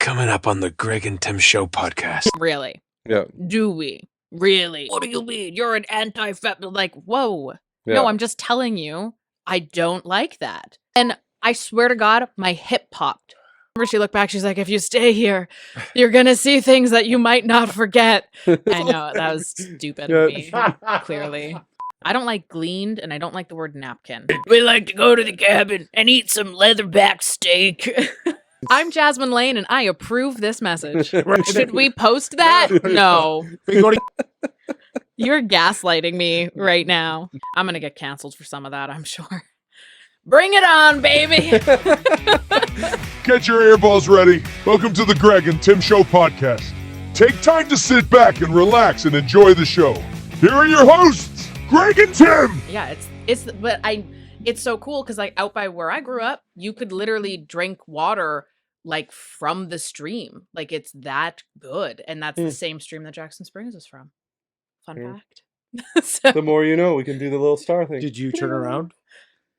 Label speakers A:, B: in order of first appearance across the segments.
A: Coming up on the Greg and Tim Show podcast.
B: Really?
C: Yeah.
B: Do we? Really? What do you mean? You're an anti-feminist. Like, whoa.
C: Yeah.
B: No, I'm just telling you, I don't like that. And I swear to God, my hip popped. Remember, she looked back, she's like, if you stay here, you're going to see things that you might not forget. I know, that was stupid of me, clearly. I don't like gleaned, and I don't like the word napkin. We like to go to the cabin and eat some leatherback steak. I'm Jasmin Laine, and I approve this message. Should we post that? No. You're gaslighting me right now. I'm going to get canceled for some of that, I'm sure. Bring it on, baby.
D: Get your earballs ready. Welcome to the Greg and Tim Show podcast. Take time to sit back and relax and enjoy the show. Here are your hosts, Greg and Tim.
B: Yeah, it's so cool because like out by where I grew up, you could literally drink water like from the stream. Like it's that good. And that's the same stream that Jackson Springs is from. Fun fact. So,
C: The more you know, we can do the little star thing.
E: Did you turn around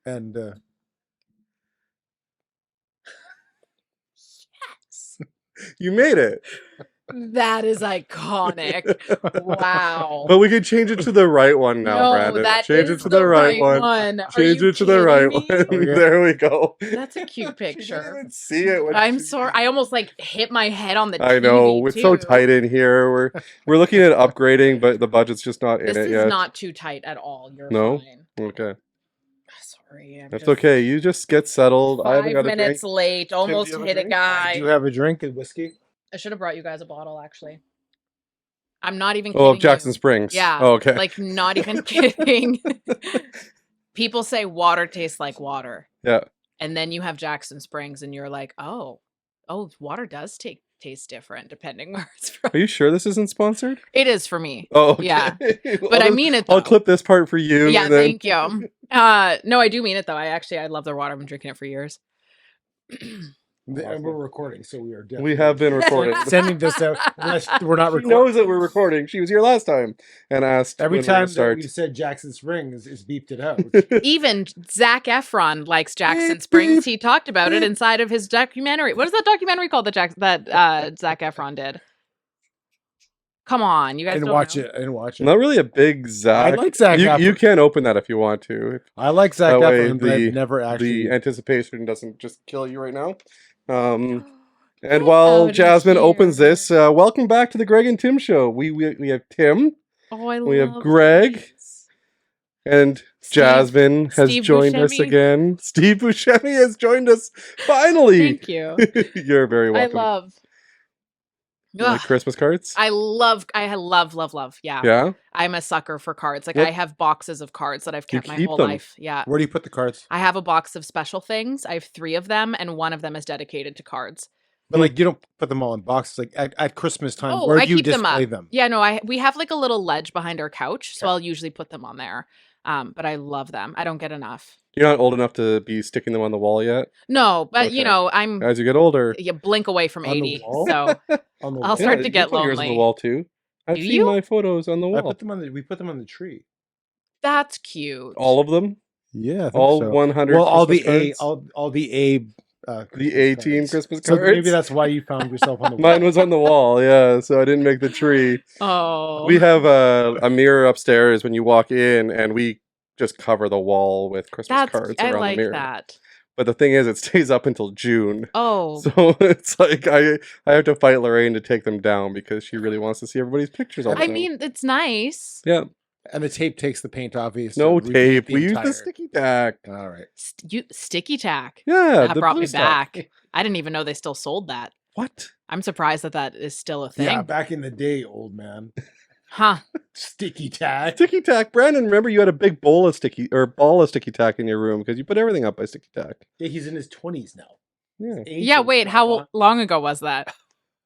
E: and
B: yes.
C: You made it.
B: That is iconic. Wow.
C: But we could change it to the right one now,
B: No,
C: Brandon.
B: that
C: Change
B: is
C: it to the right one.
B: Are
C: Change
B: you
C: it to the right
B: kidding me?
C: one. There we go.
B: That's a cute
C: You didn't
B: picture.
C: even see it. when
B: I'm
C: she-
B: sorry. I almost like hit my head on the
C: I know.
B: TV
C: It's so
B: too.
C: tight in here. We're looking at upgrading, but the budget's just not in
B: This
C: it
B: is
C: yet.
B: not too tight at all. You're
C: No?
B: fine.
C: Okay.
B: Sorry. I'm
C: That's
B: just
C: okay. You just get settled. I haven't
B: 5
C: got a
B: minutes
C: drink.
B: late. Almost
C: do you have a
B: hit a
C: drink?
B: guy.
E: do you have a drink and whiskey?
B: I should have brought you guys a bottle, actually. I'm not even
C: Oh, of
B: kidding
C: Jackson
B: you.
C: Springs.
B: Yeah.
C: Oh, okay.
B: Like, not even kidding. People say water tastes like water.
C: Yeah.
B: And then you have Jackson Springs, and you're like, oh, water does taste different depending where it's from.
C: Are you sure this isn't sponsored?
B: It is for me.
C: Oh, okay.
B: Yeah.
C: But
B: But I mean it, though.
C: I'll clip this part for you.
B: Yeah,
C: and then...
B: thank you. No, I do mean it, though. I love their water. I've been drinking it for years.
E: And we're recording, so we are definitely
C: We have been recording.
E: sending this out unless we're not
C: She
E: recording.
C: knows that we're recording. She was here last time and asked
E: Every
C: when we would
E: time that
C: start.
E: we said Jackson Springs is beeped it out.
B: Even Zac Efron likes Jackson
C: Beep,
B: Springs.
C: beep,
B: He talked about it
C: beep.
B: inside of his documentary. What is that documentary called that Zac Efron did? Come on, you guys
E: I didn't
B: don't
E: watch
B: know?
E: it. I didn't watch it.
C: Not really a big Zach.
E: I like Zac
C: you,
E: Efron.
C: you can open that if you want to.
E: I like Zac
C: That way
E: Efron, but I've never actually.
C: The anticipation doesn't just kill you right now. And
B: Get
C: while
B: outta
C: Jasmine opens
B: here.
C: this, welcome back to the Greg and Tim Show. We have Tim
B: Oh, I
C: we have
B: love
C: Greg.
B: this.
C: and
B: Steve-
C: Jasmine has
B: Steve
C: joined us
B: Buscemi.
C: again. Steve Buscemi has joined us finally.
B: Thank you.
C: You're very
B: I
C: welcome.
B: love.
C: You like
B: Ugh,
C: Christmas cards?
B: I love. Yeah.
C: Yeah.
B: I'm a sucker for cards. Like
C: What-
B: I have boxes of cards that I've
C: You
B: kept my
C: keep
B: whole
C: them?
B: life. Yeah.
E: Where do you put the cards?
B: I have a box of special things. I have 3 of them, and one of them is dedicated to cards.
E: But like, you don't put them all in boxes. Like at Christmas time,
B: Oh,
E: where
B: I
E: do you
B: keep them
E: display
B: up.
E: them?
B: Yeah, no, we have like a little ledge behind our couch, so
E: Okay.
B: I'll usually put them on there. But I love them. I don't get enough.
C: You're not old enough to be sticking them on the wall yet.
B: No, but
C: Okay.
B: you know, I'm
C: As you get older,
B: you blink away from
E: On the
B: 80.
E: wall?
B: So
E: On the
B: I'll
E: wall.
B: start to
C: you
B: get
C: put yours on
B: lonely.
C: the wall too. I've
B: Do
C: seen
B: you?
C: my photos on the
E: I
C: wall.
E: put them on we put them on the tree.
B: that's cute.
C: All of them,
E: Yeah, I think
C: all
E: so.
C: 100.
E: Well, all the
C: Christmas
E: A,
C: cards?
E: all the A,
C: the A
E: Christmas
C: team
E: cards.
C: Christmas
E: So
C: cards.
E: maybe that's why you found yourself on the wall.
C: Mine was on the wall, yeah. So I didn't make the tree.
B: Oh,
C: We have a mirror upstairs when you walk in, and we just cover the wall with Christmas
B: that's
C: cards
B: I
C: around
B: like
C: the mirror.
B: that.
C: But the thing is, it stays up until June.
B: Oh,
C: So it's like I have to fight Lorraine to take them down because she really wants to see everybody's pictures all the
B: I
C: time.
B: mean, it's nice.
C: yeah,
E: And the tape takes the paint off. You
C: no
E: so
C: tape.
E: repaint
C: We use the
E: entire-
C: sticky tack.
E: All right.
B: Sticky tack.
C: Yeah,
B: That
C: the
B: brought
C: blue
B: me
C: stuff.
B: back. I didn't even know they still sold that.
C: What?
B: I'm surprised that is still a thing.
E: Yeah, back in the day, old man.
B: Huh.
E: Sticky tack.
C: Sticky tack, Brandon. Remember, you had a big ball of sticky tack in your room because you put everything up by sticky tack.
E: Yeah, he's in his 20s now.
C: Yeah,
B: Yeah, wait, how long ago was that?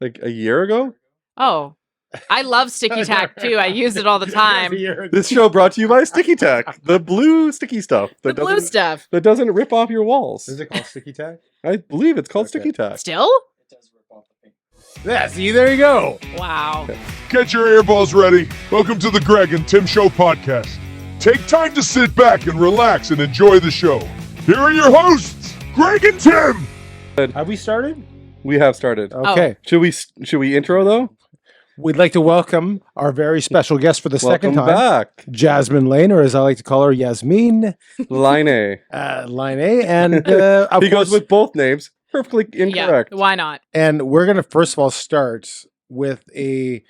C: like a year ago.
B: Oh, I love sticky tack too. I use it all the time.
C: This show brought to you by Sticky Tack, the blue sticky stuff
B: The blue stuff.
C: that doesn't rip off your walls.
E: Is it called sticky tack?
C: I believe it's called
E: Okay.
C: Sticky Tack.
B: Still?
E: Yeah, see, there you go.
B: Wow.
D: Get your earballs ready. Welcome to the Greg and Tim Show podcast. Take time to sit back and relax and enjoy the show. Here are your hosts, Greg and Tim.
E: Have we started?
C: We have started.
F: Okay.
C: Should we intro though?
F: We'd like to welcome our very special guest for the second
C: Welcome
F: time,
C: back,
F: Jasmin Laine, or as I like to call her, Jasmin
C: Laine.
F: Laine. And of
C: He
F: course,
C: goes with both names. Perfectly incorrect.
B: Yeah, why not?
F: and we're going to first of all start with a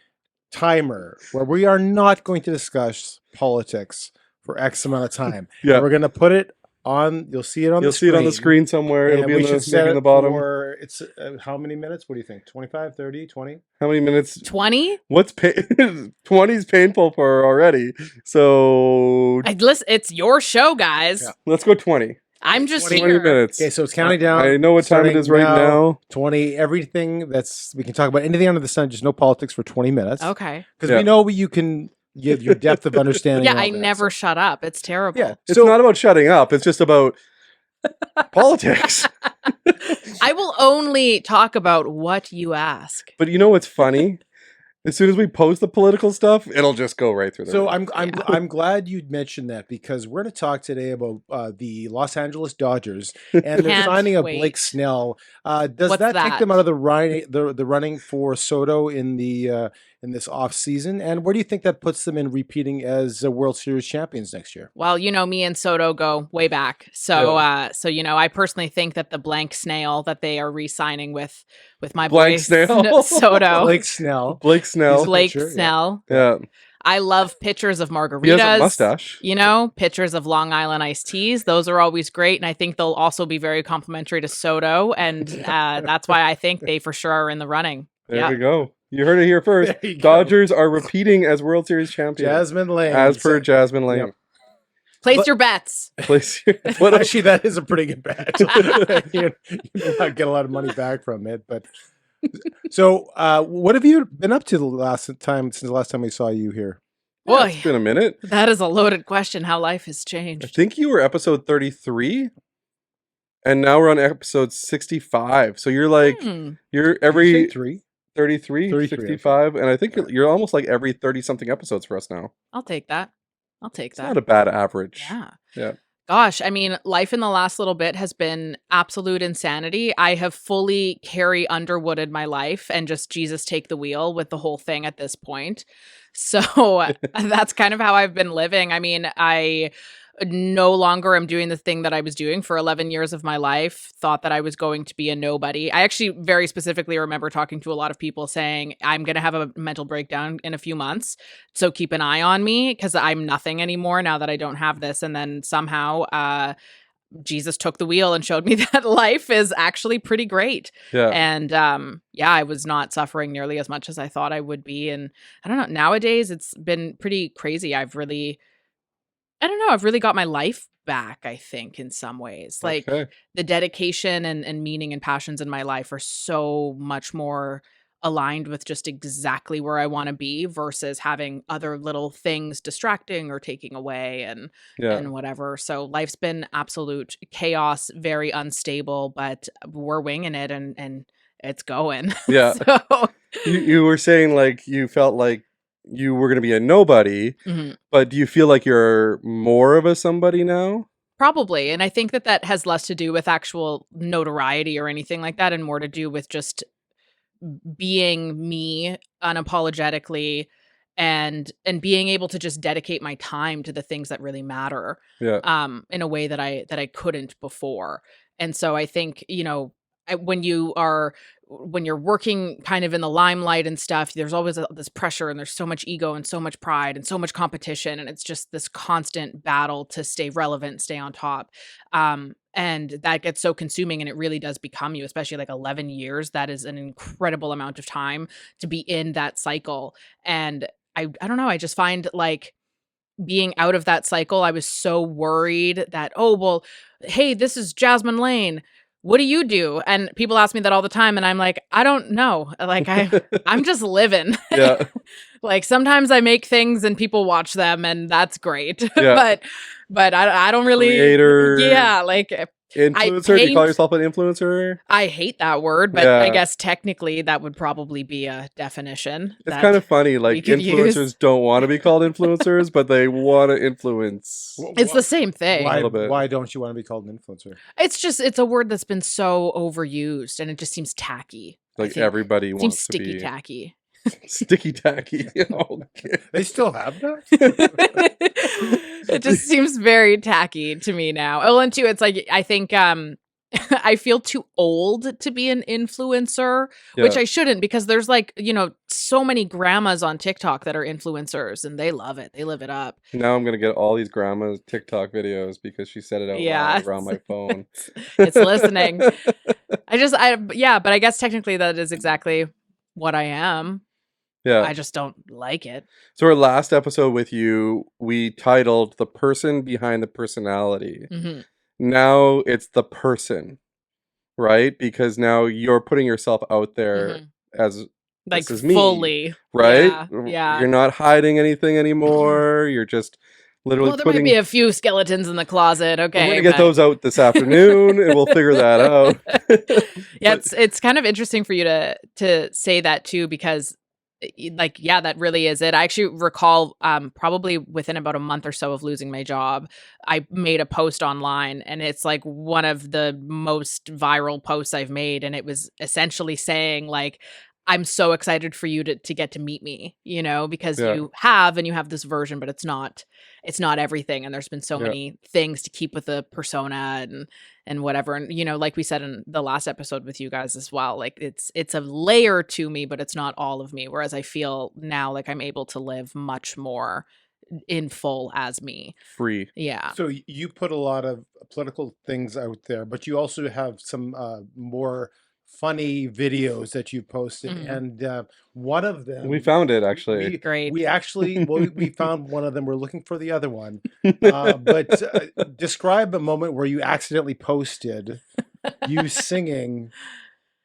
F: timer where we are not going to discuss politics for X amount of time.
C: Yeah.
F: We're going to put it on. You'll see it on.
C: You'll see it on the screen somewhere. It'll
F: And
C: be
F: we
C: in
F: should
C: the,
F: set
C: maybe in
F: it
C: the bottom.
F: for it's how many minutes? What do you think? 25, 30, 20?
C: How many minutes?
B: 20?
C: What's 20 is painful for her already. So
B: Listen, it's your show, guys.
F: Yeah.
C: let's go 20.
B: I'm just
C: 20
B: here.
C: minutes.
F: Okay, so it's counting down.
C: I know what time it
F: starting
C: is right now.
F: 20, everything that's, we can talk about anything under the sun, just no politics for 20 minutes.
B: Okay.
F: Because
C: Yeah.
F: we know you can give your depth of understanding.
B: Yeah,
F: and all
B: I
F: that,
B: never
F: so.
B: shut up. It's terrible.
F: Yeah.
C: It's
F: So
C: not about shutting up. It's just about politics.
B: I will only talk about what you ask.
C: But you know what's funny? As soon as we post the political stuff, it'll just go right through the
F: So
C: roof.
F: I'm glad you mentioned that because we're going to talk today about the Los Angeles Dodgers and the
B: Can't
F: signing of
B: wait.
F: Blake Snell. Does
B: What's
F: that take
B: that?
F: them out of the running for Soto in the in this off season? And where do you think that puts them in repeating as World Series champions next year?
B: Well, you know, me and Soto go way back. So, so you know, I personally think that the blank snail that they are re-signing with my
C: Blank
B: boy
C: snail?
B: Soto,
F: Blake Snell.
C: Blake Snell.
B: Blake
F: Pitcher, yeah.
B: Snell.
C: Yeah.
B: I love pictures of margaritas.
C: He has a mustache.
B: You know, pictures of Long Island iced teas. Those are always great. And I think they'll also be very complimentary to Soto. And that's why I think they for sure are in the running.
C: There we go. You heard it here first.
F: There you go.
C: Dodgers are repeating as World Series champions.
F: Jasmin Laine.
C: As per Jasmin Laine.
F: Yep.
B: Place
F: But-
B: your bets.
C: Place your- what
F: Actually, that is a pretty good bet. you may not get a lot of money back from it, but so what have you been up to since the last time we saw you here?
C: Yeah,
B: Boy,
C: it's been a minute.
B: that is a loaded question. How life has
C: I
B: changed.
C: think you were episode 33, and now we're on episode 65. So you're like, you're every
F: 3.
C: 33,
F: 33,
C: 65, and I think you're almost like every 30-something episodes for us now.
B: I'll take that. I'll take
C: It's
B: that.
C: not a bad average.
B: Yeah.
C: Yeah.
B: Gosh, I mean, life in the last little bit has been absolute insanity. I have fully Carrie Underwooded my life and just Jesus take the wheel with the whole thing at this point. So that's kind of how I've been living. I mean, I no longer am doing the thing that I was doing for 11 years of my life, thought that I was going to be a nobody. I actually very specifically remember talking to a lot of people saying, I'm going to have a mental breakdown in a few months. So keep an eye on me because I'm nothing anymore now that I don't have this. And then somehow Jesus took the wheel and showed me that life is actually pretty great.
C: Yeah.
B: And yeah, I was not suffering nearly as much as I thought I would be. And I don't know, nowadays it's been pretty crazy. I've really got my life back, I think, in some ways. Like
C: Okay.
B: the dedication and meaning and passions in my life are so much more aligned with just exactly where I want to be versus having other little things distracting or taking away and whatever. So life's been absolute chaos, very unstable, but we're winging it and it's going.
C: Yeah.
B: So,
C: You were saying like you felt like you were going to be a nobody,
B: mhm.
C: but do you feel like you're more of a somebody now?
B: Probably. And I think that has less to do with actual notoriety or anything like that and more to do with just being me unapologetically and being able to just dedicate my time to the things that really matter
C: Yeah.
B: in a way that I couldn't before. And so I think, you know, when you're working kind of in the limelight and stuff, there's always this pressure and there's so much ego and so much pride and so much competition. And it's just this constant battle to stay relevant, stay on top. And that gets so consuming and it really does become you, especially like 11 years. That is an incredible amount of time to be in that cycle. And I don't know, I just find like being out of that cycle, I was so worried that, oh, well, hey, this is Jasmin Laine. What do you do? And people ask me that all the time. And I'm like, I don't know. Like I'm just living.
C: Yeah.
B: Like sometimes I make things and people watch them and that's great.
C: Yeah.
B: but I don't really
C: Creator.
B: Yeah, like
C: Influencer? Do you call yourself an influencer?
B: I hate that word, but I guess technically that would probably be a definition.
C: It's kind of funny. Like influencers don't want to be called influencers, but they want to influence.
B: It's the same thing.
F: Why don't you want to be called an influencer?
B: It's a word that's been so overused and it just seems tacky.
C: Like everybody wants to
B: sticky
C: be
B: tacky.
C: Sticky tacky. Okay.
F: They still have that?
B: It just seems very tacky to me now. Oh, and two, it's like I think I feel too old to be an influencer, which I shouldn't because there's like, so many grandmas on TikTok that are influencers and they love it. They live it up.
C: Now I'm going to get all these grandmas TikTok videos because she said it out loud around my phone.
B: It's listening. But I guess technically that is exactly what I am.
C: Yeah.
B: I just don't like it.
C: So our last episode with you, we titled The Person Behind the Personality.
B: Mm-hmm.
C: Now it's the person, right? Because now you're putting yourself out there as
B: like
C: this is me,
B: fully,
C: right?
B: Yeah.
C: You're not hiding anything anymore. You're just literally
B: there might be a few skeletons in the closet. Okay,
C: we're gonna get those out this afternoon, and we'll figure that out.
B: Yeah, it's kind of interesting for you to say that too, because that really is it. I actually recall probably within about a month or so of losing my job, I made a post online and it's like one of the most viral posts I've made. And it was essentially saying like, I'm so excited for you to get to meet me, because you have this version, but it's not everything. And there's been so many things to keep with the persona and whatever. And, like we said in the last episode with you guys as well, like it's a layer to me, but it's not all of me. Whereas I feel now like I'm able to live much more in full as me.
C: Free.
B: Yeah.
F: So you put a lot of political things out there, but you also have some more funny videos that you posted, and one of them
C: we found it actually.
F: We found one of them. We're looking for the other one, but describe a moment where you accidentally posted you singing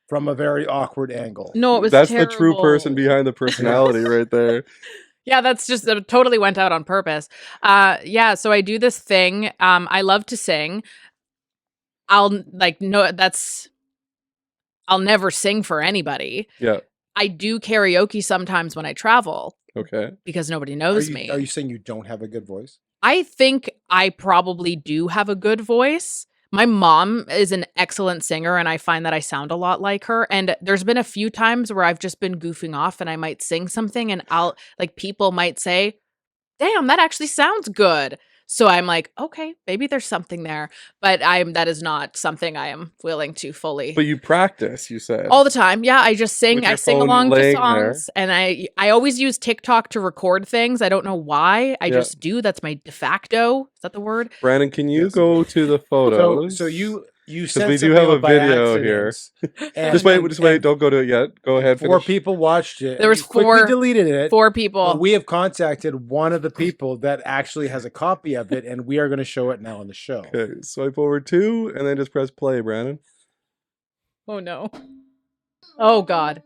F: from a very awkward angle.
B: No, it was
C: that's
B: terrible.
C: The true person behind the personality right there.
B: Yeah, that's just it totally went out on purpose. So I do this thing. I love to sing. I'll never sing for anybody.
C: Yeah.
B: I do karaoke sometimes when I travel.
C: Okay.
B: Because nobody knows me.
F: Are you saying you don't have a good voice?
B: I think I probably do have a good voice. My mom is an excellent singer and I find that I sound a lot like her. And there's been a few times where I've just been goofing off and I might sing something and people might say, damn, that actually sounds good. So I'm like, okay, maybe there's something there, but that is not something I am willing to fully.
C: But you practice, you said.
B: All the time. Yeah, I just sing. I sing along to songs
C: there.
B: and I always use TikTok to record things. I don't know why. I just do. That's my de facto. Is that the word?
C: Brandon, can you go to the photos?
F: So you said
C: we do have a video here.
F: Just
C: wait, don't go to it yet. Go ahead.
F: Four people watched it.
B: There was four.
F: Deleted it.
B: 4 people.
F: But we have contacted one of the people that actually has a copy of it, and we are going to show it now on the show.
C: Okay, swipe over 2, and then just press play, Brandon.
B: Oh no! Oh God!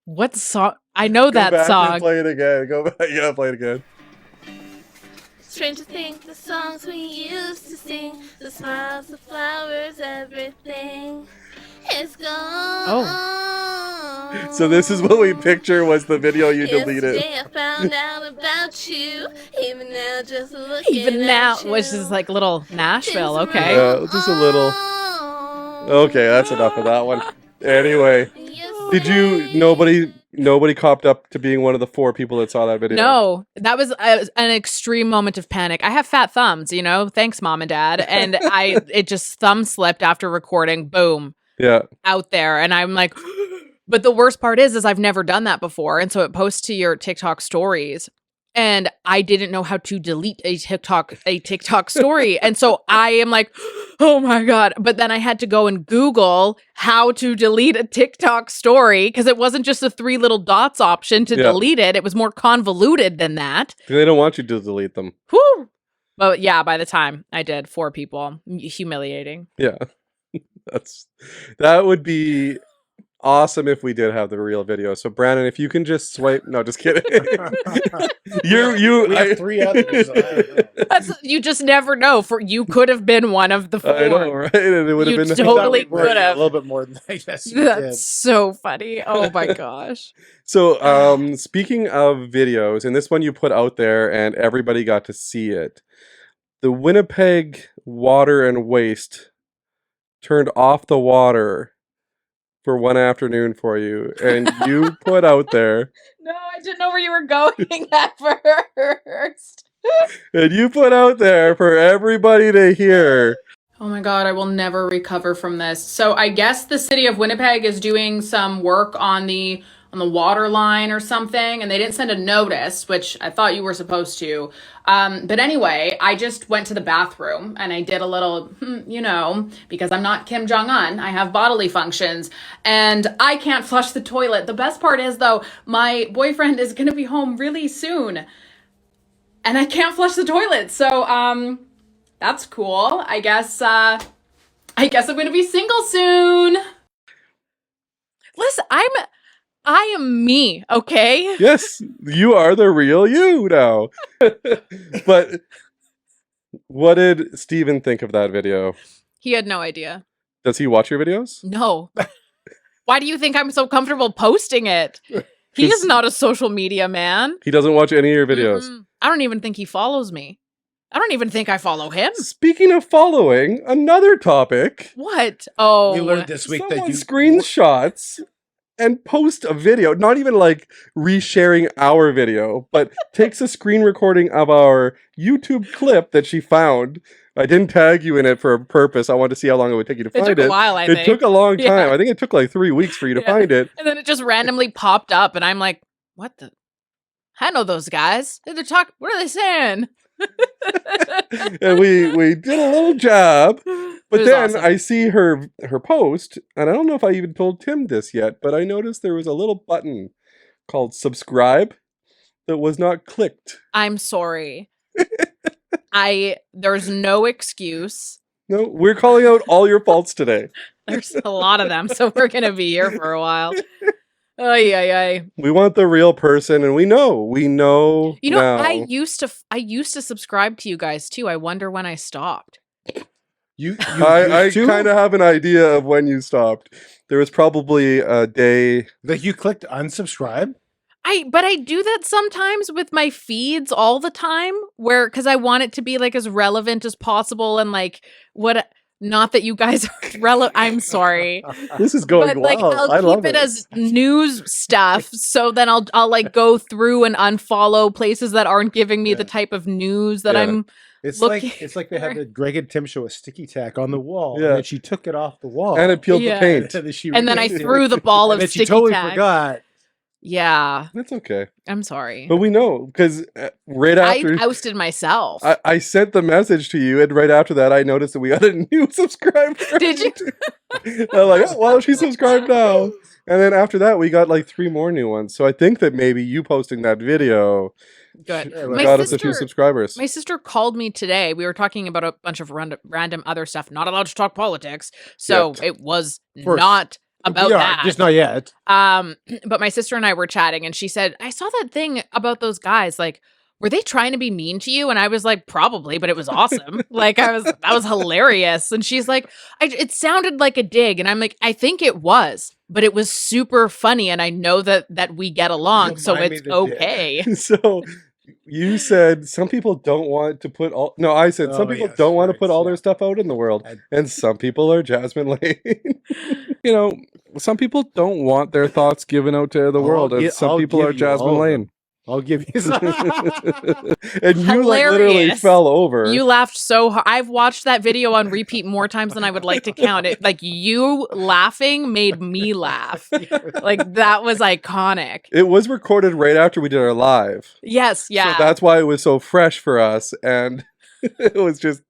B: What song? I know that song.
C: Play it again. Go back. Yeah, play it again.
G: Strange to think the songs we used to sing, the smiles, the flowers, everything is gone.
B: Oh.
C: So this is what we picture was the video you deleted.
G: Yesterday I found out about you, even now just looking
B: Even now,
G: at you.
B: which is like little Nashville. Okay.
C: Yeah, just a little. Okay, that's enough of that one. Anyway, did you? Nobody copped up to being one of the 4 people that saw that video.
B: No, that was an extreme moment of panic. I have fat thumbs, Thanks, mom and dad. And it just thumb slipped after recording. Boom.
C: Yeah.
B: Out there, and I'm like, but the worst part is I've never done that before, and so it posts to your TikTok stories. And I didn't know how to delete a TikTok story. And so I am like, oh my God. But then I had to go and Google how to delete a TikTok story because it wasn't just a 3 little dots option to delete it. It was more convoluted than that.
C: They don't want you to delete them.
B: Whew. But yeah, by the time I did, 4 people. Humiliating.
C: Yeah. That would be awesome if we did have the real video. So Brandon, if you can just swipe. No, just kidding.
F: We have 3 others. So I don't know.
B: You just never know. You could have been one of the 4.
C: I know, right? And it would have
B: You
C: been
B: totally
F: We were
B: could have.
F: a little bit more than that. Yes, you
B: That's
F: did.
B: so funny. Oh my gosh.
C: So, speaking of videos, and this one you put out there, and everybody got to see it. The Winnipeg Water and Waste turned off the water for one afternoon for you, and you put out there.
B: No, I didn't know where you were going at first.
C: And you put out there for everybody to hear.
B: Oh my god, I will never recover from this. So I guess the city of Winnipeg is doing some work on the water line or something, and they didn't send a notice, which I thought you were supposed to. But anyway, I just went to the bathroom and I did a little, because I'm not Kim Jong-un, I have bodily functions, and I can't flush the toilet. The best part is, though, my boyfriend is going to be home really soon, and I can't flush the toilet. So, that's cool. I guess I'm going to be single soon. Listen, I am me, okay?
C: Yes, you are the real you now. But what did Steven think of that video?
B: He had no idea.
C: Does he watch your videos?
B: No. Why do you think I'm so comfortable posting it? He is not a social media man.
C: He doesn't watch any of your videos.
B: I don't even think he follows me. I don't even think I follow him.
C: Speaking of following, another topic.
B: What? Oh.
F: We learned this week that
C: Someone
F: you
C: screenshots and post a video, not even like resharing our video, but takes a screen recording of our YouTube clip that she found. I didn't tag you in it for a purpose. I wanted to see how long it would take you to find it.
B: It took a while, I think.
C: It took a long time.
B: Yeah.
C: I think it took like 3 weeks for you to find it.
B: And then it just randomly popped up, and I'm like, what the? I know those guys. They're talking. What are they saying?
C: And we did a little job. But
B: was
C: then
B: awesome.
C: I see her post, and I don't know if I even told Tim this yet, but I noticed there was a little button called subscribe that was not clicked.
B: I'm sorry. There's no excuse.
C: No, we're calling out all your faults today.
B: There's a lot of them, so we're gonna be here for a while. Ay, ay, ay.
C: We want the real person, and we know. You know, now.
B: I used to subscribe to you guys too. I wonder when I stopped.
C: I kind of have an idea of when you stopped. There was probably a day
F: that you clicked unsubscribe.
B: But I do that sometimes with my feeds all the time, because I want it to be like as relevant as possible, and like not that you guys are relevant. I'm sorry.
C: This is going
B: but like
C: well.
B: I'll keep it as news stuff, so then I'll like go through and unfollow places that aren't giving me the type of news that I'm.
F: It's
B: looking
F: like they had the Greg and Tim show a sticky tack on the wall,
C: Yeah.
F: and then she took it off the wall,
C: and it peeled the paint.
B: And then I threw the ball of
F: and then
B: sticky
F: she totally
B: tack.
F: forgot.
B: Yeah,
C: That's okay.
B: I'm sorry.
C: But we know, because right after
B: I ousted myself.
C: I sent the message to you, and right after that, I noticed that we got a new subscriber.
B: Did you?
C: I'm like, oh, well, she's subscribed now. And then after that, we got like 3 more new ones. So I think that maybe you posting that video
B: Good.
C: got us a few subscribers.
B: My sister called me today. We were talking about a bunch of random other stuff. Not allowed to talk politics, so it was not about that.
F: Just not yet.
B: But my sister and I were chatting, and she said, "I saw that thing about those guys. Like, were they trying to be mean to you?" And I was like, "Probably," but it was awesome. That was hilarious. And she's like, "It sounded like a dig," and I'm like, "I think it was, but it was super funny, and I know that we get along, so it's okay."
C: So you said some people don't want to put all. No, I said some people don't want to put all their stuff out in the world, and some people are Jasmin Laine. Some people don't want their thoughts given out to the world, and some people are Jasmin Laine.
F: I'll give you some.
C: And you like literally fell over.
B: You laughed so hard. I've watched that video on repeat more times than I would like to count. It like you laughing made me laugh. Like that was iconic.
C: It was recorded right after we did our live.
B: Yes, yeah.
C: So that's why it was so fresh for us, and it was just,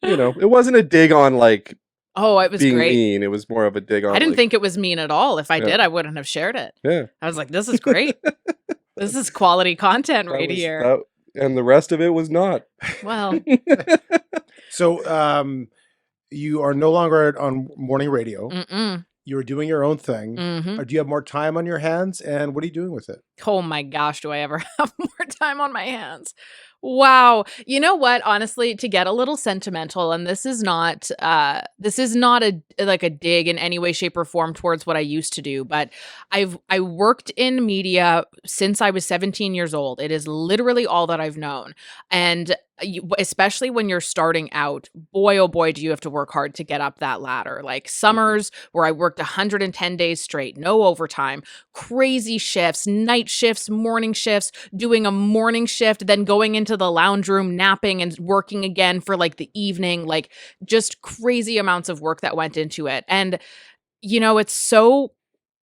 C: it wasn't a dig on like.
B: Oh, it was
C: being
B: great.
C: Mean. It was more of a dig on.
B: I didn't think it was mean at all. If I did, I wouldn't have shared it.
C: Yeah.
B: I was like, this is great. This is quality content right here.
C: And the rest of it was not.
B: Well.
F: So you are no longer on morning radio.
B: Mm-mm.
F: you're doing your own thing.
B: Mhm.
F: Or do you have more time on your hands? And what are you doing with it?
B: Oh my gosh, do I ever have more time on my hands? Wow. You know what? Honestly, to get a little sentimental, and this is not a like a dig in any way, shape, or form towards what I used to do, but I worked in media since I was 17 years old. It is literally all that I've known. And especially when you're starting out, boy, oh boy, do you have to work hard to get up that ladder. Like summers where I worked 110 days straight, no overtime, crazy shifts, night shifts, morning shifts, doing a morning shift, then going into the lounge room, napping and working again for like the evening, like just crazy amounts of work that went into it. And, it's so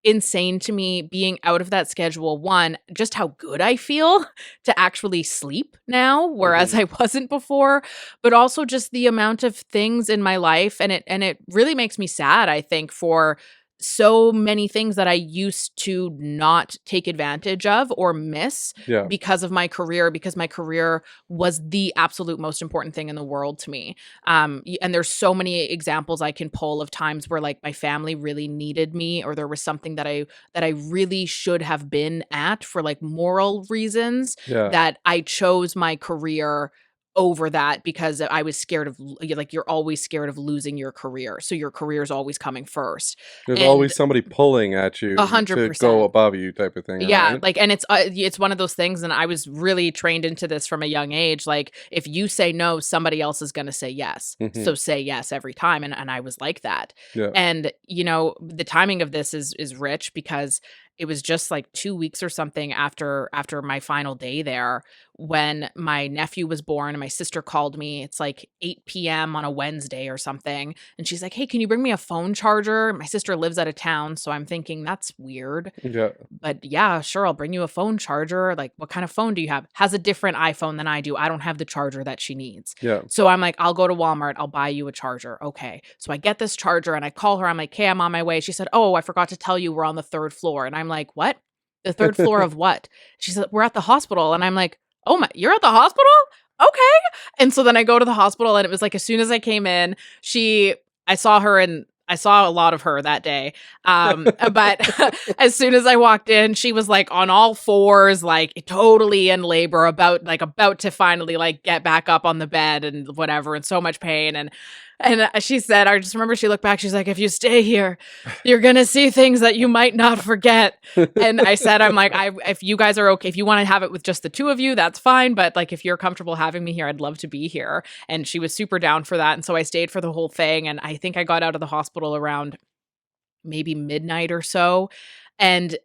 B: insane to me being out of that schedule. One, just how good I feel to actually sleep now, whereas I wasn't before, but also just the amount of things in my life. And it really makes me sad, I think, for so many things that I used to not take advantage of or miss
C: Yeah.
B: because of my career, because my career was the absolute most important thing in the world to me. And there's so many examples I can pull of times where like my family really needed me, or there was something that I really should have been at for like moral reasons,
C: Yeah.
B: that I chose my career over that because I was scared of, like, you're always scared of losing your career. So your career is always coming first.
C: There's
B: And
C: always somebody pulling at you to
B: 100%.
C: go above you type of thing.
B: Yeah,
C: right?
B: like, and it's one of those things, and I was really trained into this from a young age. Like, if you say no, somebody else is going to say yes.
C: Mhm.
B: So say yes every time, and I was like that.
C: Yeah.
B: And the timing of this is rich because it was just like 2 weeks or something after my final day there when my nephew was born, and my sister called me. It's like 8 p.m. on a Wednesday or something, and she's like, "Hey, can you bring me a phone charger?" My sister lives out of town, so I'm thinking that's weird.
C: Yeah.
B: But yeah, sure, I'll bring you a phone charger. Like, what kind of phone do you have? Has a different iPhone than I do. I don't have the charger that she needs.
C: Yeah.
B: So I'm like, I'll go to Walmart. I'll buy you a charger. Okay. So I get this charger and I call her. I'm like, "Hey, I'm on my way." She said, "Oh, I forgot to tell you we're on the 3rd floor." And I'm like, "What? The 3rd floor of what?" She said, "We're at the hospital." And I'm like, "Oh my, you're at the hospital? Okay." And so then I go to the hospital, and it was like, as soon as I came in, I saw her, and I saw a lot of her that day. But as soon as I walked in, she was like on all fours, like totally in labor, about to finally like get back up on the bed and whatever, in so much pain. And she said, I just remember she looked back, she's like, "If you stay here, you're going to see things that you might not forget." And I said, I'm like, if you guys are okay, if you want to have it with just the two of you, that's fine. But like, if you're comfortable having me here, I'd love to be here. And she was super down for that. And so I stayed for the whole thing. And I think I got out of the hospital around maybe midnight or so. And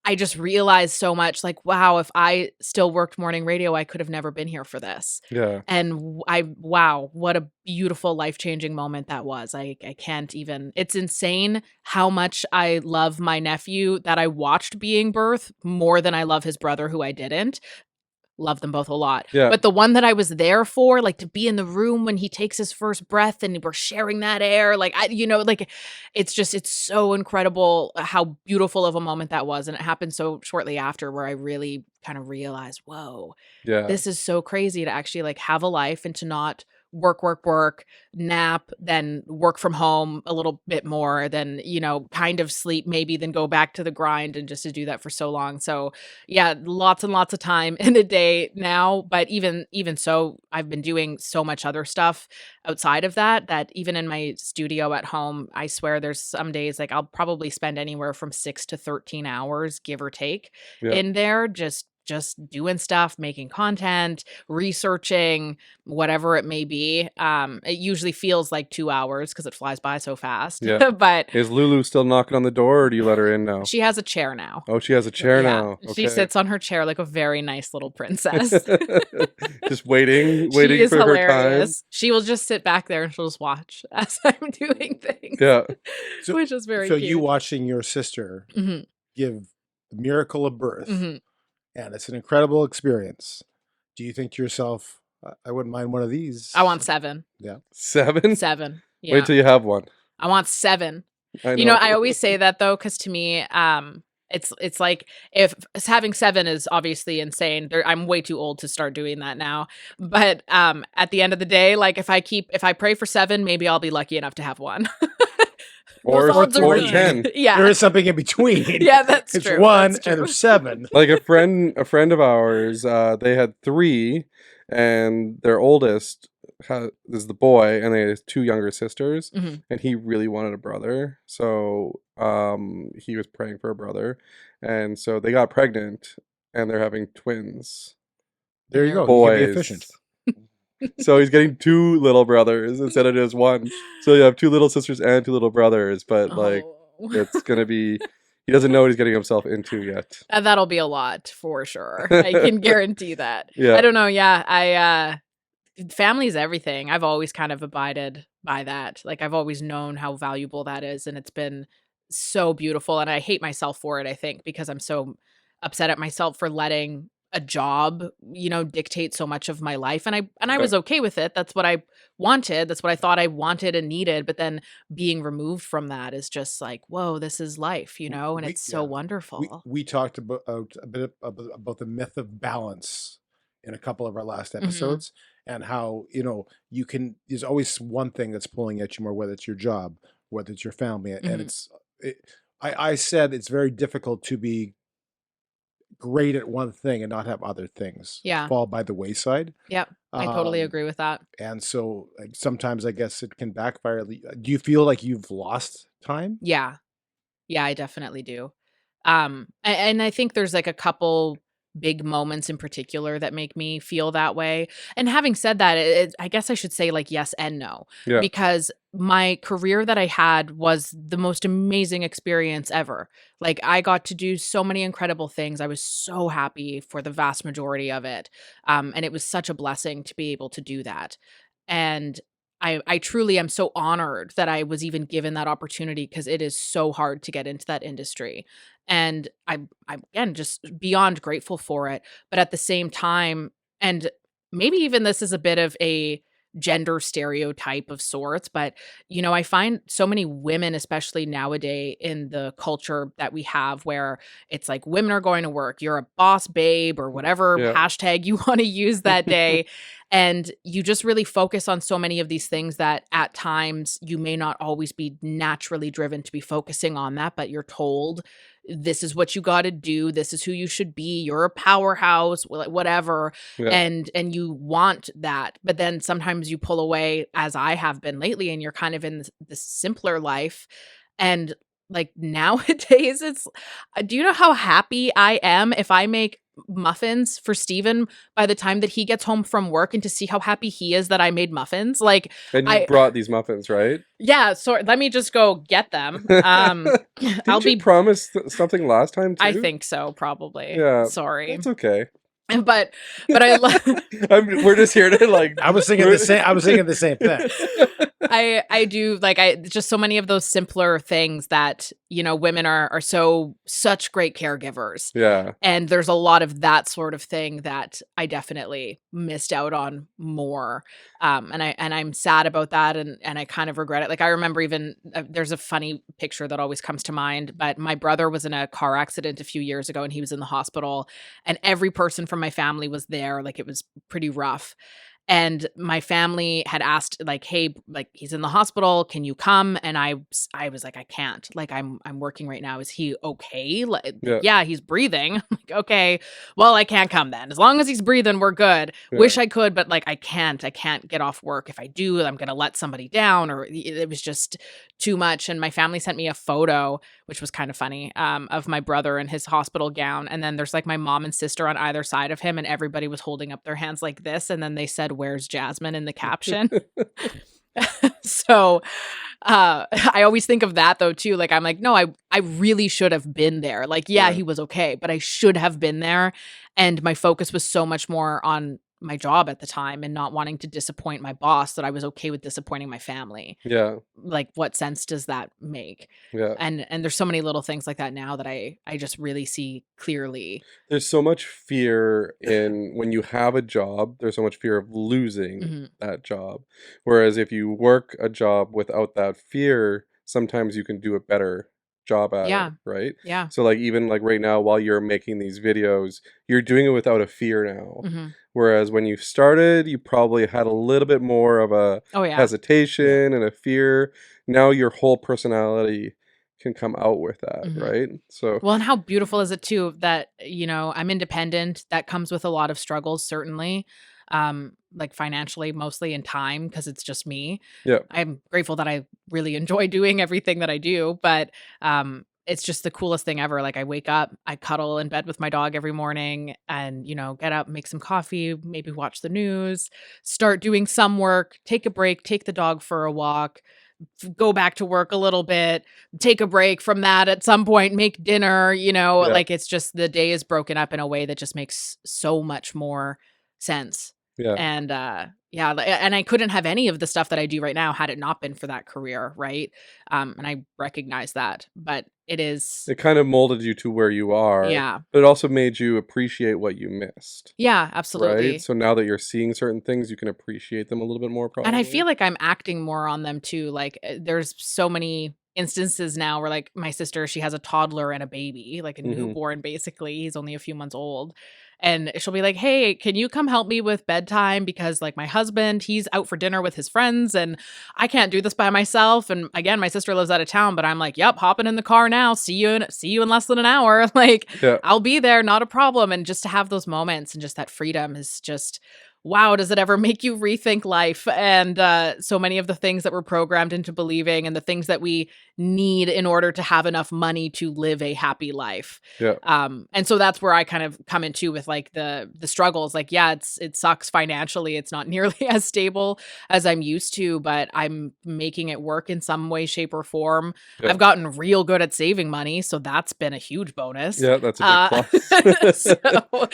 B: I just realized so much, like, wow, if I still worked morning radio, I could have never been here for this.
C: Yeah.
B: And wow, what a beautiful, life-changing moment that was. I can't even, it's insane how much I love my nephew that I watched being birthed more than I love his brother, who I didn't. Love them both a lot.
C: Yeah.
B: But the one that I was there for, like, to be in the room when he takes his first breath and we're sharing that air, like, it's so incredible how beautiful of a moment that was. And it happened so shortly after, where I really kind of realized, whoa,
C: Yeah.
B: this is so crazy to actually like have a life and to not work, nap, then work from home a little bit more, then, kind of sleep maybe, then go back to the grind, and just to do that for so long. So yeah, lots and lots of time in the day now. But even so, I've been doing so much other stuff outside of that even in my studio at home, I swear there's some days like I'll probably spend anywhere from 6 to 13 hours, give or take,
C: Yeah.
B: in there, just doing stuff, making content, researching, whatever it may be. It usually feels like 2 hours because it flies by so fast.
C: Yeah.
B: But
C: Is Lulu still knocking on the door, or do you let her in now?
B: she has a chair now.
C: Oh, she has a chair
B: Yeah.
C: now.
B: She
C: Okay.
B: sits on her chair like a very nice little princess.
C: Just waiting
B: She is
C: for her time.
B: hilarious. She will just sit back there and she'll just watch as I'm doing things.
C: Yeah.
F: So-
B: which is very
F: So
B: cute.
F: you watching your sister
B: Mhm,
F: give the miracle of birth,
B: mhm.
F: and it's an incredible experience. Do you think to yourself, I wouldn't mind one of these?
B: I want 7.
C: 7?
B: 7. Yeah.
C: Wait till you have one.
B: I want 7.
C: I know.
B: I always say that though, because to me, it's like, if having 7 is obviously insane. I'm way too old to start doing that now. But at the end of the day, like, if I pray for 7, maybe I'll be lucky enough to have one.
C: or
B: Those odds are
C: or
B: good.
C: 10.
B: Yeah.
F: There is something in between.
B: Yeah, that's
F: It's
B: true.
F: 1
B: That's
F: and
B: true.
F: there's 7.
C: Like a friend of ours, they had 3, and their oldest is the boy, and they had 2 younger sisters,
B: Mhm.
C: and he really wanted a brother, so he was praying for a brother, and so they got pregnant, and they're having twins,
F: There you go. You
C: boys.
F: can be efficient.
C: So he's getting 2 little brothers instead of just 1. So you have 2 little sisters and 2 little brothers, but like
B: Oh.
C: it's gonna be. He doesn't know what he's getting himself into yet.
B: That'll be a lot for sure. I can guarantee that.
C: Yeah.
B: I don't know. Yeah. Family's everything. I've always kind of abided by that. Like I've always known how valuable that is. And it's been so beautiful. And I hate myself for it, I think, because I'm so upset at myself for letting a job, dictate so much of my life. And I was okay with it. That's what I wanted. That's what I thought I wanted and needed. But then being removed from that is just like, whoa, this is life, and
F: We-
B: it's so
F: yeah.
B: wonderful.
F: We talked about a bit about the myth of balance in a couple of our last
B: Mm-hmm.
F: episodes, and how you can. There's always one thing that's pulling at you more, whether it's your job, whether it's your family,
B: Mhm.
F: and I said it's very difficult to be great at one thing and not have other things
B: Yeah.
F: fall by the wayside.
B: Yep. I totally
F: Um,
B: agree with that.
F: And so, like, sometimes I guess it can backfire. Do you feel like you've lost time?
B: Yeah. Yeah, I definitely do. And I think there's like a couple big moments in particular that make me feel that way. And having said that, I guess I should say like yes and no,
C: Yeah.
B: because my career that I had was the most amazing experience ever. Like I got to do so many incredible things. I was so happy for the vast majority of it. And it was such a blessing to be able to do that. And I truly am so honored that I was even given that opportunity because it is so hard to get into that industry. And I'm again just beyond grateful for it. But at the same time, and maybe even this is a bit of a gender stereotype of sorts, but I find so many women, especially nowadays in the culture that we have, where it's like women are going to work, you're a boss babe or whatever
C: Yeah.
B: hashtag you want to use that day. And you just really focus on so many of these things that at times you may not always be naturally driven to be focusing on that, but you're told this is what you got to do. This is who you should be. You're a powerhouse, whatever.
C: Yeah.
B: And you want that. But then sometimes you pull away, as I have been lately, and you're kind of in this simpler life. And like nowadays, do you know how happy I am if I make muffins for Steven by the time that he gets home from work, and to see how happy he is that I made muffins? Like,
C: And you brought these muffins, right?
B: yeah, so let me just go get them.
C: Didn't
B: I'll
C: you
B: be
C: promise something last time too?
B: I think so, probably.
C: Yeah,
B: Sorry.
C: It's okay.
B: But I love
C: We're just here to like.
F: I was thinking the same. I was thinking the same thing.
B: I do like just so many of those simpler things that women are such great caregivers.
C: Yeah.
B: And there's a lot of that sort of thing that I definitely missed out on more. And I'm sad about that, and I kind of regret it. Like I remember even there's a funny picture that always comes to mind, but my brother was in a car accident a few years ago and he was in the hospital, and every person from my family was there. Like it was pretty rough. And my family had asked, like, hey, like he's in the hospital, can you come? And I was like, I can't. Like I'm working right now. Is he okay? Like, yeah, he's breathing. I'm like, okay, well, I can't come then. As long as he's breathing, we're good.
C: Yeah.
B: Wish I could, but like I can't get off work. If I do, I'm gonna let somebody down, or it was just too much. And my family sent me a photo, which was kind of funny, of my brother in his hospital gown. And then there's like my mom and sister on either side of him, and everybody was holding up their hands like this. And then they said, "Where's Jasmin?" in the caption. So I always think of that though too. Like I'm like, no, I really should have been there. Like, yeah, he was okay, but I should have been there. And my focus was so much more on my job at the time and not wanting to disappoint my boss that I was okay with disappointing my family.
C: Yeah.
B: Like what sense does that make?
C: Yeah.
B: And there's so many little things like that now that I just really see clearly.
C: There's so much fear in when you have a job, there's so much fear of losing
B: Mhm.
C: that job. Whereas if you work a job without that fear, sometimes you can do it better job at
B: Yeah.
C: it, right?
B: Yeah.
C: So like even like right now while you're making these videos, you're doing it without a fear now.
B: hmm
C: Whereas when you started, you probably had a little bit more of a
B: Oh yeah.
C: hesitation and a fear. Now your whole personality can come out with that,
B: Mhm.
C: right? So
B: Well, and how beautiful is it too that, I'm independent. That comes with a lot of struggles, certainly. Like financially, mostly in time, because it's just me.
C: yeah,
B: I'm grateful that I really enjoy doing everything that I do, but it's just the coolest thing ever. Like I wake up, I cuddle in bed with my dog every morning and, get up, make some coffee, maybe watch the news, start doing some work, take a break, take the dog for a walk, go back to work a little bit, take a break from that at some point, make dinner,
C: yeah,
B: like it's just the day is broken up in a way that just makes so much more sense.
C: yeah.
B: And yeah, and I couldn't have any of the stuff that I do right now had it not been for that career, right? And I recognize that, but it is
C: It kind of molded you to where you are,
B: yeah.
C: but it also made you appreciate what you missed,
B: Yeah,
C: right?
B: absolutely.
C: So now that you're seeing certain things, you can appreciate them a little bit more
B: And I
C: probably.
B: feel like I'm acting more on them too. Like there's so many instances now where like my sister, she has a toddler and a baby, like a
C: Mhm.
B: newborn basically. He's only a few months old. And she'll be like, "Hey, can you come help me with bedtime because like my husband, he's out for dinner with his friends and I can't do this by myself." And again, my sister lives out of town, but I'm like, "Yep, hopping in the car now. See you in less than an hour." Like
C: Yeah.
B: I'll be there, not a problem. And just to have those moments and just that freedom is just wow, does it ever make you rethink life and so many of the things that we're programmed into believing and the things that we need in order to have enough money to live a happy life.
C: Yeah.
B: And so that's where I kind of come into with like the struggles. Like, yeah, it sucks financially. It's not nearly as stable as I'm used to, but I'm making it work in some way, shape, or form.
C: Yeah.
B: I've gotten real good at saving money, so that's been a huge bonus.
C: Yeah, that's a big plus.
B: So,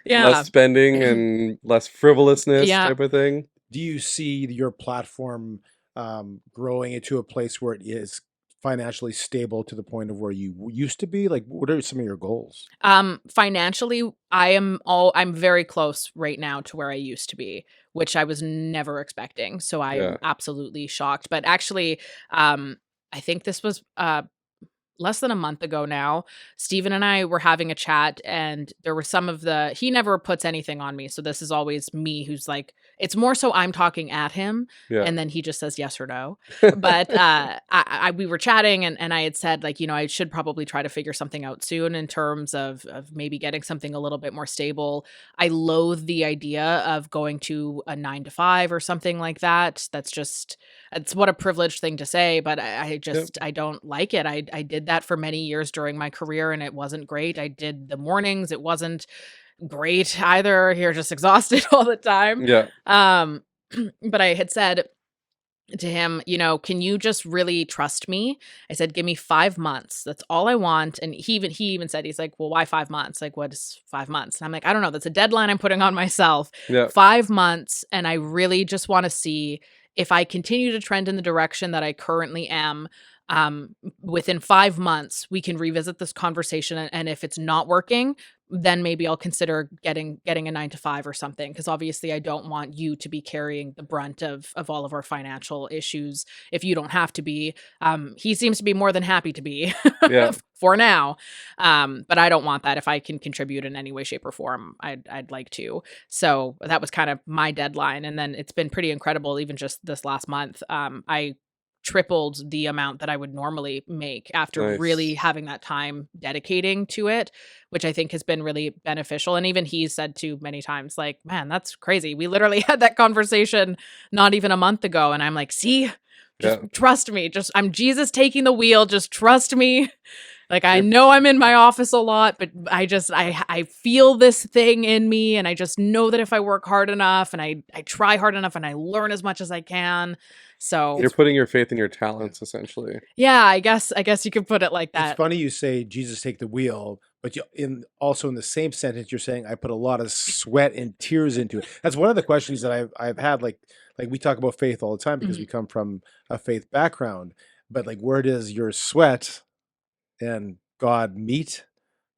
B: yeah.
C: Less spending and less frivolousness
B: Yeah.
C: type of thing.
F: Do you see your platform growing into a place where it is financially stable to the point of where you used to be? Like, what are some of your goals?
B: Financially, I'm very close right now to where I used to be, which I was never expecting. So I am
C: Yeah.
B: absolutely shocked. But actually, I think this was less than a month ago now. Steven and I were having a chat and there were some of he never puts anything on me. So this is always me who's like, it's more so I'm talking at him
C: Yeah.
B: and then he just says yes or no. But we were chatting and I had said like, I should probably try to figure something out soon in terms of maybe getting something a little bit more stable. I loathe the idea of going to a 9 to 5 or something like that. It's what a privileged thing to say, but I don't like it. I did that for many years during my career and it wasn't great. I did the mornings. It wasn't great either. You're just exhausted all the time.
C: Yeah.
B: But I had said to him, can you just really trust me? I said, give me 5 months. That's all I want. And he even said, he's like, well, why 5 months? Like, what is 5 months? And I'm like, I don't know. That's a deadline I'm putting on myself.
C: Yeah.
B: 5 months. And I really just want to see if I continue to trend in the direction that I currently am. Within 5 months, we can revisit this conversation. And if it's not working, then maybe I'll consider getting a 9 to 5 or something. Because obviously I don't want you to be carrying the brunt of all of our financial issues if you don't have to be. He seems to be more than happy to be
C: Yeah.
B: for now. But I don't want that. If I can contribute in any way, shape, or form, I'd like to. So that was kind of my deadline. And then it's been pretty incredible. Even just this last month, I tripled the amount that I would normally make after
C: Nice.
B: really having that time dedicating to it, which I think has been really beneficial. And even he's said to many times, like, man, that's crazy. We literally had that conversation not even a month ago. And I'm like, see, just trust me. I'm Jesus taking the wheel. Just trust me. Like, I know I'm in my office a lot, but I feel this thing in me. And I just know that if I work hard enough and I try hard enough and I learn as much as I can. So
C: You're putting your faith in your talents, essentially.
B: yeah, I guess you could put it like that.
F: It's funny you say Jesus take the wheel, but also in the same sentence you're saying I put a lot of sweat and tears into it. That's one of the questions that I've had. Like we talk about faith all the time because we come from a faith background, but like where does your sweat and God meet?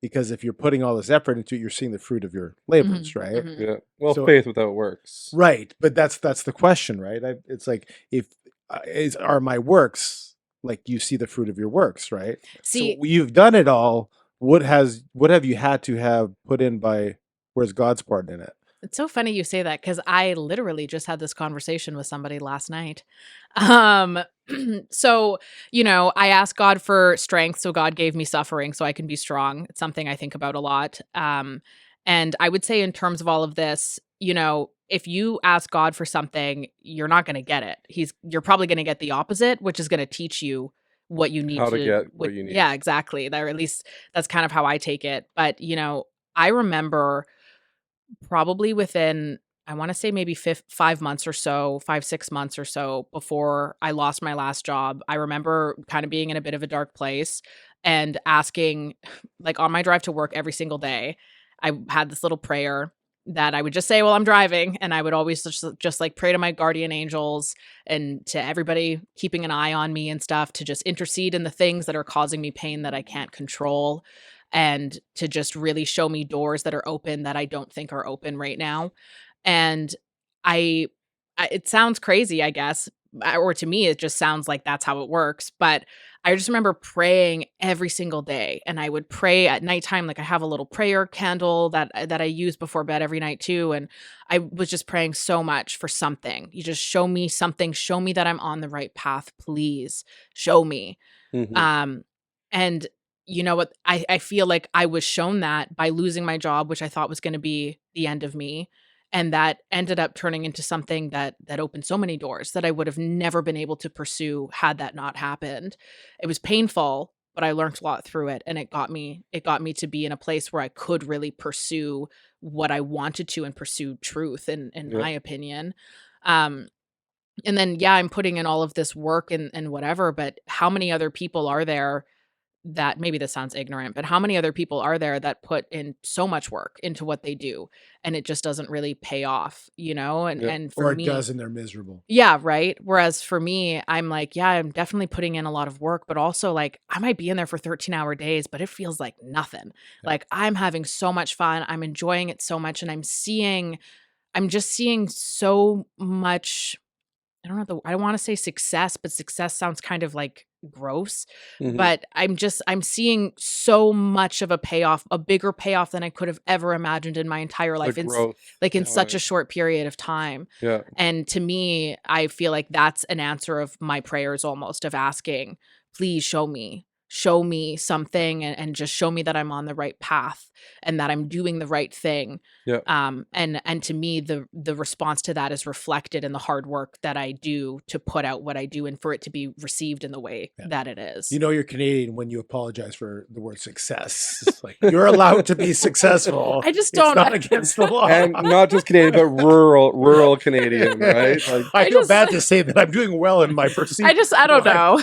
F: Because if you're putting all this effort into it, you're seeing the fruit of your labors, right?
C: Yeah. Well,
F: So-
C: faith without works.
F: Right, but that's the question, right? It's like if are my works like you see the fruit of your works, right?
B: See,
F: so you've done it all. What have you had to have put in by? Where's God's part in it?
B: it's so funny you say that because I literally just had this conversation with somebody last night. Um, so, I asked God for strength. So God gave me suffering so I can be strong. It's something I think about a lot. And I would say in terms of all of this, if you ask God for something, you're not going to get it. You're probably going to get the opposite, which is going to teach you what you need
C: How to get what you need.
B: Yeah, exactly. Or at least that's kind of how I take it. But, I remember probably within, I want to say maybe 5 months or so, 6 months or so before I lost my last job, I remember kind of being in a bit of a dark place and asking, like on my drive to work every single day, I had this little prayer that I would just say while I'm driving. And I would always just like pray to my guardian angels and to everybody keeping an eye on me and stuff to just intercede in the things that are causing me pain that I can't control, and to just really show me doors that are open that I don't think are open right now. And it sounds crazy, I guess, or to me, it just sounds like that's how it works. But I just remember praying every single day, and I would pray at nighttime. Like I have a little prayer candle that I use before bed every night too. And I was just praying so much for something. You just show me something, show me that I'm on the right path, please show me. And you know what? I feel like I was shown that by losing my job, which I thought was going to be the end of me. And that ended up turning into something that opened so many doors that I would have never been able to pursue had that not happened. It was painful, but I learned a lot through it. And it got me to be in a place where I could really pursue what I wanted to and pursue truth in my opinion. And then, I'm putting in all of this work and whatever, but how many other people are there that, maybe this sounds ignorant, but how many other people are there that put in so much work into what they do and it just doesn't really pay off, and for me,
F: it does and they're miserable.
B: Yeah, right. Whereas for me, I'm like, I'm definitely putting in a lot of work, but also like I might be in there for 13-hour days, but it feels like nothing. Yeah. Like I'm having so much fun. I'm enjoying it so much. And I'm just seeing so much. I don't want to say success, but success sounds kind of like gross, but I'm seeing so much of a payoff, a bigger payoff than I could have ever imagined in my entire life. It's like in such a short period of time. Yeah. And to me, I feel like that's an answer of my prayers almost, of asking, please show me something and just show me that I'm on the right path and that I'm doing the right thing. Yeah. And to me, the response to that is reflected in the hard work that I do to put out what I do and for it to be received in the way that it is.
F: You're Canadian when you apologize for the word success. It's like, you're allowed to be successful.
B: I just don't.
F: It's not against the law.
C: And not just Canadian, but rural Canadian, right? Like,
F: I feel bad to say that I'm doing well in my perceived.
B: I don't know.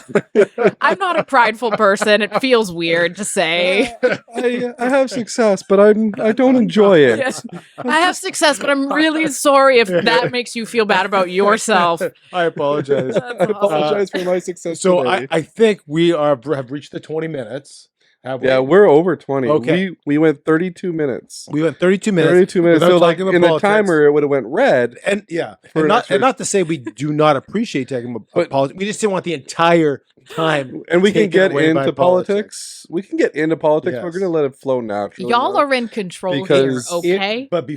B: I'm not a prideful person. It feels weird to say.
C: I have success, but I don't enjoy it.
B: Yes. I have success, but I'm really sorry if that makes you feel bad about yourself.
F: I apologize.
C: I apologize for my success.
F: So I think we have reached the 20 minutes.
C: Yeah, we're over 20.
F: Okay.
C: We went 32 minutes.
F: We went 32 minutes.
C: 32 minutes. So like in the timer, it would have went red.
F: And not to say we do not appreciate taking politics. We just didn't want the entire time.
C: And we can get into politics. We can get into politics. Yes. We're going to let it flow naturally.
B: Y'all are in control here, okay?
F: But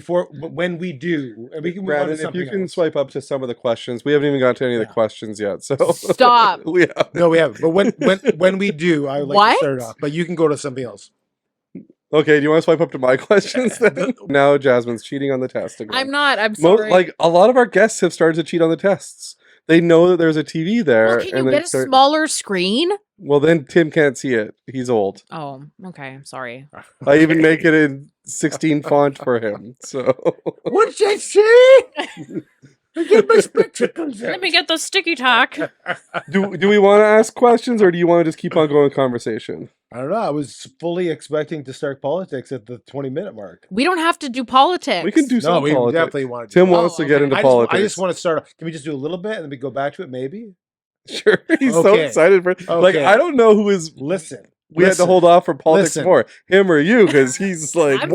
F: when we do, and we can
C: Brandon, if you can swipe up to some of the questions. We haven't even got to any of the questions yet. So
B: stop.
F: No, we haven't. But when we do, I would like to start off. But you can go to something else.
C: Okay, do you want to swipe up to my questions then? Now Jasmine's cheating on the test again.
B: I'm not. I'm sorry.
C: Like a lot of our guests have started to cheat on the tests. They know that there's a TV there.
B: Well, can you get a smaller screen?
C: Well, then Tim can't see it. He's old.
B: Oh, okay. I'm sorry.
C: I even make it in 16 font for him. So
F: what's that say? Get my spectacles out.
B: Let me get the sticky tack.
C: Do we want to ask questions, or do you want to just keep on going with conversation?
F: I don't know. I was fully expecting to start politics at the 20-minute mark.
B: We don't have to do politics.
C: We can do some politics.
F: We definitely want to.
C: Tim wants to get into politics.
F: I just want to start. Can we just do a little bit and then we go back to it? Maybe.
C: Sure. He's so excited for it. Like I don't know who is.
F: Listen.
C: We had to hold off for politics more, him or you, because he's like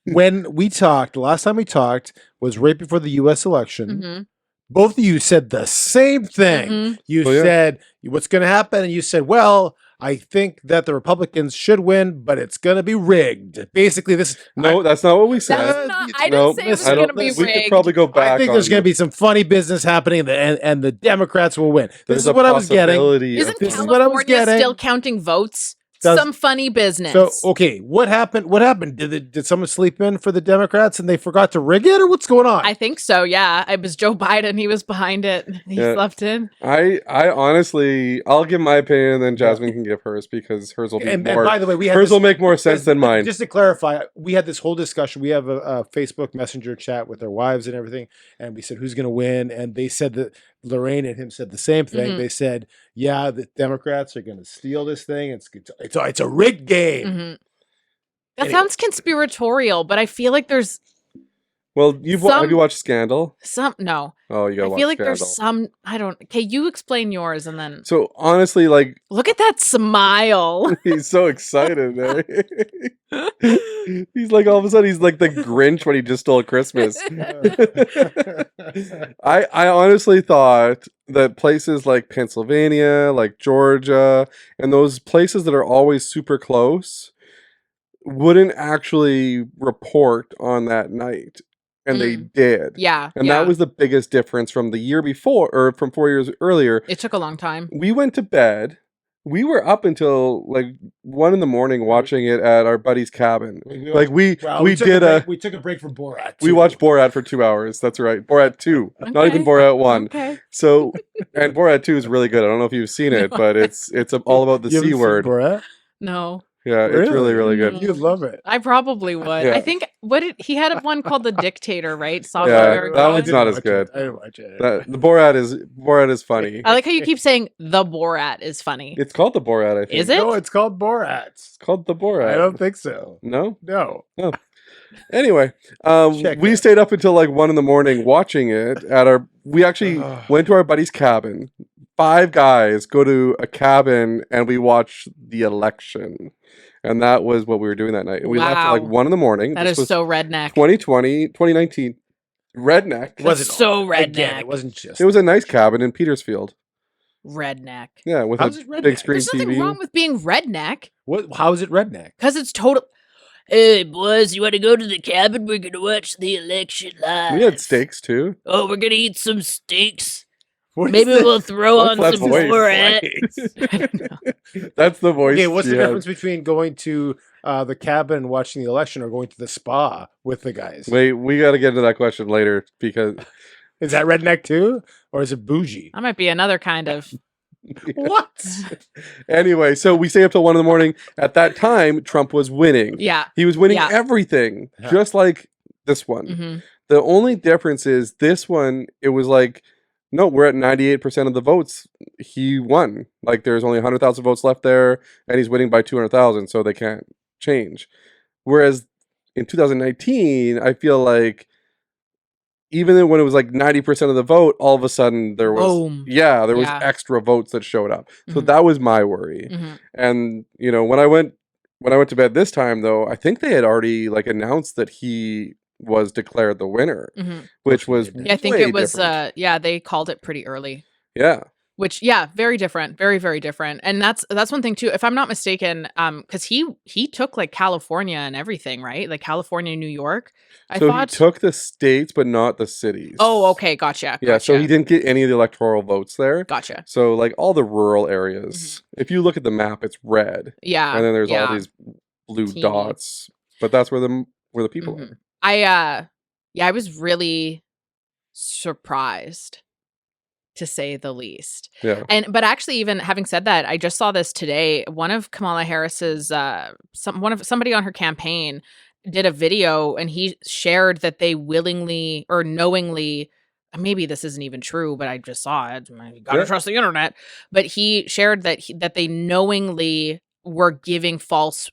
F: when we talked. The last time we talked was right before the U.S. election. both of you said the same thing.
B: Mhm.
F: You
C: Oh, yeah.
F: said what's going to happen, and you said, "Well, I think that the Republicans should win, but it's going to be rigged." Basically, this
C: No, that's not what we said.
B: That's not, I
C: No,
B: didn't say it was
C: I
B: going
C: don't-
B: to be
C: We could
B: rigged.
C: probably go back.
F: I think there's
C: on
F: going to
C: this.
F: be some funny business happening, and the Democrats will win. This
C: There's
F: is
C: a
F: what I was getting.
C: possibility of-
B: Isn't
F: This is what I was
B: California
F: getting.
B: still counting votes?
F: Does-
B: Some funny business.
F: So, okay, what happened? What happened? Did someone sleep in for the Democrats and they forgot to rig it, or what's going on?
B: I think so, yeah. It was Joe Biden. He was behind it. He
C: Yeah.
B: slept in.
C: I honestly, I'll give my opinion, and then Jasmine can give hers because hers will be
F: and
C: more.
F: by the way, we had
C: Hers
F: this-
C: will make more sense than mine.
F: Just to clarify, we had this whole discussion. We have a Facebook Messenger chat with their wives and everything, and we said who's going to win, and they said that Lorraine and him said the same thing.
B: Mhm.
F: They said, "Yeah, the Democrats are going to steal this thing. It's a rigged game."
B: Mhm. That
F: Anyway.
B: sounds conspiratorial, but I feel like there's
C: Well, have
B: Some-
C: you watched Scandal?
B: no.
C: Oh, you gotta
B: I
C: watch
B: feel like
C: Scandal.
B: there's some, I don't, okay, you explain yours and then
C: So honestly, like
B: look at that smile.
C: he's so excited. Eh? He's like all of a sudden he's like the Grinch when he just stole Christmas. I honestly thought that places like Pennsylvania, like Georgia, and those places that are always super close wouldn't actually report on that night. And they did.
B: Yeah.
C: And
B: yeah.
C: that was the biggest difference from the year before, or from 4 years earlier.
B: It took a long time.
C: We went to bed. We were up until like 1 a.m. watching it at our buddy's cabin. Like we
F: took a break from Borat.
C: we
F: too.
C: watched Borat for 2 hours. That's right, Borat 2, not even
B: Okay.
C: Borat 1.
B: Okay.
C: So, and Borat 2 is really good. I don't know if you've seen it, but it's all about the
F: You haven't
C: C
F: seen
C: word.
F: Borat?
B: No.
C: Yeah, it's really really good.
B: Mm.
F: You'd love it.
B: I probably would.
C: Yeah.
B: I think he had one called The Dictator, right? Saw
C: Yeah,
B: very
C: that
B: good.
C: one's not as good.
F: I didn't watch it.
C: The Borat is funny.
B: I like how you keep saying the Borat is funny.
C: It's called the Borat. I think.
B: Is it?
F: No, it's called Borat.
C: It's called the Borat.
F: I don't think so.
C: No.
F: No.
C: Anyway,
F: Check
C: we
F: that.
C: stayed up until like 1 a.m. watching it at our. We actually went to our buddy's cabin. 5 guys go to a cabin and we watched the election, and that was what we were doing that night. And we left at like
B: Wow.
C: 1 a.m.
B: That
C: This
B: is
C: was
B: so redneck.
C: 2019, redneck.
F: It wasn't
B: so
F: Again,
B: redneck.
F: it wasn't just.
C: It was a nice cabin in Petersfield.
B: Redneck.
C: Yeah, with
F: How's
C: a
F: it redneck?
C: big screen
B: There's nothing
C: TV.
B: wrong with being redneck
F: What? How is it redneck?
B: because it's total. Hey boys, you want to go to the cabin? We're gonna watch the election live.
C: We had steaks too.
B: Oh, we're gonna eat some steaks.
F: What is
B: Maybe
F: this?
B: we'll throw
C: What's
B: on
C: that
B: some
C: voice?
B: Borat.
C: That's the voice.
F: Okay, what's the
C: she has.
F: difference between going to the cabin and watching the election or going to the spa with the guys?
C: Wait, we got to get into that question later because
F: Is that redneck too? Or is it bougie?
B: That might be another kind of.
F: What?
C: Anyway, so we stayed up till 1 a.m. At that time, Trump was winning.
B: Yeah.
C: He was winning
B: Yeah.
C: everything,
F: Yeah.
C: just like this one.
B: hmm
C: The only difference is this one, it was like, no, we're at 98% of the votes. He won. Like there's only 100,000 votes left there, and he's winning by 200,000, so they can't change. Whereas in 2019, I feel like even when it was like 90% of the vote, all of a sudden there was
B: Boom.
C: there was
B: Yeah.
C: extra votes that showed up. So
B: Mhm.
C: that was my worry.
B: hmm
C: And you know, when I went to bed this time though, I think they had already like announced that he was declared the winner,
B: hmm
C: which was
B: Yeah, I think
C: way
B: it was.
C: different.
B: They called it pretty early.
C: Yeah.
B: Which, very different, very, very different. And that's one thing too. If I'm not mistaken, because he took like California and everything, right? Like California, New York. I
C: So
B: thought.
C: he took the states but not the cities.
B: Oh, okay, gotcha.
C: Yeah, so
B: gotcha,
C: he didn't get any of the electoral votes there.
B: Gotcha.
C: So like all the rural areas, if you look at the map, it's red.
B: Yeah.
C: And then there's
B: yeah.
C: all these blue
B: Teeny.
C: dots. But that's where the people
B: Mhm.
C: are.
B: I was really surprised, to say the least.
C: Yeah.
B: But actually, even having said that, I just saw this today. One of Kamala Harris's somebody on her campaign did a video, and he shared that they willingly or knowingly, maybe this isn't even true, but I just saw it. You gotta
C: Yeah.
B: trust the internet. But he shared that they knowingly were giving false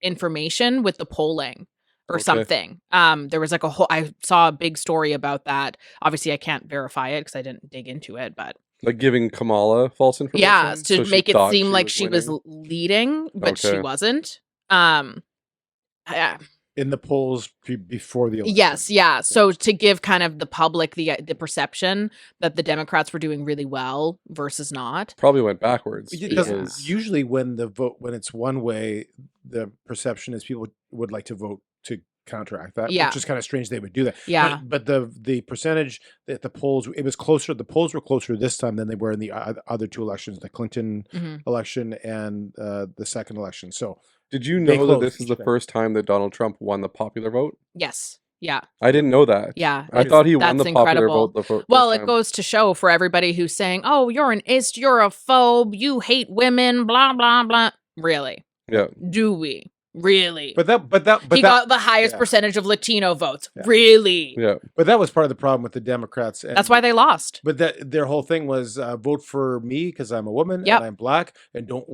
B: information with the polling or
C: Okay.
B: something. There was like I saw a big story about that. Obviously I can't verify it because I didn't dig into it, but
C: Like giving Kamala false information.
B: yeah, to
C: So she
B: make it
C: thought
B: seem like she was
C: winning?
B: leading, but she
C: Okay.
B: wasn't. Yeah.
F: in the polls before the election.
B: Yes, yeah. So to give kind of the public the perception that the Democrats were doing really well versus not.
C: Probably went backwards.
F: Because
C: because-
F: usually when it's one way, the perception is people would like to vote to counteract that.
B: Yeah.
F: Which is kind of strange they would do that.
B: Yeah.
F: But the percentage that the polls, it was closer. The polls were closer this time than they were in the other two elections, the Clinton election and the second election. So.
C: Did you
F: They
C: know that
F: closed
C: this is the
F: today.
C: first time that Donald Trump won the popular vote?
B: Yes. Yeah.
C: I didn't know that.
B: Yeah.
C: I thought he won
B: that's
C: the popular
B: incredible.
C: vote. The
B: Well,
C: first
B: it
C: time.
B: goes to show for everybody who's saying, "Oh, you're an ist, you're a phobe, you hate women, blah blah blah." Really?
C: Yeah.
B: Do we? Really?
F: But that
B: he got the highest
F: yeah.
B: percentage of Latino votes.
F: Yeah.
B: Really?
C: Yeah.
F: But that was part of the problem with the Democrats. And,
B: That's why they lost.
F: But their whole thing was vote for me because I'm a woman
B: Yep.
F: and I'm black, and don't.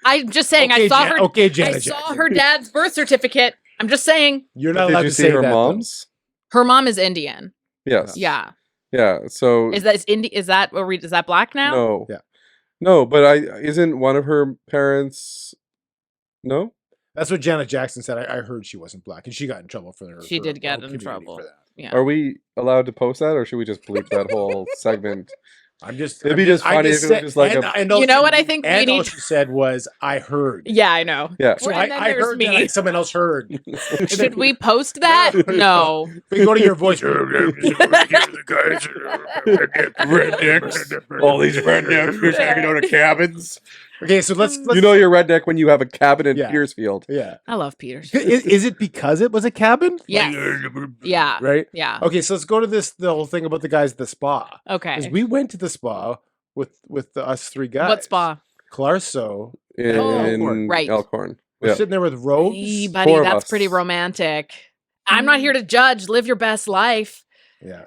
B: I'm just saying.
F: Okay,
B: I saw
F: Jan-
B: her.
F: okay,
B: I
F: Janet
B: saw
F: Jackson.
B: her dad's birth certificate. I'm just saying.
F: You're
C: But
F: not
C: did
F: allowed
C: you
F: to
C: see
F: say
C: her
F: that.
C: mom's?
B: Her mom is Indian.
C: Yes.
B: Yeah.
C: Yeah. So
B: Is that black now?
C: no.
F: Yeah.
C: No, but isn't one of her parents? No.
F: That's what Janet Jackson said. I heard she wasn't black, and she got in trouble for her.
B: She
F: for
B: did
F: her
B: get
F: own
B: in
F: community
B: trouble.
F: for that.
B: Yeah.
C: Are we allowed to post that, or should we just bleep that whole segment?
F: I'm just.
C: It'd be just funny if it was just like
B: You know what I think we
F: and all
B: need-
F: she said was, "I heard."
B: Yeah, I know.
C: Yeah.
F: So
B: And then
F: I
B: there's
F: heard
B: me.
F: that someone else heard.
B: Should we post that? No.
F: We go to your voice.
C: Rednecks. All these rednecks just hanging out at cabins.
F: Okay, so let's
C: You know you're redneck when you have a cabin in
F: Yeah.
C: Petersfield.
F: yeah.
B: I love Peters.
F: Is it because it was a cabin?
B: Yes. Yeah.
F: Right.
B: Yeah.
F: Okay, so let's go to the whole thing about the guys at the spa.
B: Okay.
F: Because we went to the spa with us three guys.
B: What spa?
F: Clarso.
C: In
B: Oh, right.
C: Elkhorn.
F: We're
C: Yeah.
F: sitting there with robes.
B: Hey, buddy,
C: Four of
B: that's
C: us.
B: pretty romantic. I'm not here to judge. Live your best life.
F: Yeah,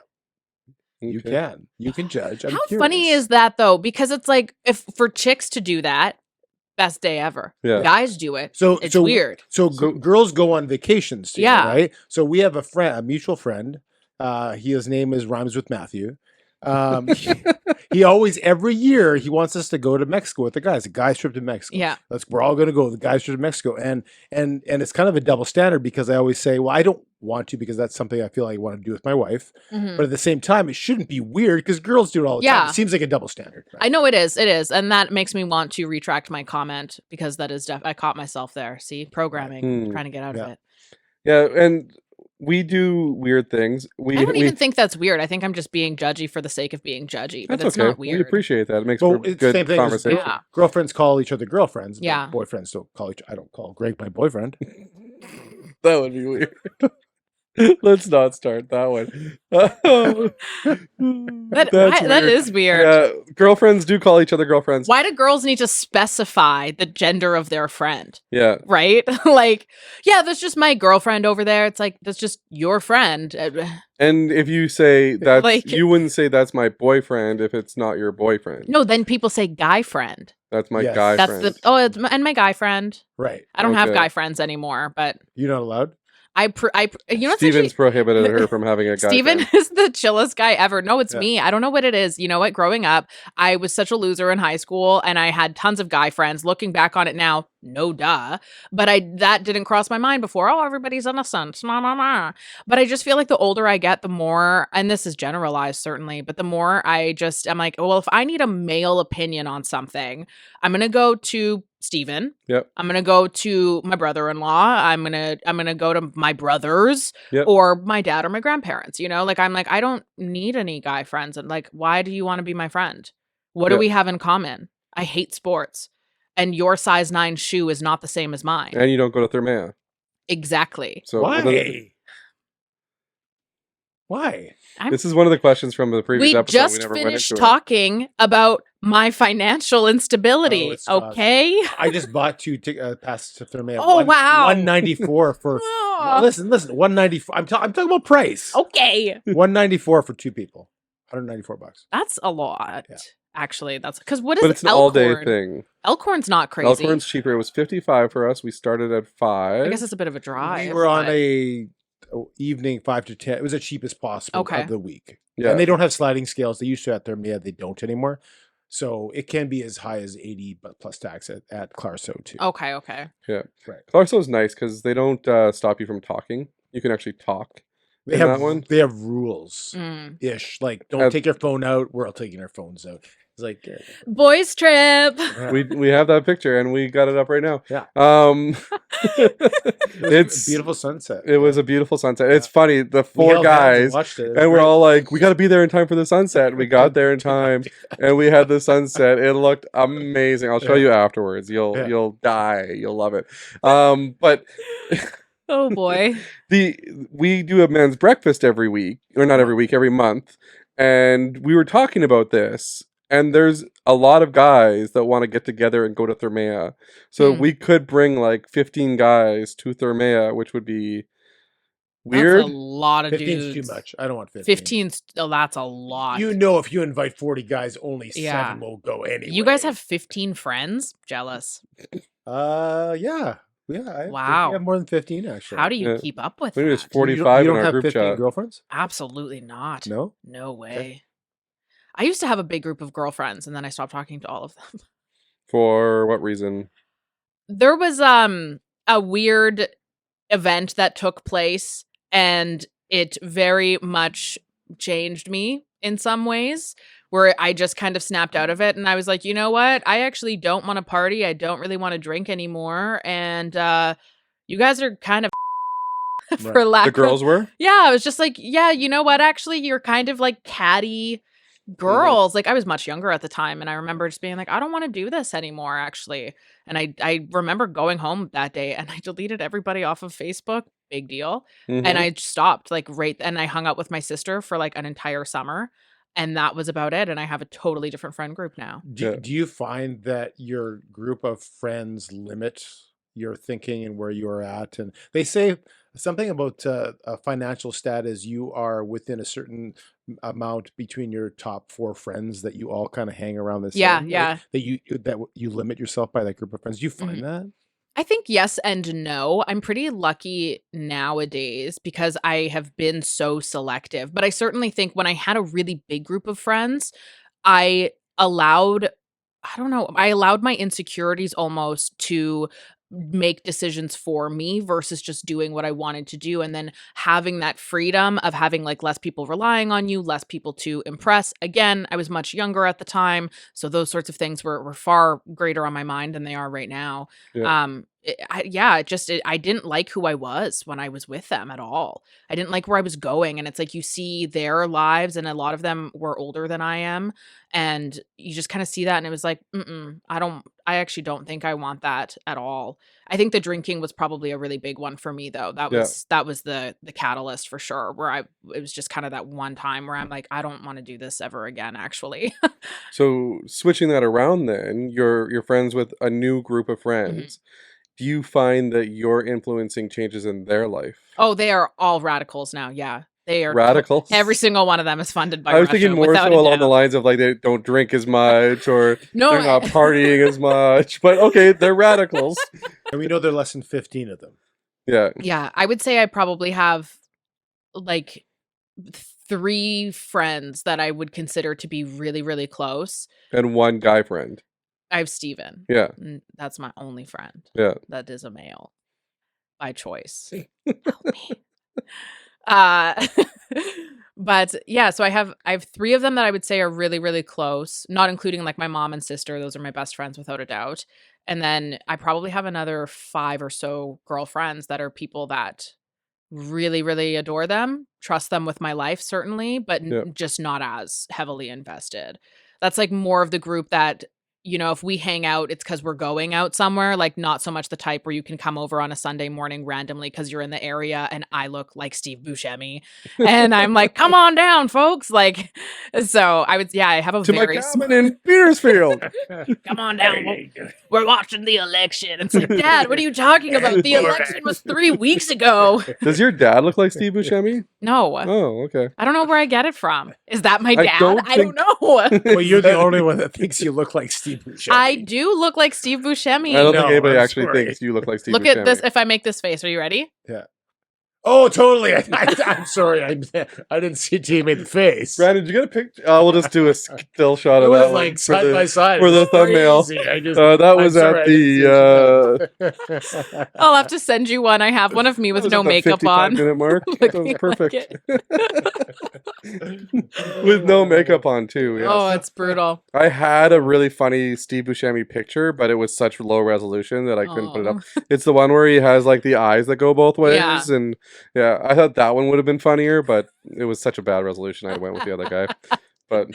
F: you
C: Okay.
F: can judge. I'm
B: How
F: curious.
B: funny is that though? Because it's like if for chicks to do that, best day ever.
C: Yeah.
B: Guys do it.
F: So
B: It's
F: so
B: weird.
F: So, girls go on vacations together,
B: Yeah.
F: right? So we have a mutual friend. His name is rhymes with Matthew. He always every year he wants us to go to Mexico with the guys. A guys trip to Mexico.
B: Yeah.
F: We're all going to go. The guys trip to Mexico, and it's kind of a double standard because I always say, well, I don't want to because that's something I feel like I want to do with my wife.
B: Mhm.
F: But at the same time, it shouldn't be weird because girls do it all the time.
B: Yeah.
F: It seems like a double standard. right?
B: I know it is. It is. And that makes me want to retract my comment because that is I caught myself there. See, programming, trying to get out of
F: Yeah.
B: it.
C: Yeah, and we do weird things.
B: I don't even think that's weird. I think I'm just being judgy for the sake of being judgy, but
C: that's
B: it's
C: okay.
B: not weird.
C: We appreciate that. It makes
F: Well,
C: for
F: it's the
C: good
F: same thing as
C: conversation.
B: Yeah.
F: girlfriends call each other girlfriends. but
B: Yeah.
F: boyfriends don't call each. I don't call Greg my boyfriend.
C: That would be weird. Let's not start that one.
B: That is weird.
C: Yeah, girlfriends do call each other girlfriends.
B: Why do girls need to specify the gender of their friend?
C: Yeah.
B: Right? Like, yeah, that's just my girlfriend over there. It's like, that's just your friend.
C: And if you say that,
B: Like-
C: you wouldn't say that's my boyfriend if it's not your boyfriend.
B: No, then people say guy friend.
C: That's my
F: Yes.
C: guy
B: That's
C: friend.
B: and my guy friend.
F: Right.
B: I don't have
C: Okay.
B: guy friends anymore, but
F: You're not allowed.
B: you know what's
C: Steven's
B: actually
C: prohibited her from having a guy
B: Steven
C: friend.
B: is the chillest guy ever. No, it's
F: Yeah.
B: me. I don't know what it is. You know what? Growing up, I was such a loser in high school and I had tons of guy friends. Looking back on it now, no duh. But that didn't cross my mind before. Oh, everybody's innocent. But I just feel like the older I get, the more, and this is generalized certainly, but the more I'm like, well, if I need a male opinion on something, I'm going to go to Steven.
C: Yep.
B: I'm gonna go to my brother-in-law. I'm gonna go to my brothers
C: Yep.
B: or my dad or my grandparents. You know, like I'm like I don't need any guy friends. And like, why do you want to be my friend? What do
C: Yep.
B: we have in common? I hate sports, and your size 9 shoe is not the same as mine.
C: And you don't go to Thermea.
B: Exactly.
C: So
F: Why? Why?
C: This is one of the questions from the previous
B: We
C: episode.
B: just
C: never
B: finished
C: went into it.
B: talking about my financial instability.
F: Oh, it's
B: Okay.
F: I just bought 2 passes to Thermea.
B: Oh, wow.
F: 194 for.
B: Oh,
F: Listen. 194. I'm talking about price.
B: okay.
F: 194 for 2 people. $194.
B: That's a lot.
F: Yeah.
B: Actually, that's because what is
C: But it's an all-day
B: Elkhorn?
C: thing.
B: Elkhorn's not crazy.
C: Elkhorn's cheaper. It was $55 for us. We started at 5.
B: I guess it's a bit of a drive.
F: We were on
B: but-
F: a evening 5 to 10. It was the cheapest possible
B: Okay.
F: of the week.
C: Yeah.
F: And they don't have sliding scales. They used to at Thermea. They don't anymore. So it can be as high as 80 but plus tax at Clarso too.
B: Okay, okay.
C: Yeah.
F: Right.
C: Clarso's nice because they don't stop you from talking. You can actually talk.
F: They
C: in
F: have
C: that one.
F: they have rules
B: Mm.
F: ish. Like don't take your phone out. We're all taking our phones out. It's like
B: Boys trip.
F: yeah.
C: We have that picture and we got it up right now.
F: Yeah.
C: It's
F: a beautiful sunset.
C: It was a beautiful sunset. It's funny, the four guys,
F: watched it.
C: and we're all like, we got to be there in time for the sunset. We got there in time, and we had the sunset. It looked amazing. I'll show you afterwards. You'll die. You'll love it. But
B: Oh boy.
C: we do a men's breakfast every week, or not every week, every month, and we were talking about this. And there's a lot of guys that want to get together and go to Thermea. So we could bring like 15 guys to Thermea, which would be weird.
B: That's a lot of
F: 15's
B: dudes.
F: too much. I don't want 15.
B: 15's, that's a lot.
F: You know, if you invite 40 guys, only
B: Yeah.
F: 7 will go anyway.
B: You guys have 15 friends? Jealous.
F: Yeah.
B: Wow.
F: We have more than 15 actually.
B: How do you
C: Yeah.
B: keep up with
C: Maybe
B: that?
C: it's 45
F: You
C: in
F: don't
C: our
F: have
C: group
F: 15
C: chat.
F: girlfriends?
B: Absolutely not.
F: No.
B: No way. I used to have a big group of girlfriends and then I stopped talking to all of them.
C: For what reason?
B: There was a weird event that took place and it very much changed me in some ways, where I just kind of snapped out of it and I was like, you know what? I actually don't want to party. I don't really want to drink anymore. And you guys are kind of for lack
C: The girls were?
B: Yeah, I was just like, yeah, you know what? Actually, you're kind of like catty girls. Like I was much younger at the time and I remember just being like, I don't want to do this anymore, actually. And I remember going home that day and I deleted everybody off of Facebook. Big deal.
C: Mhm.
B: And I stopped and I hung out with my sister for like an entire summer. And that was about it. And I have a totally different friend group now.
F: Do you find that your group of friends limit your thinking and where you're at? And they say something about a financial status. You are within a certain amount between your top 4 friends that you all kind of hang around the same.
B: Yeah,
F: like,
B: yeah.
F: that you limit yourself by that group of friends. Do you find that?
B: I think yes and no. I'm pretty lucky nowadays because I have been so selective. But I certainly think when I had a really big group of friends, I allowed my insecurities almost to make decisions for me versus just doing what I wanted to do, and then having that freedom of having like less people relying on you, less people to impress. Again, I was much younger at the time, so those sorts of things were far greater on my mind than they are right now.
C: Yeah.
B: I didn't like who I was when I was with them at all. I didn't like where I was going, and it's like you see their lives, and a lot of them were older than I am, and you just kind of see that, and it was like, I actually don't think I want that at all. I think the drinking was probably a really big one for me, though. That was the catalyst for sure. Where it was just kind of that one time where I'm like, I don't want to do this ever again. Actually,
C: So switching that around, then you're friends with a new group of friends. Do you find that you're influencing changes in their life?
B: oh, they are all radicals now. Yeah, they are
C: Radicals?
B: Every single one of them is funded by.
C: I was
B: Russia,
C: thinking more
B: without
C: so
B: a
C: along the
B: doubt.
C: lines of like they don't drink as much or
B: No,
C: they're not partying as much. But okay, they're radicals.
F: And we know there are less than 15 of them.
C: Yeah.
B: Yeah, I would say I probably have like 3 friends that I would consider to be really, really close.
C: And one guy friend.
B: I have Steven.
C: Yeah.
B: And that's my only friend.
C: Yeah.
B: That is a male by choice. Help me. But yeah, so I have 3 of them that I would say are really, really close, not including like my mom and sister. Those are my best friends without a doubt. And then I probably have another 5 or so girlfriends that are people that really, really adore them, trust them with my life, certainly, but just not as heavily invested. That's like more of the group that, you know, if we hang out, it's because we're going out somewhere, like not so much the type where you can come over on a Sunday morning randomly because you're in the area and I look like Steve Buscemi. And I'm like, come on down, folks. Like, so I have a
C: To my
B: very
C: cabin in Petersfield.
B: come on down. We're watching the election. It's like, Dad, what are you talking about? The election was 3 weeks ago.
C: Does your dad look like Steve Buscemi?
B: No.
C: Oh, okay.
B: I don't know where I get it from. Is that my dad?
C: don't
B: I don't know.
F: Well, you're the only one that thinks you look like Steve Buscemi.
B: I do look like Steve Buscemi.
C: I don't think
F: No,
C: anybody
F: I'm
C: actually
F: sorry.
C: thinks you look like Steve
B: Look
C: Buscemi.
B: at this. If I make this face, are you ready?
F: Yeah. Oh, totally. I'm sorry. I didn't see till you made the face.
C: Brandon, did you get a picture? We'll just do a still shot
F: It
C: of
F: was
C: that
F: like
C: one
F: side by side.
C: for
F: It
C: the
F: was
C: thumbnail.
F: crazy.
C: That
F: I'm
C: was
F: sorry,
C: at
F: I didn't
C: the
F: see it.
B: I'll have to send you one. I have one of me with no makeup on.
C: 55-minute mark. That was
B: Looking
C: perfect.
B: like
C: With no makeup on too. Yes.
B: Oh, it's brutal.
C: I had a really funny Steve Buscemi picture, but it was such low resolution that I couldn't put it up. It's the one where he has like the eyes that go both ways,
B: Yeah.
C: and yeah, I thought that one would have been funnier, but it was such a bad resolution. I went with the other guy, but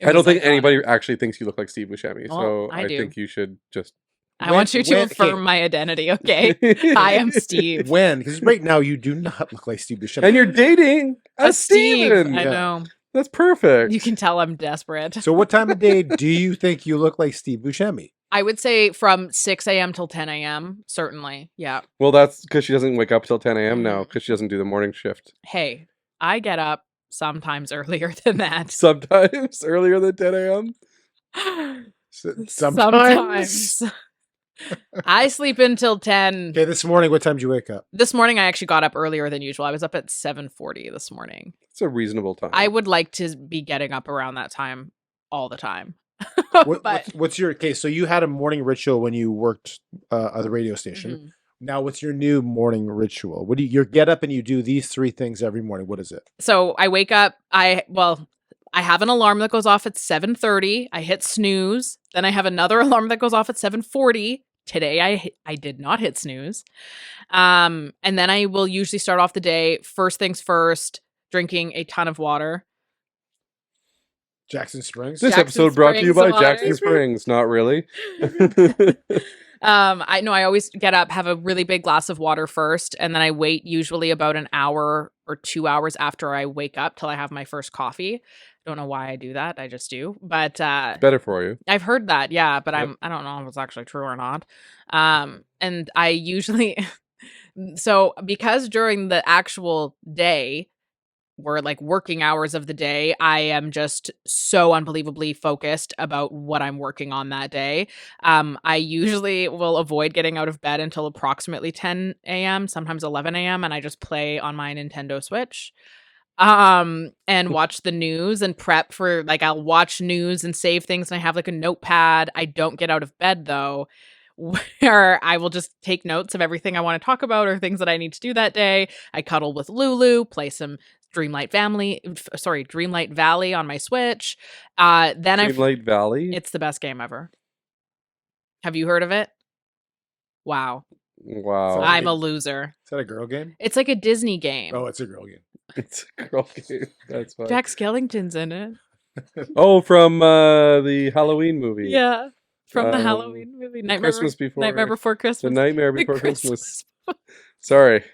C: I don't think anybody actually thinks you look like Steve Buscemi, so
B: I do.
C: think you should just.
B: I want you to affirm my identity, okay? I am Steve.
F: When? Because right now you do not look like Steve Buscemi.
C: And you're dating a
B: Steve.
C: Steven.
B: I know.
C: That's perfect.
B: You can tell I'm desperate.
F: So what time of day do you think you look like Steve Buscemi?
B: I would say from 6 a.m. till 10 a.m. Certainly. Yeah.
C: Well, that's because she doesn't wake up till 10 a.m. now,
B: Mm-hmm.
C: because she doesn't do the morning shift.
B: Hey, I get up sometimes earlier than that.
C: Sometimes earlier than 10 a.m.
B: Sometimes. I sleep until 10.
F: Okay, this morning, what time did you wake up?
B: This morning I actually got up earlier than usual. I was up at 7:40 this morning.
C: It's a reasonable time.
B: I would like to be getting up around that time all the time.
F: What's your case? So you had a morning ritual when you worked at the radio station.
B: Mhm.
F: Now, what's your new morning ritual? What do you get up and you do these three things every morning? What is it?
B: So I wake up, I have an alarm that goes off at 7:30. I hit snooze. Then I have another alarm that goes off at 7:40. Today I did not hit snooze. And then I will usually start off the day, first things first, drinking a ton of water.
F: Jackson Springs.
C: This
B: Jackson
C: episode brought to you by
B: Springs water.
C: Jackson Springs. Not really.
B: I know I always get up, have a really big glass of water first, and then I wait usually about an hour or 2 hours after I wake up till I have my first coffee. Don't know why I do that. I just do. But
C: Better for you.
B: I've heard that, yeah, but
C: Yep.
B: I don't know if it's actually true or not. And I usually so because during the actual day were like working hours of the day, I am just so unbelievably focused about what I'm working on that day. I usually will avoid getting out of bed until approximately 10 a.m., sometimes 11 a.m., and I just play on my Nintendo Switch. And watch the news and prep for, like, I'll watch news and save things, and I have like a notepad. I don't get out of bed though, where I will just take notes of everything I want to talk about or things that I need to do that day. I cuddle with Lulu, play some Dreamlight Valley on my Switch. Then
C: Dreamlight Valley?
B: it's the best game ever. Have you heard of it? Wow.
C: Wow.
B: I'm a loser.
F: Is that a girl game?
B: It's like a Disney game.
F: Oh, it's a girl game.
C: It's a girl game. That's fine.
B: Jack Skellington's in it.
C: Oh, from the Halloween movie.
B: Yeah. From the
C: Um,
B: Halloween movie.
C: Christmas Before.
B: Nightmare Before
C: The
B: Christmas.
C: Nightmare
B: The
C: Before Christmas. Sorry.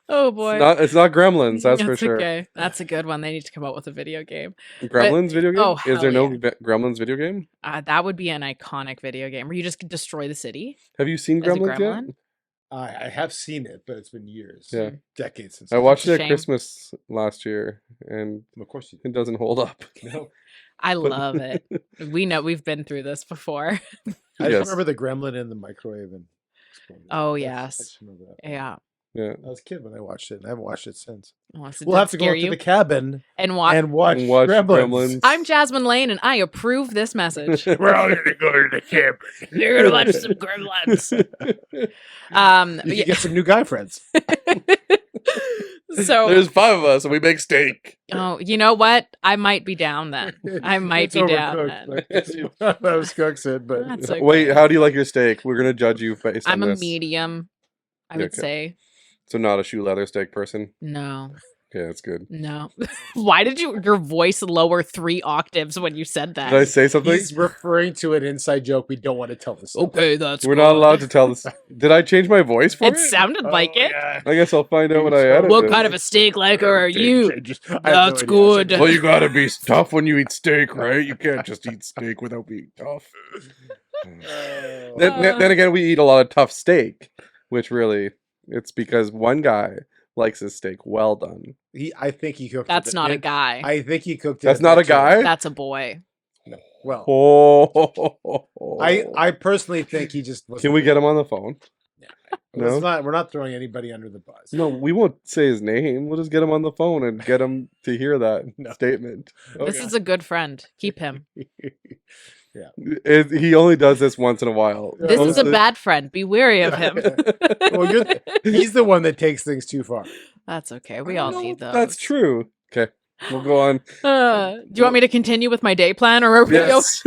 B: Oh boy.
C: It's not Gremlins, that's for sure.
B: Okay. That's a good one. They need to come out with a video game.
C: Gremlins video game?
B: oh,
C: Is there
B: hell
C: no Gremlins video game?
B: That would be an iconic video game where you just destroy the city.
C: Have you seen
B: As a
C: Gremlins yet?
B: gremlin?
F: I have seen it, but it's been years.
C: Yeah.
F: Decades since
C: I watched
B: a
C: it at
B: shame.
C: Christmas last year, and
F: Of course you
C: it doesn't hold up.
F: No.
B: I love it. We know we've been through this before.
F: I
C: Yes.
F: just remember the gremlin in the microwave and exploded.
B: Oh,
F: I
B: yes.
F: just remember that.
B: Yeah.
C: Yeah.
F: I was a kid when I watched it, and I haven't watched it since.
B: Oh, so
F: We'll
B: did
F: have
B: it
F: to go
B: scare
F: up to
B: you
F: the cabin
B: and watch.
F: and watch,
C: And watch
F: Gremlins.
C: Gremlins.
B: I'm Jasmin Laine, and I approve this message.
F: We're all gonna go to the cabin.
B: You're gonna watch some gremlins.
F: You
B: But
F: can
B: yeah.
F: get some new guy friends.
B: So
C: There's 5 of us, and we make steak.
B: oh, you know what? I might be down then. I might
F: It's
B: be down
F: overcooked,
B: then.
F: but that was Cook said, but
B: That's okay.
C: Wait, how do you like your steak? We're gonna judge you based
B: I'm
C: on
B: a
C: this.
B: medium, I would
C: Okay.
B: say.
C: So not a shoe leather steak person.
B: No.
C: Okay, that's good.
B: No. Why did your voice lower 3 octaves when you said that?
C: Did I say something?
F: he's referring to an inside joke we don't want to tell this.
B: Okay, that's
C: We're not
B: good.
C: allowed to tell this. Did I change my voice for it?
B: It sounded like it.
C: I guess I'll find out when I edit
B: What
C: this.
B: kind of a steak liker are you?
F: That's
B: That's good.
C: Well, you gotta be tough when you eat steak, right? You can't just eat steak without being tough. Then again, we eat a lot of tough steak, which really, it's because one guy likes his steak well done.
F: I think he cooked.
B: That's
F: it.
B: not a guy.
F: I think he cooked it.
C: That's
F: at
C: not
F: that
C: a guy?
F: joke.
B: That's a boy.
F: Well,
C: Oh.
F: I personally think he just.
C: Can we get him on the phone? No?
F: We're not throwing anybody under the bus.
C: No, we won't say his name. We'll just get him on the phone and get him to hear that statement.
B: This is a good friend. Keep him.
C: He only does this once in a while.
B: This is a bad friend. Be wary of him.
F: Well, he's the one that takes things too far.
B: That's okay. We all need those.
C: That's true. Okay, we'll go on.
B: Do you want me to continue with my day plan, or are we
C: Yes.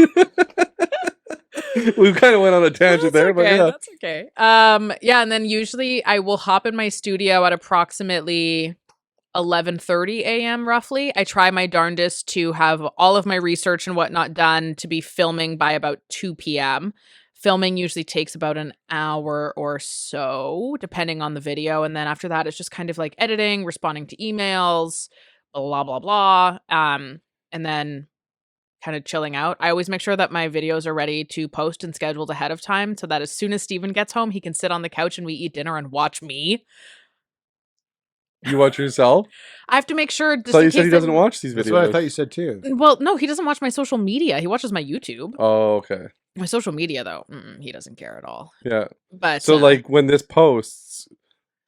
C: We kind of went on a tangent there, but yeah.
B: That's okay. Yeah, and then usually I will hop in my studio at approximately 11:30 a.m. roughly. I try my darndest to have all of my research and whatnot done to be filming by about 2 p.m. Filming usually takes about an hour or so, depending on the video. And then after that, it's just kind of like editing, responding to emails, blah, blah, blah. And then kind of chilling out. I always make sure that my videos are ready to post and scheduled ahead of time so that as soon as Steven gets home, he can sit on the couch and we eat dinner and watch me.
C: You watch yourself?
B: I have to make sure.
C: I thought you said he doesn't watch these videos.
F: That's what I thought you said too.
B: Well, no, he doesn't watch my social media. He watches my YouTube.
C: Oh, okay.
B: My social media, though, he doesn't care at all.
C: Yeah.
B: But
C: so, like, when this posts,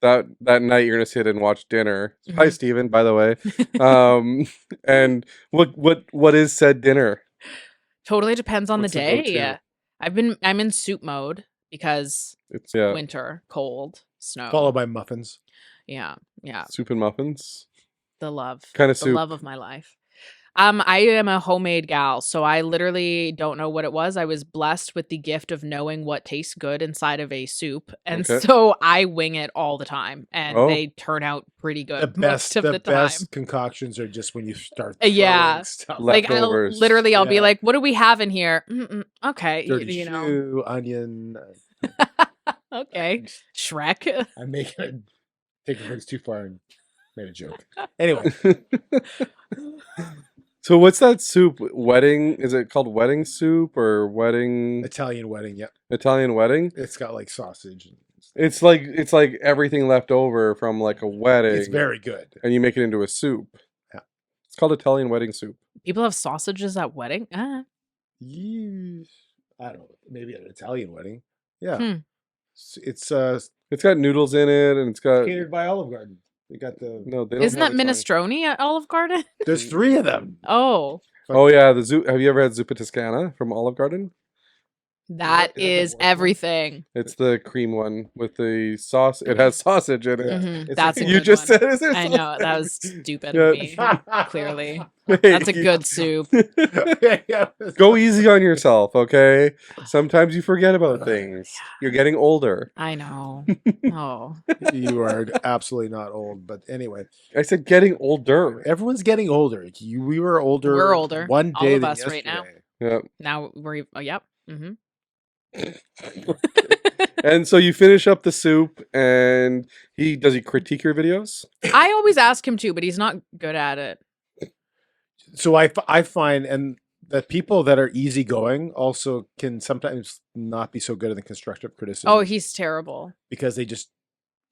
C: that night you're gonna sit and watch dinner. Hi, Steven, by the way. And what is said dinner?
B: Totally depends on
F: What's
B: the
F: the
B: day.
F: go-to?
B: I'm in soup mode because
C: It's
B: winter, cold, snow.
F: Followed by muffins.
B: Yeah.
C: soup and muffins.
B: The love.
C: Kind of
B: the
C: soup.
B: love of my life. I am a homemade gal, so I literally don't know what it was. I was blessed with the gift of knowing what tastes good inside of a soup, and so I wing it all the time, and they turn out pretty good most of the time.
F: Best concoctions are just when you start stuff.
B: Like
C: Leftovers.
B: I'll be like, "What do we have in here?" Okay,
F: Dirty
B: you know,
F: shoe, onion.
B: okay, Shrek.
F: I'm making it taking things too far and made a joke. Anyway.
C: So what's that soup? Wedding? Is it called wedding soup or wedding?
F: Italian wedding, yeah.
C: Italian wedding?
F: It's got like sausage.
C: It's like everything left over from like a wedding.
F: It's very good.
C: And you make it into a soup.
F: Yeah.
C: It's called Italian wedding soup.
B: People have sausages at wedding?
F: Yeesh. I don't know. Maybe an Italian wedding. Yeah. It's
C: got noodles in it and it's got
F: catered by Olive Garden. They got the
C: no. They don't
B: Isn't that
C: have Italian.
B: minestrone at Olive Garden?
F: There's 3 of them.
B: Oh.
C: Oh yeah, the have you ever had zuppa Toscana from Olive Garden?
B: That is everything.
C: It's the cream one with the sauce. It has sausage in it.
B: That's a
C: you
B: good
C: just
B: one.
C: said. Is there
B: I
C: sauce?
B: know that was stupid of me. Clearly,
C: Hey,
B: that's a good soup.
C: Go easy on yourself, okay? Sometimes you forget about things. You're getting older.
B: I know. Oh,
F: You are absolutely not old, but anyway,
C: I said getting older.
F: everyone's getting older. We were older.
B: We're older.
F: One
B: All
F: day
B: of
F: than
B: us right now.
F: yesterday.
C: Yeah.
B: now we're. Oh, yep. Mm-hmm.
C: And so you finish up the soup, and does he critique your videos?
B: I always ask him to, but he's not good at it.
F: So I find, and that people that are easygoing also can sometimes not be so good at the constructive criticism.
B: Oh, he's terrible.
F: because they just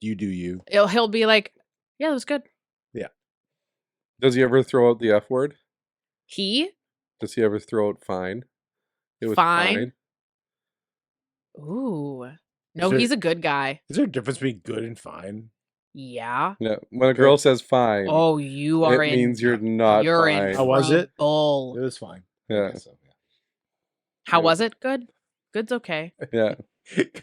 F: you do you.
B: He'll be like, "Yeah, that was good."
C: Does he ever throw out the F word?
B: He
C: Does he ever throw out fine? It was
B: Fine? Ooh, no,
F: there-
B: he's a good guy.
F: Is there a difference between good and fine?
B: Yeah.
C: Yeah. When a girl says fine,
B: Oh, you are
C: it
B: in.
C: means you're not
B: You're
C: fine.
B: in.
F: How was it?
B: trouble.
F: It was fine.
C: Yeah.
F: So,
B: How was it? Good. Good's okay.
C: Yeah.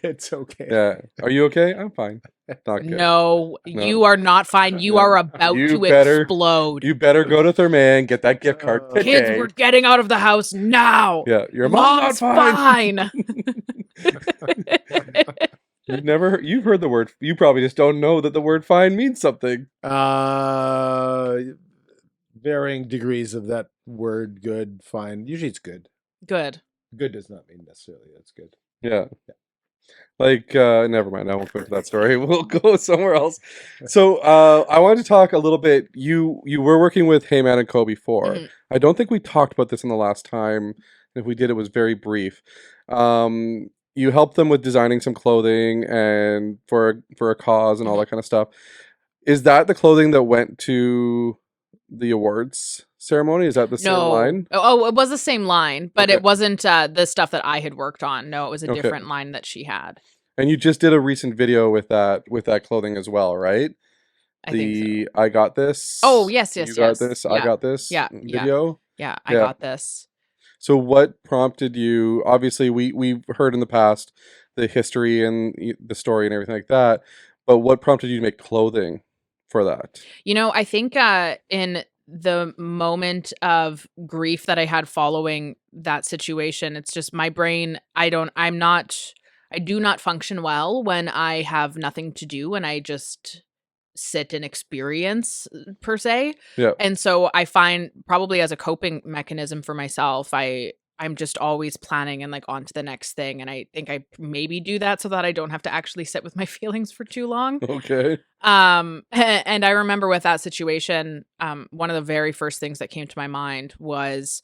F: it's okay.
C: Yeah. Are you okay? I'm fine. Not good.
B: No,
C: No.
B: you are not fine. You
C: No.
B: are about
C: You
B: to
C: better-
B: explode.
C: You better go to Therman, get that gift card today.
B: Kids, we're getting out of the house now.
C: Yeah, your mom's not fine. You've heard the word. You probably just don't know that the word fine means something.
F: Varying degrees of that word. Good, fine. Usually it's good.
B: Good.
F: Good does not mean necessarily that's good.
C: Yeah. Like, never mind. I won't go into that story. We'll go somewhere else. So, I wanted to talk a little bit. You were working with Heyman and Co before.
B: Mhm.
C: I don't think we talked about this in the last time. If we did, it was very brief. You helped them with designing some clothing and for a cause and all that kind of stuff. Is that the clothing that went to the awards ceremony? Is that the same
B: No.
C: line?
B: Oh, it was the same line, but
C: Okay.
B: it wasn't the stuff that I had worked on. No, it was a
C: Okay.
B: different line that she had.
C: And you just did a recent video with that clothing as well, right?
B: I think so.
C: I got this.
B: Oh, yes,
C: You
B: yes,
C: got
B: yes.
C: this. I
B: Yeah.
C: got this
B: Yeah.
C: video.
B: Yeah, I
C: Yeah.
B: got this.
C: So what prompted you? Obviously, we've heard in the past the history and the story and everything like that. But what prompted you to make clothing for that?
B: You know, I think in the moment of grief that I had following that situation, it's just my brain. I do not function well when I have nothing to do and I just sit and experience per se.
C: Yeah.
B: And so I find probably as a coping mechanism for myself, I'm just always planning and like on to the next thing. And I think I maybe do that so that I don't have to actually sit with my feelings for too long.
C: Okay.
B: And I remember with that situation, one of the very first things that came to my mind was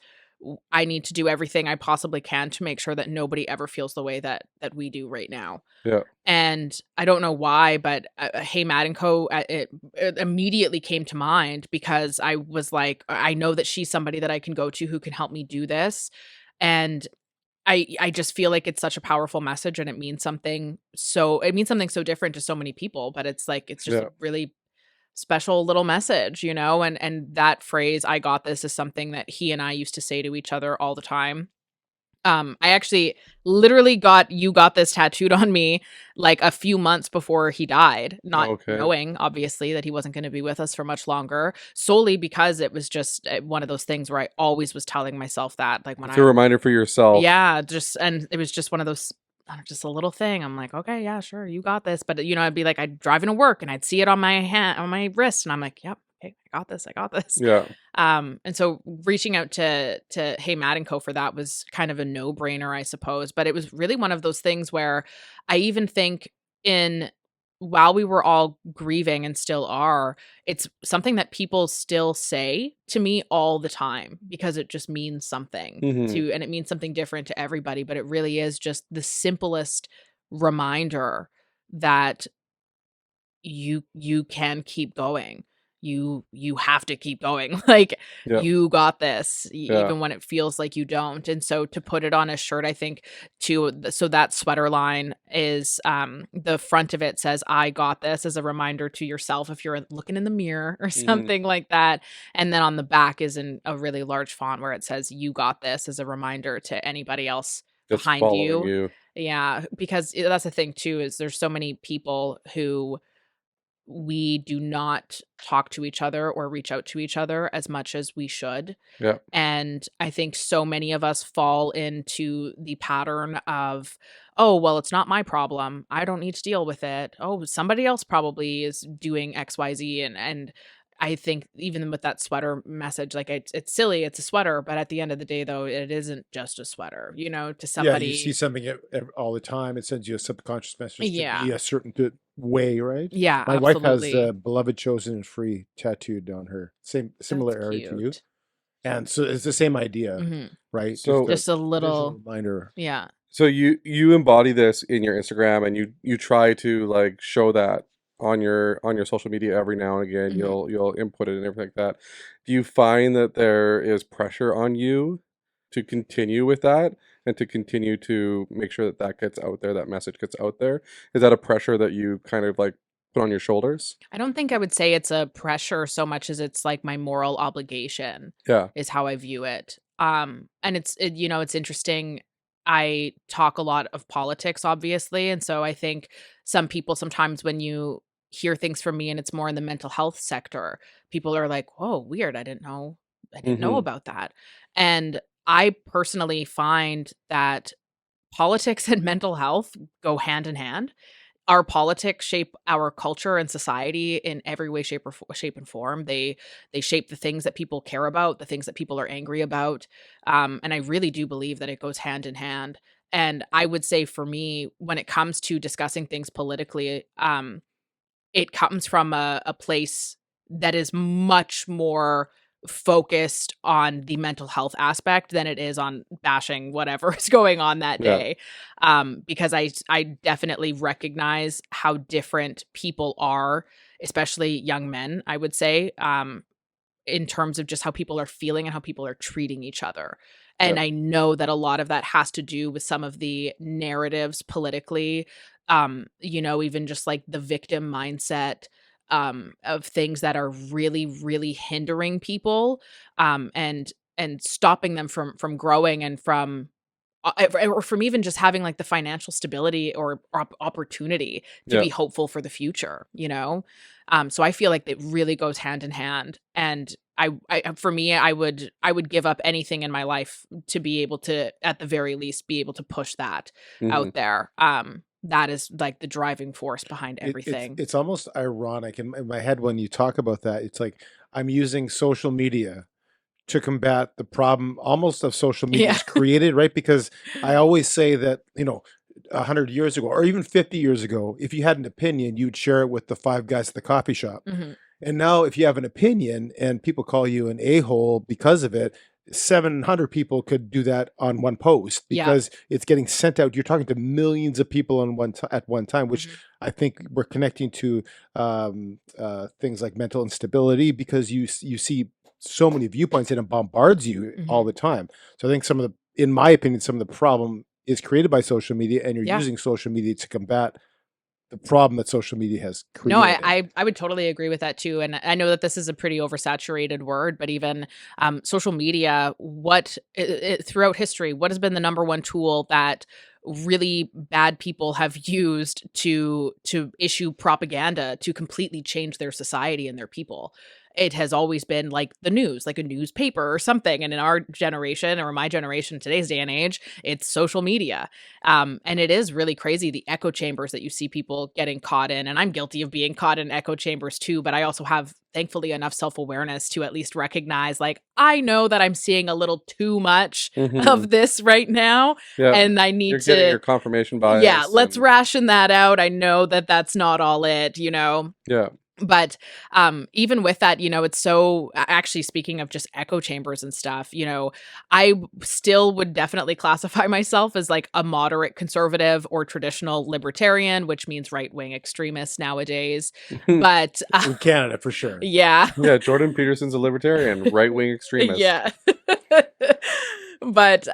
B: I need to do everything I possibly can to make sure that nobody ever feels the way that we do right now.
C: Yeah.
B: And I don't know why, but Hey Matt and Co. It immediately came to mind because I was like, I know that she's somebody that I can go to who can help me do this. And I just feel like it's such a powerful message and it means something so different to so many people, but it's like it's just
C: Yeah.
B: a really special little message, you know? And that phrase, I got this, is something that he and I used to say to each other all the time. I actually literally got "you got this" tattooed on me like a few months before he died, not
C: Okay.
B: knowing obviously that he wasn't going to be with us for much longer, solely because it was just one of those things where I always was telling myself that, like when
C: It's a reminder for yourself.
B: yeah, and it was just one of those, just a little thing. I'm like, okay, yeah, sure, you got this. But you know, I'd be like, I'd drive into work and I'd see it on my hand, on my wrist, and I'm like, yep, okay, I got this.
C: Yeah.
B: And so reaching out to Hey Matt and Co for that was kind of a no-brainer, I suppose. But it was really one of those things where I even think while we were all grieving and still are, it's something that people still say to me all the time because it just means something
C: Mhm.
B: and it means something different to everybody. But it really is just the simplest reminder that you can keep going. You have to keep going. Like
C: Yeah.
B: you got this
C: Yeah.
B: even when it feels like you don't. And so to put it on a shirt, I think so that sweater line is the front of it says I got this, as a reminder to yourself if you're looking in the mirror or
C: Mhm.
B: something like that. And then on the back is in a really large font where it says you got this, as a reminder to anybody else
C: That's
B: behind
C: following
B: you.
C: you.
B: Yeah, because that's the thing too, is there's so many people who we do not talk to each other or reach out to each other as much as we should.
C: Yeah.
B: And I think so many of us fall into the pattern of, oh, well, it's not my problem. I don't need to deal with it. Oh, somebody else probably is doing XYZ. And I think even with that sweater message, like it's silly, it's a sweater, but at the end of the day, though, it isn't just a sweater, you know, to
F: Yeah, you see
B: somebody.
F: something all the time. It sends you a subconscious message
B: Yeah.
F: to be a certain way, right?
B: Yeah,
F: My wife
B: absolutely.
F: has "Beloved, Chosen, and Free" tattooed on her. Similar
B: That's
F: area to you,
B: cute.
F: and so it's the same idea,
B: Mhm.
F: right?
C: So-
B: Just a
F: visual
B: little,
F: reminder.
B: yeah.
C: So you embody this in your Instagram, and you try to like show that on your social media every now and again.
B: Mhm.
C: You'll input it and everything like that. Do you find that there is pressure on you to continue with that and to continue to make sure that that gets out there, that message gets out there? Is that a pressure that you kind of like put on your shoulders?
B: I don't think I would say it's a pressure so much as it's like my moral obligation
C: Yeah.
B: is how I view it. And you know, it's interesting. I talk a lot of politics, obviously. And so I think some people sometimes when you hear things from me and it's more in the mental health sector, people are like, whoa, weird. I didn't know
C: Mhm.
B: about that. And I personally find that politics and mental health go hand in hand. Our politics shape our culture and society in every way, shape and form. They shape the things that people care about, the things that people are angry about, and I really do believe that it goes hand in hand. And I would say for me, when it comes to discussing things politically, it comes from a place that is much more focused on the mental health aspect than it is on bashing whatever is going on that
C: Yeah.
B: day. Because I definitely recognize how different people are, especially young men, I would say, in terms of just how people are feeling and how people are treating each other. And
C: Yeah.
B: I know that a lot of that has to do with some of the narratives politically, even just like the victim mindset of things that are really, really hindering people, and stopping them from growing and from or from even just having like the financial stability or opportunity to
C: Yeah.
B: be hopeful for the future, you know? So I feel like it really goes hand in hand. And for me, I would give up anything in my life to be able to, at the very least, be able to push that
C: Mhm.
B: out there. That is like the driving force behind everything.
F: It's almost ironic in my head when you talk about that. It's like I'm using social media to combat the problem almost of social media
B: Yeah.
F: is created, right? Because I always say that, 100 years ago or even 50 years ago, if you had an opinion, you'd share it with the five guys at the coffee shop.
B: Mhm.
F: And now if you have an opinion and people call you an a-hole because of it, 700 people could do that on one post
B: Yeah.
F: because it's getting sent out. You're talking to millions of people at one time, which
B: Mhm.
F: I think we're connecting to things like mental instability because you see so many viewpoints and it bombards you all
B: Mhm.
F: the time. So I think in my opinion, some of the problem is created by social media, and you're
B: Yeah.
F: using social media to combat the problem that social media has
B: No,
F: created.
B: I would totally agree with that too. And I know that this is a pretty oversaturated word, but even social media, throughout history, what has been the number one tool that really bad people have used to issue propaganda to completely change their society and their people? It has always been like the news, like a newspaper or something. And in our generation, or my generation, today's day and age, it's social media. And it is really crazy, the echo chambers that you see people getting caught in. And I'm guilty of being caught in echo chambers too, but I also have, thankfully, enough self-awareness to at least recognize, like, I know that I'm seeing a little too much
C: Mhm.
B: of this right now.
C: Yeah.
B: And I
C: You're
B: need
C: getting your
B: to,
C: confirmation bias.
B: yeah, let's
C: and-
B: ration that out. I know that that's not all it,
C: Yeah.
B: But even with that, it's so actually, speaking of just echo chambers and stuff, I still would definitely classify myself as like a moderate conservative or traditional libertarian, which means right-wing extremist nowadays. But
F: In Canada, for sure.
B: yeah.
C: Yeah, Jordan Peterson's a libertarian, right-wing extremist.
B: Yeah. But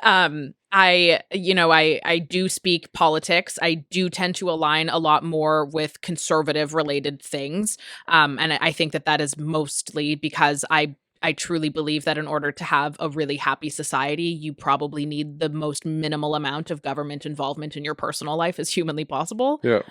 B: I do speak politics. I do tend to align a lot more with conservative related things. And I think that is mostly because I truly believe that in order to have a really happy society, you probably need the most minimal amount of government involvement in your personal life as humanly possible.
C: Yeah.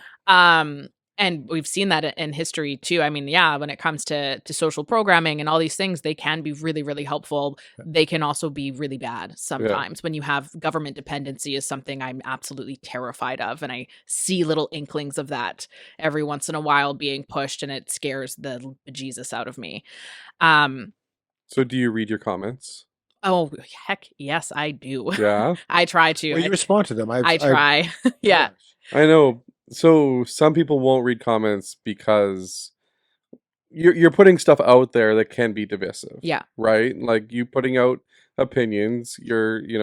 B: And we've seen that in history too. I mean, yeah, when it comes to social programming and all these things, they can be really, really helpful. They can also be really bad sometimes. When you have government dependency is something I'm absolutely terrified of. And I see little inklings of that every once in a while being pushed, and it scares the bejesus out of me.
C: So do you read your comments?
B: Oh, heck yes, I do.
C: Yeah.
B: I try to.
F: Well, you respond to them.
B: I try. Yeah.
C: I know. So some people won't read comments because you're putting stuff out there that can be divisive.
B: Yeah.
C: Right? Like you putting out opinions,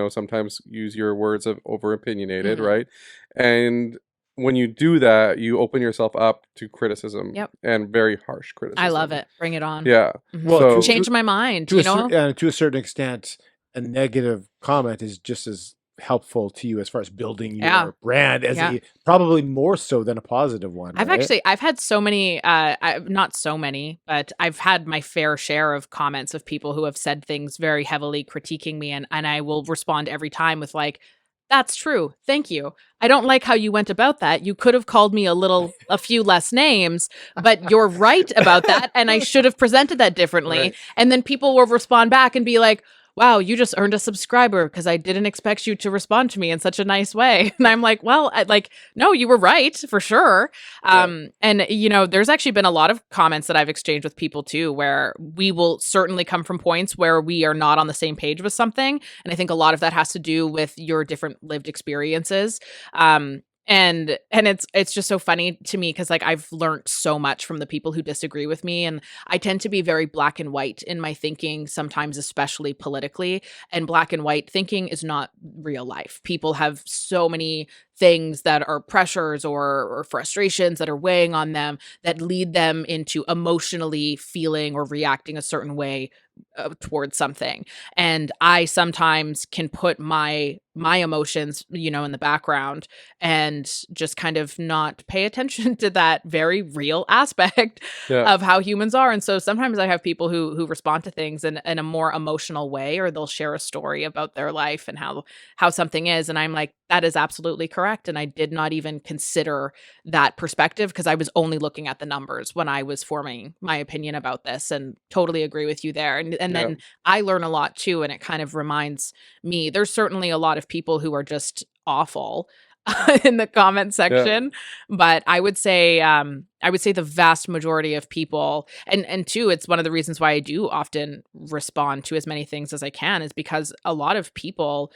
C: sometimes use your words of over-opinionated,
B: Mhm.
C: right? And when you do that, you open yourself up to criticism.
B: Yep.
C: And very harsh criticism.
B: I love it. Bring it on.
C: Yeah.
B: Mhm.
F: Well,
C: So
B: Change my mind,
F: to a certain extent, a negative comment is just as helpful to you as far as building your
B: Yeah.
F: brand as
B: Yeah.
F: probably more so than a positive one.
B: I've
F: right?
B: had so many, not so many, but I've had my fair share of comments of people who have said things very heavily critiquing me. And I will respond every time with like, that's true. Thank you. I don't like how you went about that. You could have called me a few less names, but you're right about that. And I should have presented that differently.
F: Right.
B: And then people will respond back and be like, wow, you just earned a subscriber because I didn't expect you to respond to me in such a nice way. And I'm like, well, no, you were right for sure. And there's actually been a lot of comments that I've exchanged with people too, where we will certainly come from points where we are not on the same page with something. And I think a lot of that has to do with your different lived experiences. And it's just so funny to me because like I've learned so much from the people who disagree with me, and I tend to be very black and white in my thinking, sometimes especially politically, and black and white thinking is not real life. People have so many things that are pressures or frustrations that are weighing on them that lead them into emotionally feeling or reacting a certain way towards something, and I sometimes can put my emotions, in the background and just kind of not pay attention to that very real aspect
C: Yeah.
B: of how humans are. And so sometimes I have people who respond to things in a more emotional way, or they'll share a story about their life and how something is, and I'm like, that is absolutely correct, and I did not even consider that perspective because I was only looking at the numbers when I was forming my opinion about this, and totally agree with you there. And
C: Yeah.
B: then I learn a lot too, and it kind of reminds me there's certainly a lot of people who are just awful in the comment section, but I would say the vast majority of people, and two, it's one of the reasons why I do often respond to as many things as I can, is because a lot of people,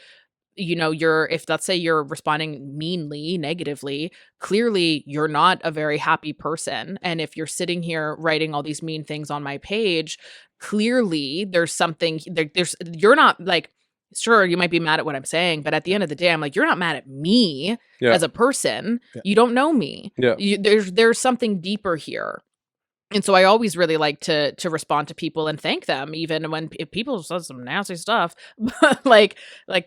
B: if let's say you're responding meanly, negatively, clearly you're not a very happy person. And if you're sitting here writing all these mean things on my page, clearly there's something you're not like, sure, you might be mad at what I'm saying, but at the end of the day, I'm like, you're not mad at me as a person.
F: Yeah.
B: You don't know me.
C: Yeah.
B: There's something deeper here. And so I always really like to respond to people and thank them, even when if people say some nasty stuff, like,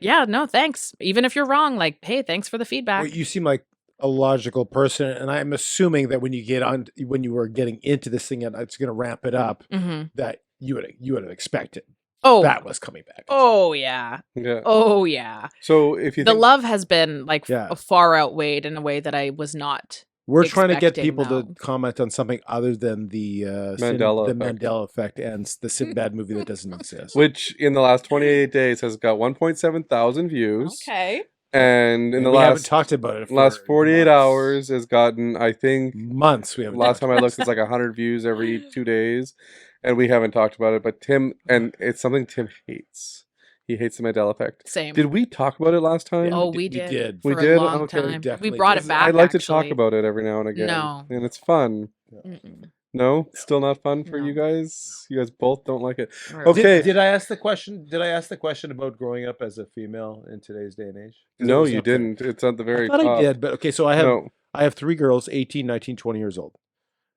B: yeah, no, thanks. Even if you're wrong, like, hey, thanks for the feedback.
F: Well, you seem like a logical person, and I'm assuming that when you were getting into this thing and it's going to ramp it up,
B: Mhm.
F: that you would have expected
B: Oh,
F: that was coming back.
B: oh yeah,
C: Yeah.
B: oh yeah.
C: So if you
B: The
C: think,
B: love has been like
F: Yeah.
B: far outweighed in a way that I was not.
F: We're trying to get
B: expecting,
F: people to
B: though.
F: comment on something other than the
C: Mandela
F: the
C: effect.
F: Mandela effect and the Sinbad movie that doesn't exist.
C: which in the last 28 days has got 1.7 thousand views,
B: Okay.
C: and in
F: And
C: the
F: we haven't
C: last
F: talked about it. For
C: 48
F: months.
C: hours has gotten, I think,
F: Months we haven't.
C: last
F: talked
C: time I looked, it's like 100 views every 2 days, and we haven't talked about it. But Tim, and it's something Tim hates. He hates the Mandela effect.
B: Same.
C: Did we talk about it last time?
B: Oh,
F: we
B: we did.
F: did.
B: For
C: We
B: a
C: did?
B: long
C: Okay.
B: time. We
F: Definitely
B: brought
F: did.
B: it back.
C: I like to talk
B: actually.
C: about it every now and again.
B: No.
C: And it's fun.
B: Mm-mm.
C: No? Still not fun for you
B: No.
C: guys? You guys both don't like it.
B: Right.
C: Okay.
F: Did I ask the question? Did I ask the question about growing up as a female in today's day and age? 'Cause it
C: No,
F: was
C: you
F: up there.
C: didn't. It's at the very
F: I thought
C: top.
F: I did, but okay. So I have
C: No.
F: I have 3 girls, 18, 19, 20 years old.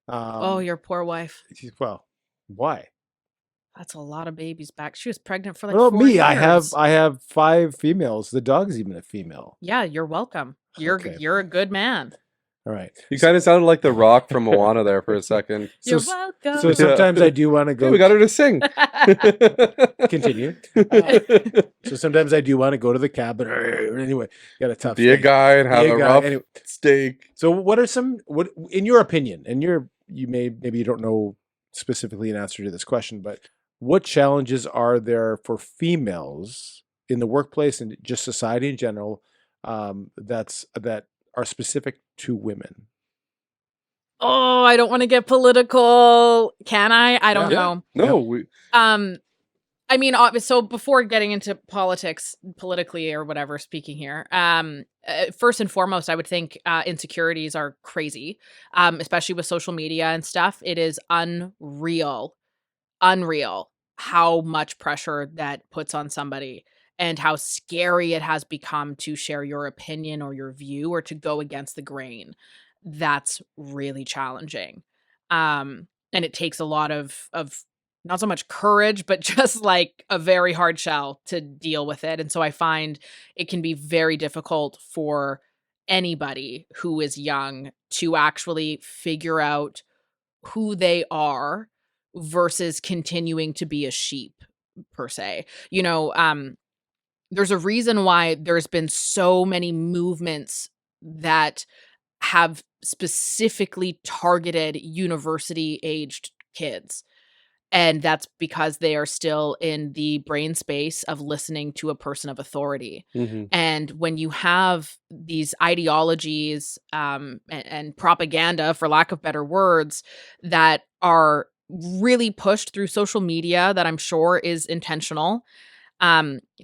B: Oh, your poor wife.
F: Well, why?
B: That's a lot of babies back. She was pregnant for like
F: Well,
B: 4
F: me,
B: years.
F: I have 5 females. The dog's even a female.
B: Yeah, you're welcome. You're
F: Okay.
B: you're a good man.
F: All right.
C: You kind of sounded like the Rock from Moana there for a second.
B: You're
F: So,
B: welcome.
F: so sometimes I do want to go.
C: Hey, we got her to sing.
F: Continue. So sometimes I do want to go to the cabin. Anyway, got a tough.
C: Be a
F: thing.
C: guy and have
F: Be a
C: a
F: guy.
C: rough
F: Anyway.
C: steak.
F: So what in your opinion, and maybe you don't know specifically an answer to this question, but what challenges are there for females in the workplace and just society in general that are specific to women?
B: Oh, I don't want to get political. Can I? I don't know.
C: No,
B: I mean, so before getting into politics, politically or whatever, speaking here, first and foremost, I would think insecurities are crazy, especially with social media and stuff. It is unreal how much pressure that puts on somebody and how scary it has become to share your opinion or your view or to go against the grain. That's really challenging. And it takes a lot of not so much courage, but just like a very hard shell to deal with it. And so I find it can be very difficult for anybody who is young to actually figure out who they are versus continuing to be a sheep, per se. There's a reason why there's been so many movements that have specifically targeted university-aged kids. And that's because they are still in the brain space of listening to a person of authority.
C: Mhm.
B: And when you have these ideologies and propaganda, for lack of better words, that are really pushed through social media, that I'm sure is intentional,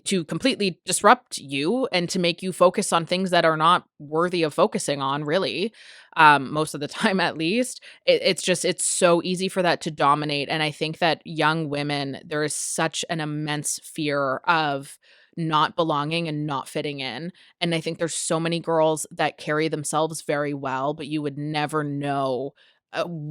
B: to completely disrupt you and to make you focus on things that are not worthy of focusing on, really, most of the time, at least. It's so easy for that to dominate. And I think that young women, there is such an immense fear of not belonging and not fitting in. And I think there's so many girls that carry themselves very well, but you would never know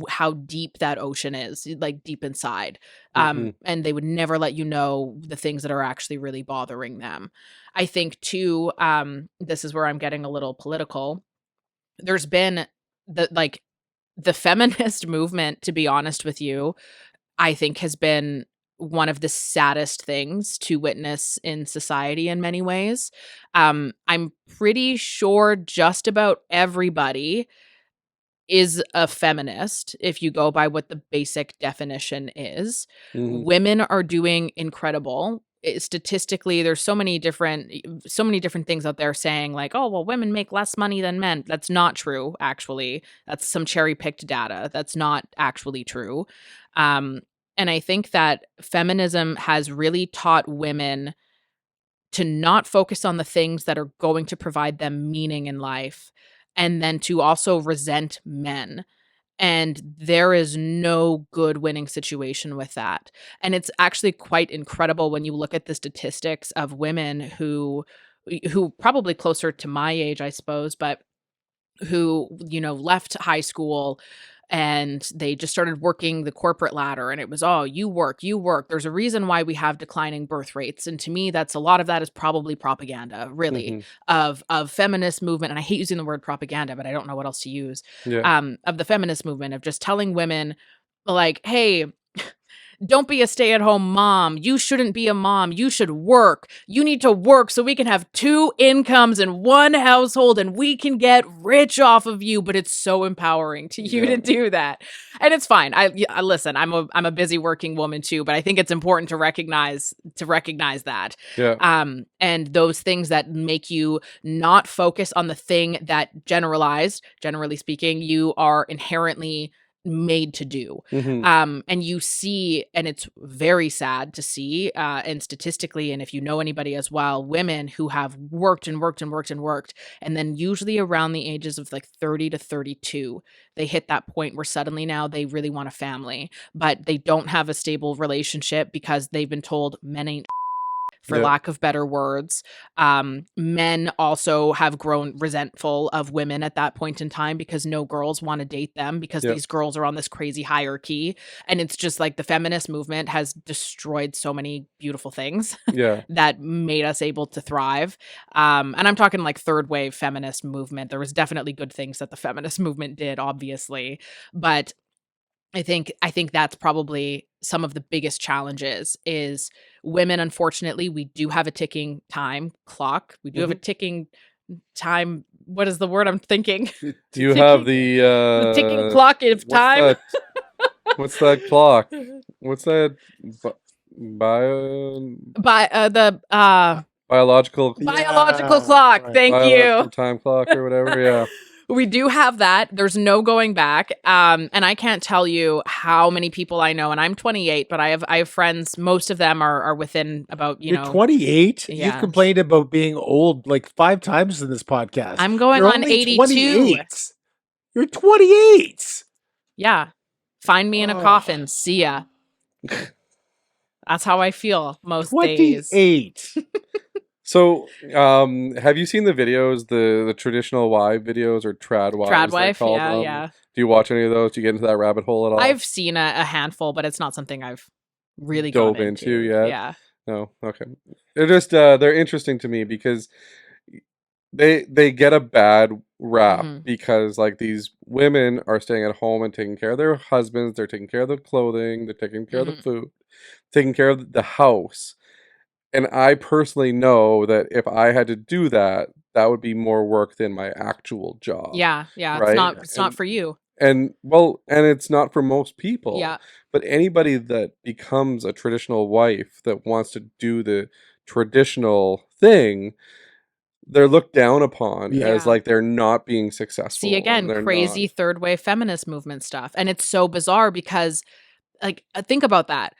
B: how deep that ocean is, like deep inside.
C: Mhm.
B: And they would never let you know the things that are actually really bothering them. I think too, this is where I'm getting a little political. There's been the feminist movement, to be honest with you, I think has been one of the saddest things to witness in society in many ways. I'm pretty sure just about everybody is a feminist if you go by what the basic definition is.
C: Mhm.
B: Women are doing incredible. Statistically, there's so many different things out there saying like, oh, well, women make less money than men. That's not true, actually. That's some cherry-picked data. That's not actually true. And I think that feminism has really taught women to not focus on the things that are going to provide them meaning in life, and then to also resent men. And there is no good winning situation with that. And it's actually quite incredible when you look at the statistics of women who probably closer to my age, I suppose, but who, left high school and they just started working the corporate ladder, and it was, oh, you work. There's a reason why we have declining birth rates. And to me, that's a lot of that is probably propaganda, really,
C: Mhm.
B: of feminist movement. And I hate using the word propaganda, but I don't know what else to use.
C: Yeah.
B: Of the feminist movement, of just telling women like, hey, don't be a stay-at-home mom. You shouldn't be a mom. You should work. You need to work so we can have 2 incomes in one household and we can get rich off of you. But it's so empowering to you
C: Yeah.
B: to do that. And it's fine. I listen, I'm a busy working woman too, but I think it's important to recognize that.
C: Yeah.
B: And those things that make you not focus on the thing that generally speaking, you are inherently made to do.
C: Mhm.
B: And you see, and it's very sad to see, and statistically, and if you know anybody as well, women who have worked and worked and worked and worked, and then usually around the ages of like 30 to 32, they hit that point where suddenly now they really want a family, but they don't have a stable relationship because they've been told men ain't, for
C: Yeah.
B: lack of better words. Men also have grown resentful of women at that point in time because no girls want to date them because
C: Yeah.
B: these girls are on this crazy hierarchy. And it's just like the feminist movement has destroyed so many beautiful things
C: Yeah.
B: that made us able to thrive. And I'm talking like third wave feminist movement. There was definitely good things that the feminist movement did, obviously. But I think that's probably some of the biggest challenges is women. Unfortunately, we do have a ticking time clock. We do have a ticking time. What is the word I'm thinking?
C: Do you have
B: The ticking clock of time.
C: What's that clock? What's that? Bio biological
B: biological clock.
F: right.
B: Thank
C: biological
B: you.
C: time clock or whatever. Yeah.
B: We do have that. There's no going back. And I can't tell you how many people I know, and I'm 28, but I have friends, most of them are within about,
F: You're 28?
B: Yeah.
F: You've complained about being old like 5 times in this podcast.
B: I'm going
F: You're
B: on
F: only
B: 82.
F: 28. You're 28.
B: Yeah. Find me in a
F: Oh.
B: coffin. See ya. That's how I feel most days.
F: 28.
C: So, have you seen the videos, the traditional wife videos or trad wives? they're
B: Tradwife,
C: called?
B: yeah.
C: Do you watch any of those? Do you get into that rabbit hole at all?
B: I've seen a handful, but it's not something I've really
C: Dove
B: gone
C: into yet?
B: Yeah.
C: No, okay. They're just they're interesting to me because they get a bad rap
B: Mhm.
C: because like these women are staying at home and taking care of their husbands, they're taking care of the clothing, they're taking care of the food, taking care of the house. And I personally know that if I had to do that, that would be more work than my actual job.
B: Yeah.
C: Right?
B: It's not for you.
C: And it's not for most people.
B: Yeah.
C: But anybody that becomes a traditional wife that wants to do the traditional thing, they're looked down upon
F: Yeah.
C: as like they're not being successful.
B: See, again,
C: and they're
B: crazy
C: not.
B: third wave feminist movement stuff. And it's so bizarre because, like, think about that.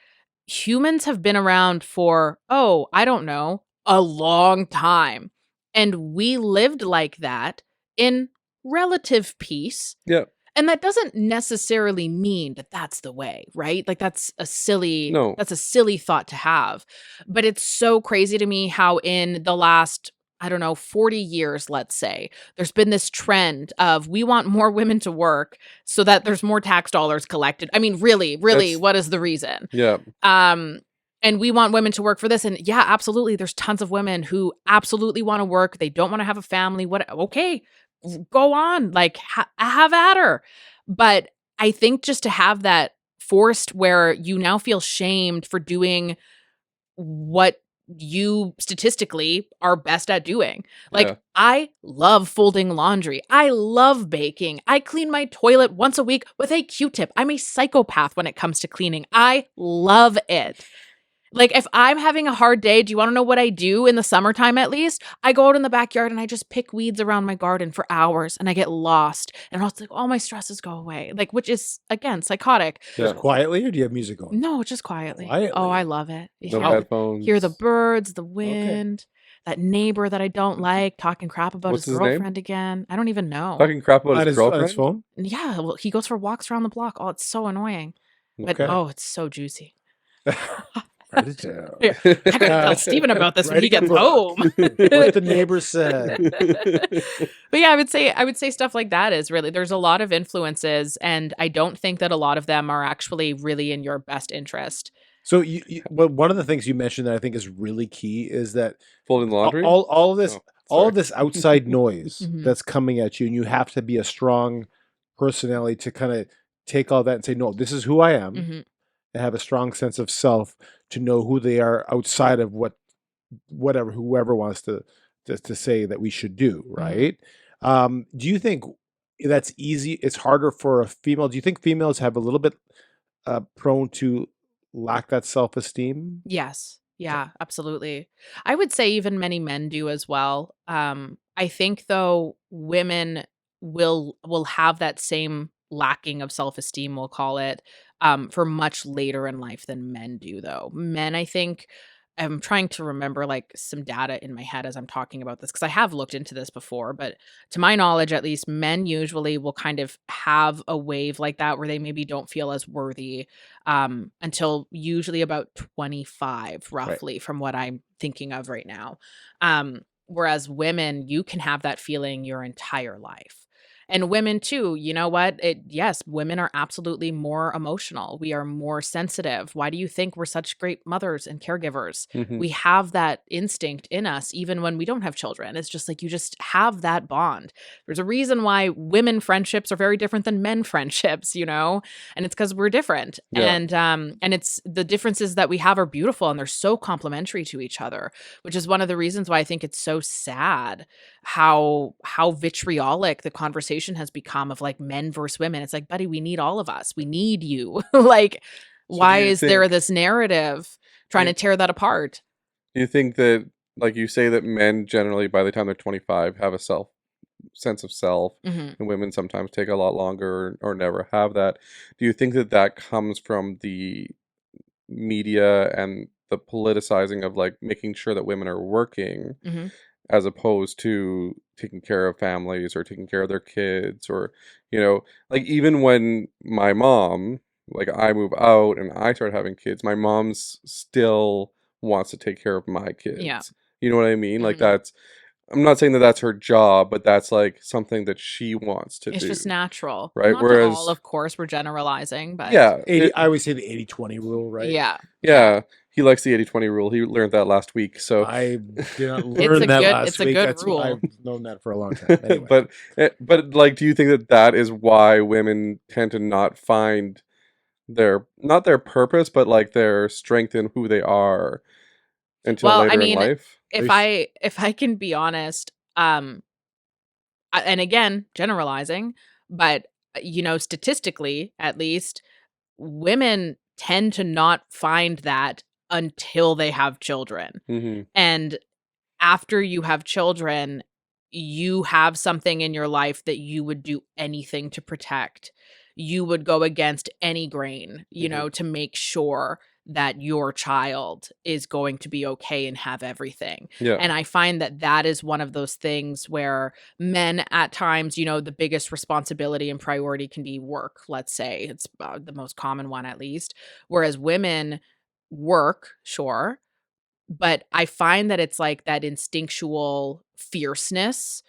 B: Humans have been around for, I don't know, a long time. And we lived like that in relative peace.
C: Yeah.
B: And that doesn't necessarily mean that that's the way, right? Like that's a silly thought to have. But it's so crazy to me how in the last I don't know, 40 years, let's say, there's been this trend of we want more women to work so that there's more tax dollars collected. I mean, really,
C: That's-
B: what is the reason?
C: Yeah.
B: And we want women to work for this. And yeah, absolutely. There's tons of women who absolutely want to work. They don't want to have a family. Okay, go on. Like, have at her. But I think just to have that forced where you now feel shamed for doing what you statistically are best at doing. Like,
C: Yeah.
B: I love folding laundry. I love baking. I clean my toilet once a week with a Q-tip. I'm a psychopath when it comes to cleaning. I love it. Like, if I'm having a hard day, do you want to know what I do in the summertime at least? I go out in the backyard and I just pick weeds around my garden for hours and I get lost. And it's like all my stresses go away. Like, which is, again, psychotic.
F: Just quietly, or do you have music going?
B: No, just quietly.
F: Quietly?
B: Oh, I love it. You
C: No
B: hear,
C: headphones.
B: hear the birds, the wind, that neighbor that I don't like talking crap about
C: What's
B: his
C: his name?
B: girlfriend again. I don't even know.
C: Talking crap about
F: On
C: his
F: on
C: girlfriend.
F: his phone?
B: Yeah, well, he goes for walks around the block. Oh, it's so annoying. But
F: Okay.
B: oh, it's so juicy.
F: Write it down.
B: Yeah. I gotta tell Steven about this when
F: Write
B: he
F: it
B: gets
F: down.
B: home.
F: What the neighbor said.
B: But yeah, I would say stuff like that is really, there's a lot of influences, and I don't think that a lot of them are actually really in your best interest.
F: So well, one of the things you mentioned that I think is really key is that
C: Folding laundry.
F: all of this
C: Oh,
F: all
C: sorry.
F: of this outside noise
B: Mhm.
F: that's coming at you, and you have to be a strong personality to kind of take all that and say, no, this is who I am,
B: Mhm.
F: and have a strong sense of self to know who they are outside of whoever wants to say that we should do, right? Do you think that's easy? It's harder for a female. Do you think females have a little bit prone to lack that self-esteem?
B: Yes. Yeah, absolutely. I would say even many men do as well. I think though women will have that same lacking of self-esteem, we'll call it, for much later in life than men do though. Men, I think, I'm trying to remember like some data in my head as I'm talking about this because I have looked into this before, but to my knowledge, at least, men usually will kind of have a wave like that where they maybe don't feel as worthy until usually about 25, roughly, from what I'm thinking of right now. Whereas women, you can have that feeling your entire life. And women too, you know what? Yes, women are absolutely more emotional. We are more sensitive. Why do you think we're such great mothers and caregivers?
C: Mhm.
B: We have that instinct in us, even when we don't have children. It's just like you just have that bond. There's a reason why women friendships are very different than men friendships, you know? And it's because we're different.
C: Yeah.
B: And it's the differences that we have are beautiful and they're so complementary to each other, which is one of the reasons why I think it's so sad how vitriolic the conversation has become of like men versus women. It's like, buddy, we need all of us. We need you. Like,
C: So
B: why
C: do you
B: is there
C: think-
B: this narrative trying to tear that apart?
C: Do you think that, like you say, that men generally, by the time they're 25, have a sense of self,
B: Mhm.
C: and women sometimes take a lot longer or never have that? Do you think that that comes from the media and the politicizing of like making sure that women are working,
B: Mhm.
C: as opposed to taking care of families or taking care of their kids, or, like even when my mom, like I move out and I start having kids, my mom's still wants to take care of my kids.
B: Yeah.
C: You know what I mean? Like
B: Mhm.
C: I'm not saying that that's her job, but that's like something that she wants to
B: It's
C: do.
B: just natural.
C: Right,
B: Not
C: whereas-
B: to all, of course, we're generalizing, but
C: Yeah.
F: 80, I always say the 80-20 rule, right?
B: yeah.
C: Yeah. He likes the 80-20 rule. He learned that last week. So
F: I did not
B: It's
F: learn
B: a
F: that
B: good-
F: last
B: it's a
F: week.
B: good
F: That's
B: rule.
F: I've known that for a long time. Anyway.
C: but like, do you think that is why women tend to not find not their purpose, but like their strength in who they are until
B: Well, I
C: later
B: mean,
C: in life?
B: if I can be honest, and again, generalizing, but statistically, at least, women tend to not find that until they have children.
C: Hmm.
B: And after you have children, you have something in your life that you would do anything to protect. You would go against any grain, to make sure that your child is going to be okay and have everything.
C: Yeah.
B: And I find that is one of those things where men at times, the biggest responsibility and priority can be work, let's say. It's the most common one, at least. Whereas women work, sure, but I find that it's like that instinctual fierceness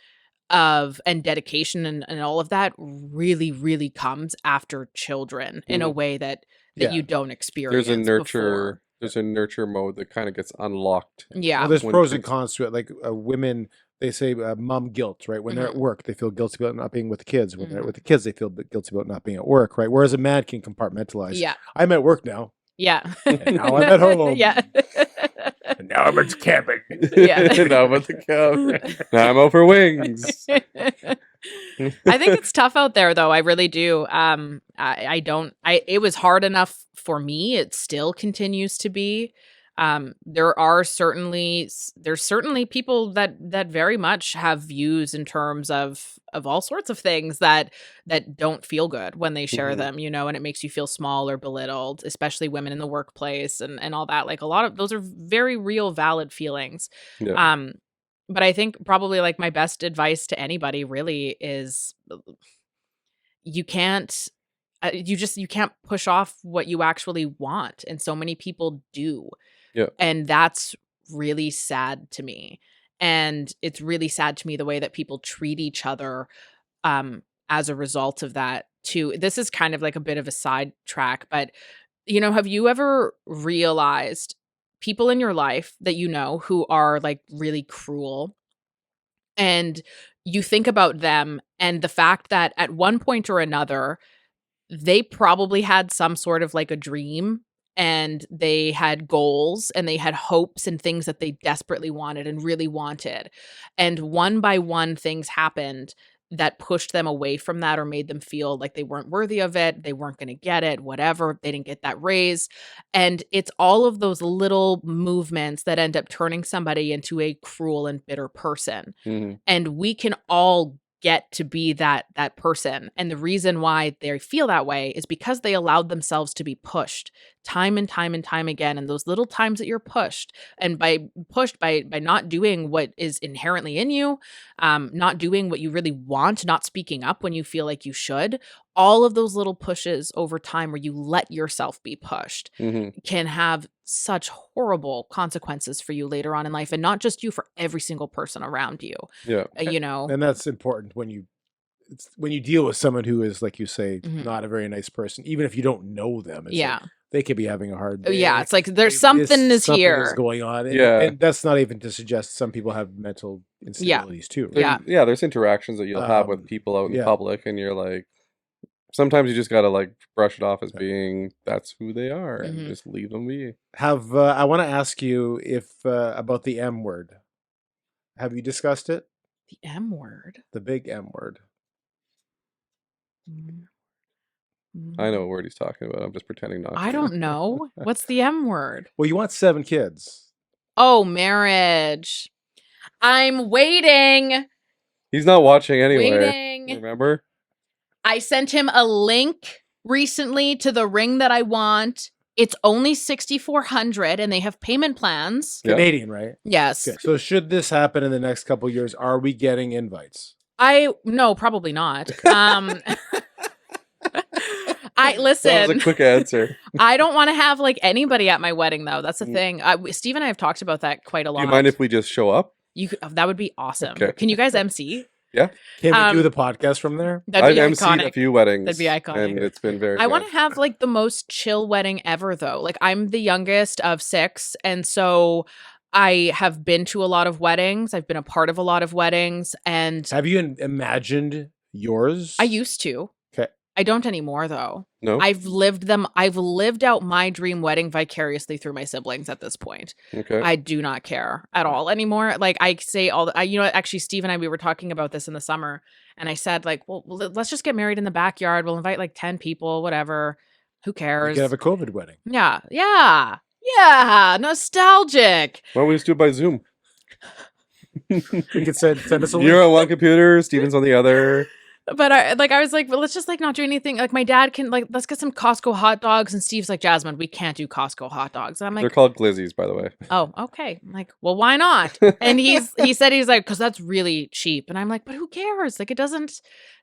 B: and dedication and all of that really, really comes after children in a way that
F: Yeah.
B: you don't experience.
C: There's a nurture.
B: before.
C: There's a nurture mode that kind of gets unlocked.
B: Yeah.
F: Well, there's
C: When
F: pros and
C: kids-
F: cons to it. Like women, they say mom guilt, right? When they're at work, they feel guilty about not being with the kids. When they're with the kids, they feel guilty about not being at work, right? Whereas a man can compartmentalize.
B: Yeah.
F: I'm at work now.
B: Yeah.
F: And now I'm at home.
B: Yeah.
F: And now I'm at camping.
B: Yeah.
C: Now I'm at the couch. Now I'm over wings.
B: I think it's tough out there though. I really do. It was hard enough for me. It still continues to be. There's certainly people that very much have views in terms of all sorts of things that don't feel good when they share them, and it makes you feel small or belittled, especially women in the workplace and all that. Like a lot of those are very real, valid feelings.
C: Yeah.
B: But I think probably like my best advice to anybody really is you can't push off what you actually want. And so many people do.
C: Yeah.
B: And that's really sad to me. And it's really sad to me the way that people treat each other as a result of that too. This is kind of like a bit of a sidetrack, but have you ever realized people in your life that who are like really cruel, and you think about them and the fact that at one point or another they probably had some sort of like a dream, and they had goals and they had hopes and things that they desperately wanted and really wanted, and one by one things happened that pushed them away from that or made them feel like they weren't worthy of it, they weren't going to get it, whatever, they didn't get that raise. And it's all of those little movements that end up turning somebody into a cruel and bitter person. And we can all get to be that person. And the reason why they feel that way is because they allowed themselves to be pushed time and time and time again. And those little times that you're pushed by not doing what is inherently in you, not doing what you really want, not speaking up when you feel like you should, all of those little pushes over time where you let yourself be pushed can have such horrible consequences for you later on in life, and not just you, for every single person around you.
C: Yeah.
F: And that's important when you deal with someone who is, like you say, not a very nice person, even if you don't know them. It's like they could be having a hard day.
B: Yeah, it's like there's something is here
F: going on. And,
C: Yeah.
F: and that's not even to suggest some people have mental instabilities too. Right?
C: There's interactions that you'll have with people out in public, and you're like, sometimes you just gotta like brush it off as being that's who they are and just leave them be.
F: I want to ask you if about the M word. Have you discussed it?
B: The M word.
F: The big M word.
C: I know what word he's talking about. I'm just pretending not to.
B: I don't know. What's the M word?
F: Well, you want 7 kids.
B: Oh, marriage. I'm waiting.
C: He's not watching anyway.
B: Waiting.
C: Remember?
B: I sent him a link recently to the ring that I want. It's only $6,400 and they have payment plans.
C: Yeah.
F: Canadian, right?
B: Yes.
F: Okay. So should this happen in the next couple of years, are we getting invites?
B: No, probably not.
C: That was
B: listen.
C: a quick answer.
B: I don't want to have like anybody at my wedding though. That's the thing. Steve and I have talked about that quite a lot.
C: Do you mind if we just show up?
B: That would be awesome.
C: Okay.
B: Can you guys MC?
C: Yeah.
F: Can we do the podcast from there?
B: That'd be
C: I've emceed
B: iconic.
C: a few weddings.
B: That'd be iconic.
C: And it's been very
B: I want
C: good.
B: to have like the most chill wedding ever though. Like I'm the youngest of 6, and so I have been to a lot of weddings. I've been a part of a lot of weddings, and
F: Have you imagined yours?
B: I used to.
F: Okay.
B: I don't anymore though.
C: No?
B: I've lived out my dream wedding vicariously through my siblings at this point.
C: Okay.
B: I do not care at all anymore. Like I say actually Steve and I, we were talking about this in the summer, and I said like, well, let's just get married in the backyard. We'll invite like 10 people, whatever. Who
F: You
B: cares?
F: could have a COVID wedding.
B: Yeah. Nostalgic.
C: Why don't we just do it by Zoom?
F: You could send us a link.
C: You're on one computer, Steven's on the other.
B: But I was like, well, let's just like not do anything. Like my dad can like, let's get some Costco hot dogs. And Steve's like, Jasmine, we can't do Costco hot dogs. And I'm
C: They're
B: like,
C: called glizzies, by the way.
B: oh, okay. I'm like, well, why not? And he said, he's like, because that's really cheap. And I'm like, but who cares? Like, it doesn't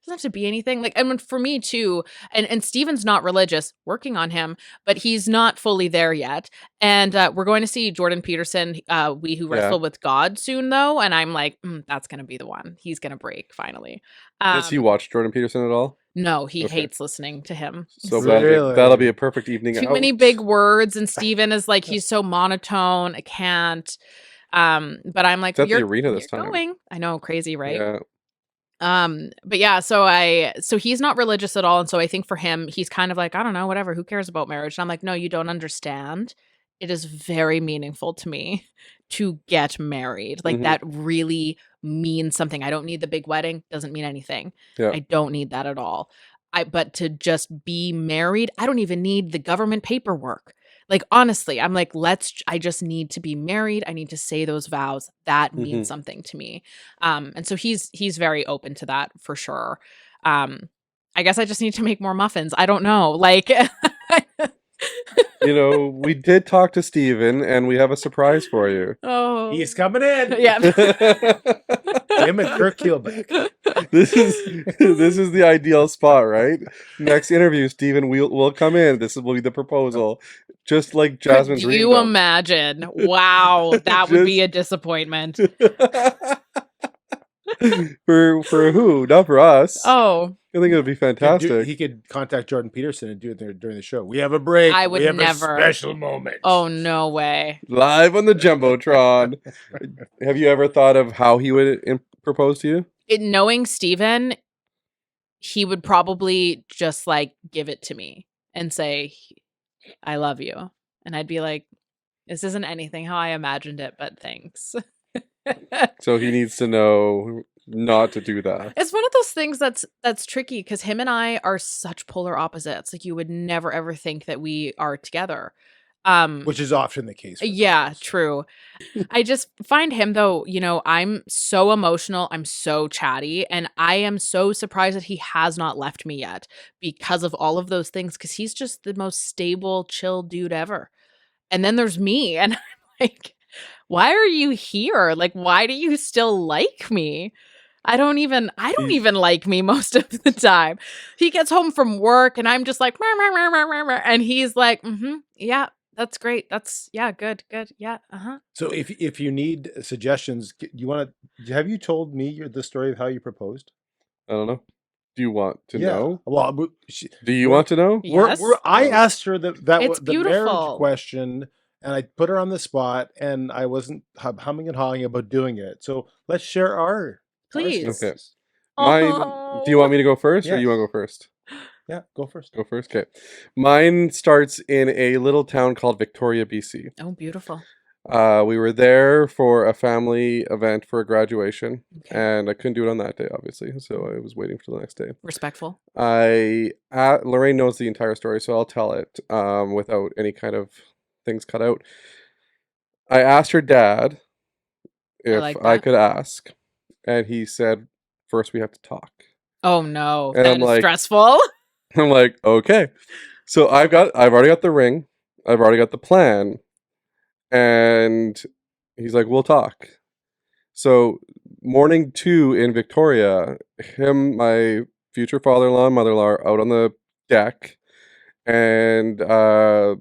B: have to be anything. Like, I mean, for me too. And Steven's not religious, working on him, but he's not fully there yet. And we're going to see Jordan Peterson, We Who Wrestle with God soon, though. And I'm like, that's going to be the one. He's going to break finally.
C: Does he watch Jordan Peterson at all?
B: No, he
C: Okay.
B: hates listening to him.
C: So
F: Really?
C: that'll be a perfect evening
B: Too
C: out.
B: many big words, and Steven is like, he's so monotone. I can't. But I'm like,
C: It's at the
B: you're
C: arena this
B: you're
C: time.
B: going. I know, crazy, right?
C: Yeah.
B: But yeah, so he's not religious at all, and so I think for him, he's kind of like, I don't know, whatever. Who cares about marriage? And I'm like, no, you don't understand. It is very meaningful to me to get married. Like that really means something. I don't need the big wedding. Doesn't mean anything.
C: Yeah.
B: I don't need that at all. But to just be married, I don't even need the government paperwork. Like, honestly, I'm like, I just need to be married. I need to say those vows. That means something to me. And so he's very open to that for sure. I guess I just need to make more muffins. I don't know. Like,
C: You know, we did talk to Steven and we have a surprise for you.
B: oh,
F: He's coming in.
B: yeah.
F: Him and Kirk Keelbeck.
C: This is the ideal spot, right? Next interview, Steven will come in. Will be the proposal. Just like Jasmine's
B: Could you imagine? Wow, that would be a disappointment.
C: for who? Not for us.
B: Oh,
C: I think it would be fantastic.
F: He could contact Jordan Peterson and do it during the show. We have a break.
B: I would
F: we have
B: never.
F: a special moment.
B: Oh, no way.
C: Live on the Jumbotron. Have you ever thought of how he would propose to you?
B: Knowing Steven, he would probably just like give it to me and say, I love you. And I'd be like, this isn't anything how I imagined it, but thanks.
C: So he needs to know not to do that.
B: It's one of those things that's tricky because him and I are such polar opposites. Like you would never ever think that we are together.
F: Which is often the case.
B: Yeah, true. I just find him though, I'm so emotional, I'm so chatty, and I am so surprised that he has not left me yet because of all of those things, because he's just the most stable, chill dude ever. And then there's me, and I'm like, why are you here? Like, why do you still like me? I don't even like me most of the time. He gets home from work and I'm just like, and he's like, yeah, that's great. That's good. Yeah.
F: So if you need suggestions, have you told me the story of how you proposed?
C: I don't know. Do you want to know?
F: Well,
C: do you want to know?
B: Yes.
F: I asked her that
B: It's
F: was the
B: beautiful.
F: marriage question, and I put her on the spot, and I wasn't humming and hawing about doing it. So let's share our
B: Please.
C: Okay. Mine. Do you want me to go first, or
F: Yes.
C: you want to go first?
F: Yeah, go first.
C: Go first. Okay. Mine starts in a little town called Victoria, BC.
B: Oh, beautiful.
C: We were there for a family event for a graduation,
B: Okay.
C: and I couldn't do it on that day, obviously, so I was waiting for the next day.
B: Respectful.
C: Lorraine knows the entire story, so I'll tell it without any kind of things cut out. I asked her dad if
B: like
C: I
B: that.
C: could ask, and he said, "First, we have to talk."
B: Oh no,
C: And
B: that
C: I'm
B: is
C: like-
B: stressful.
C: I'm like, okay. So I've already got the ring. I've already got the plan. And he's like, we'll talk. So morning 2 in Victoria, my future father-in-law and mother-in-law are out on the deck. And I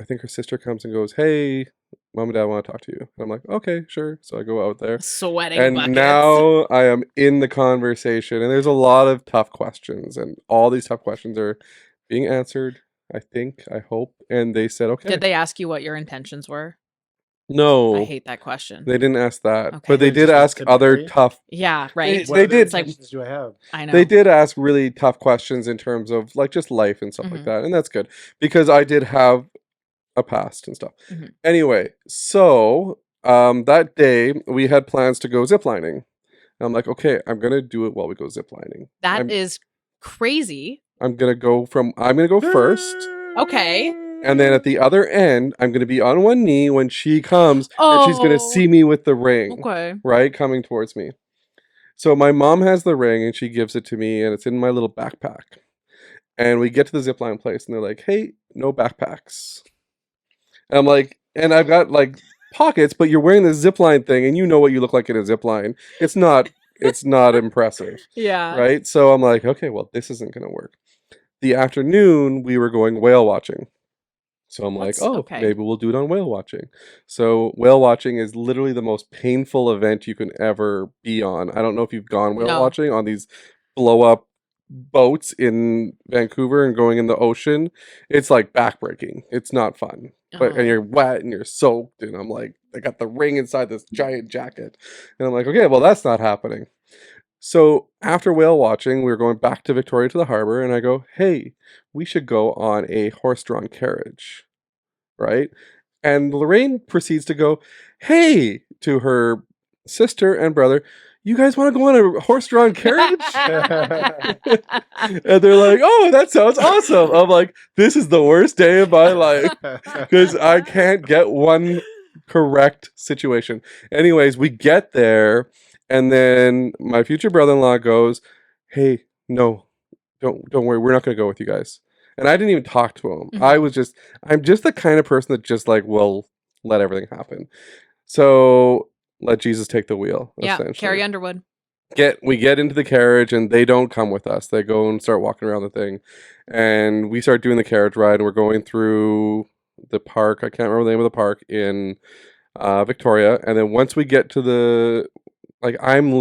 C: think her sister comes and goes, hey, mom and dad want to talk to you. And I'm like, okay, sure. So I go out there.
B: Sweating
C: And
B: buckets.
C: now I am in the conversation, and there's a lot of tough questions, and all these tough questions are being answered, I hope. And they said, okay.
B: Did they ask you what your intentions were?
C: No.
B: I hate that question.
C: They didn't ask that.
B: Okay.
C: But they
F: They
C: did
F: just
C: ask
F: wanted to
C: other
F: marry?
C: tough...
B: Yeah, right.
C: They did.
B: It's like,
F: Intentions do I have?
B: I know.
C: They did ask really tough questions in terms of, like, just life and stuff like
B: Mhm.
C: that. And that's good, because I did have a past and stuff.
B: Mhm.
C: Anyway, so that day we had plans to go ziplining. And I'm like, okay, I'm going to do it while we go ziplining.
B: That is crazy.
C: I'm going to go first.
B: Okay.
C: And then at the other end, I'm going to be on one knee when she comes, and she's going to
B: Oh.
C: see me with the ring,
B: Okay.
C: right? Coming towards me. So my mom has the ring and she gives it to me and it's in my little backpack. And we get to the zipline place and they're like, hey, no backpacks. And I'm like, and I've got like pockets, but you're wearing the zipline thing and you know what you look like in a zipline. It's not impressive.
B: Yeah.
C: Right? So I'm like, okay, well, this isn't going to work. The afternoon, we were going whale watching. So I'm like,
B: Okay.
C: maybe we'll do it on whale watching. So whale watching is literally the most painful event you can ever be on. I don't know if you've gone whale watching on these blow up boats in Vancouver and going in the ocean. It's like backbreaking. It's not fun. And you're wet and you're soaked. And I'm like, I got the ring inside this giant jacket. And I'm like, okay, well, that's not happening. So after whale watching, we were going back to Victoria to the harbor, and I go, hey, we should go on a horse-drawn carriage, right? And Lorraine proceeds to go, hey, to her sister and brother, you guys want to go on a horse-drawn carriage? And they're like, oh, that sounds awesome. I'm like, this is the worst day of my life because I can't get one correct situation. Anyways, we get there. And then my future brother-in-law goes, hey, no, don't worry. We're not going to go with you guys. And I didn't even talk to him.
B: Mhm.
C: I'm just the kind of person that just like will let everything happen. So let Jesus take the wheel.
B: Yeah,
C: Essentially.
B: Carrie Underwood.
C: We get into the carriage and they don't come with us. They go and start walking around the thing. And we start doing the carriage ride and we're going through the park. I can't remember the name of the park in Victoria. And then once we get to the... Like, I'm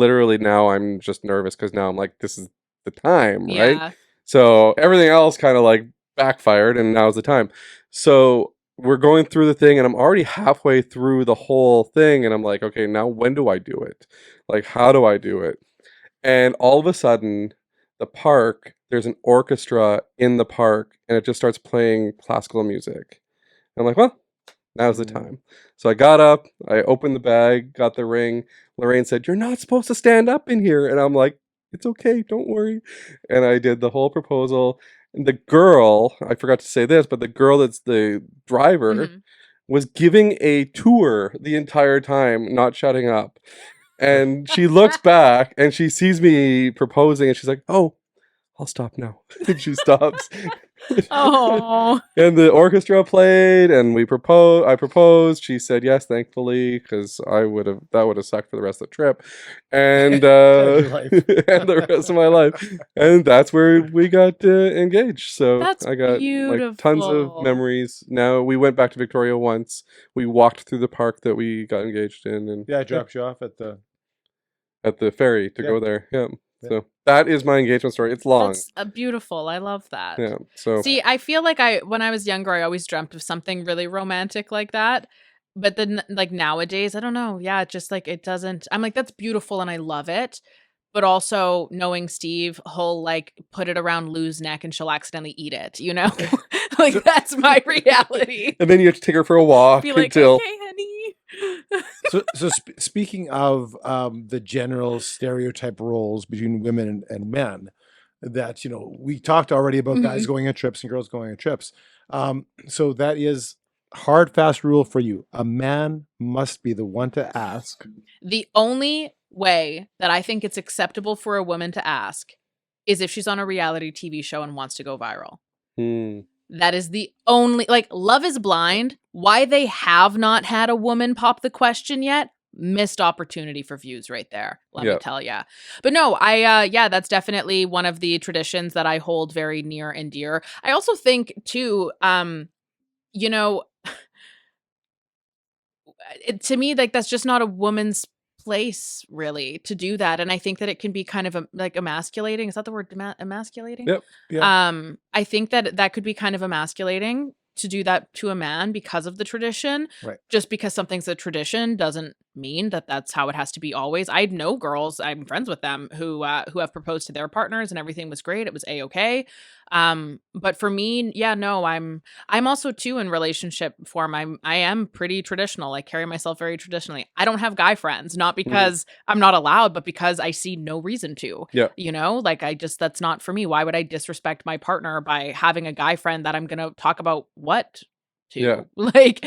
C: just nervous because now I'm like, this is the time, right?
B: Yeah.
C: So everything else kind of like backfired and now's the time. So we're going through the thing and I'm already halfway through the whole thing. And I'm like, okay, now when do I do it? Like, how do I do it? And all of a sudden, there's an orchestra in the park and it just starts playing classical music. And I'm like, well, now's the time. So I got up, I opened the bag, got the ring. Lorraine said, you're not supposed to stand up in here. And I'm like, it's okay, don't worry. And I did the whole proposal. And the girl, I forgot to say this, but the girl that's the driver was giving a tour the entire time, not shutting up. And she looks back and she sees me proposing and she's like, oh, I'll stop now. And she stops.
B: Oh.
C: And the orchestra played and I proposed. She said yes, thankfully, because that would have sucked for the rest of the trip. And and the rest of my life. And that's where we got engaged. So
B: That's
C: I got like tons of
B: beautiful.
C: memories. Now we went back to Victoria once. We walked through the park that we got engaged in and
F: I dropped you off at the
C: ferry to go there. Yeah. So that is my engagement story. It's long.
B: That's beautiful. I love that.
C: Yeah. So
B: see, I feel like when I was younger, I always dreamt of something really romantic like that. But then, like nowadays, I don't know. Yeah, it just like it doesn't. I'm like, that's beautiful and I love it. But also knowing Steve, he'll like put it around Lou's neck and she'll accidentally eat it. You know, like that's my reality.
C: And then you have to take her for a walk
B: Be like,
C: until.
B: okay, honey.
F: So speaking of the general stereotype roles between women and men, that we talked already about guys going on trips and girls going on trips. So that is hard, fast rule for you. A man must be the one to ask.
B: The only way that I think it's acceptable for a woman to ask is if she's on a reality TV show and wants to go viral. That is the only, like, Love is Blind, why they have not had a woman pop the question yet, missed opportunity for views right there, let me tell ya. But no, that's definitely one of the traditions that I hold very near and dear. I also think, too, to me, like, that's just not a woman's place, really, to do that. And I think that it can be kind of emasculating. Is that the word, emasculating?
F: Yep. Yeah.
B: I think that could be kind of emasculating to do that to a man because of the tradition.
F: Right.
B: Just because something's a tradition doesn't mean that that's how it has to be always. I know girls, I'm friends with them who have proposed to their partners and everything was great. It was a-okay. But for me, no, I'm also too in relationship form. I am pretty traditional. I carry myself very traditionally. I don't have guy friends, not because I'm not allowed, but because I see no reason to.
C: Yeah.
B: Like that's not for me. Why would I disrespect my partner by having a guy friend that I'm gonna talk about what to?
C: Yeah.
B: Like,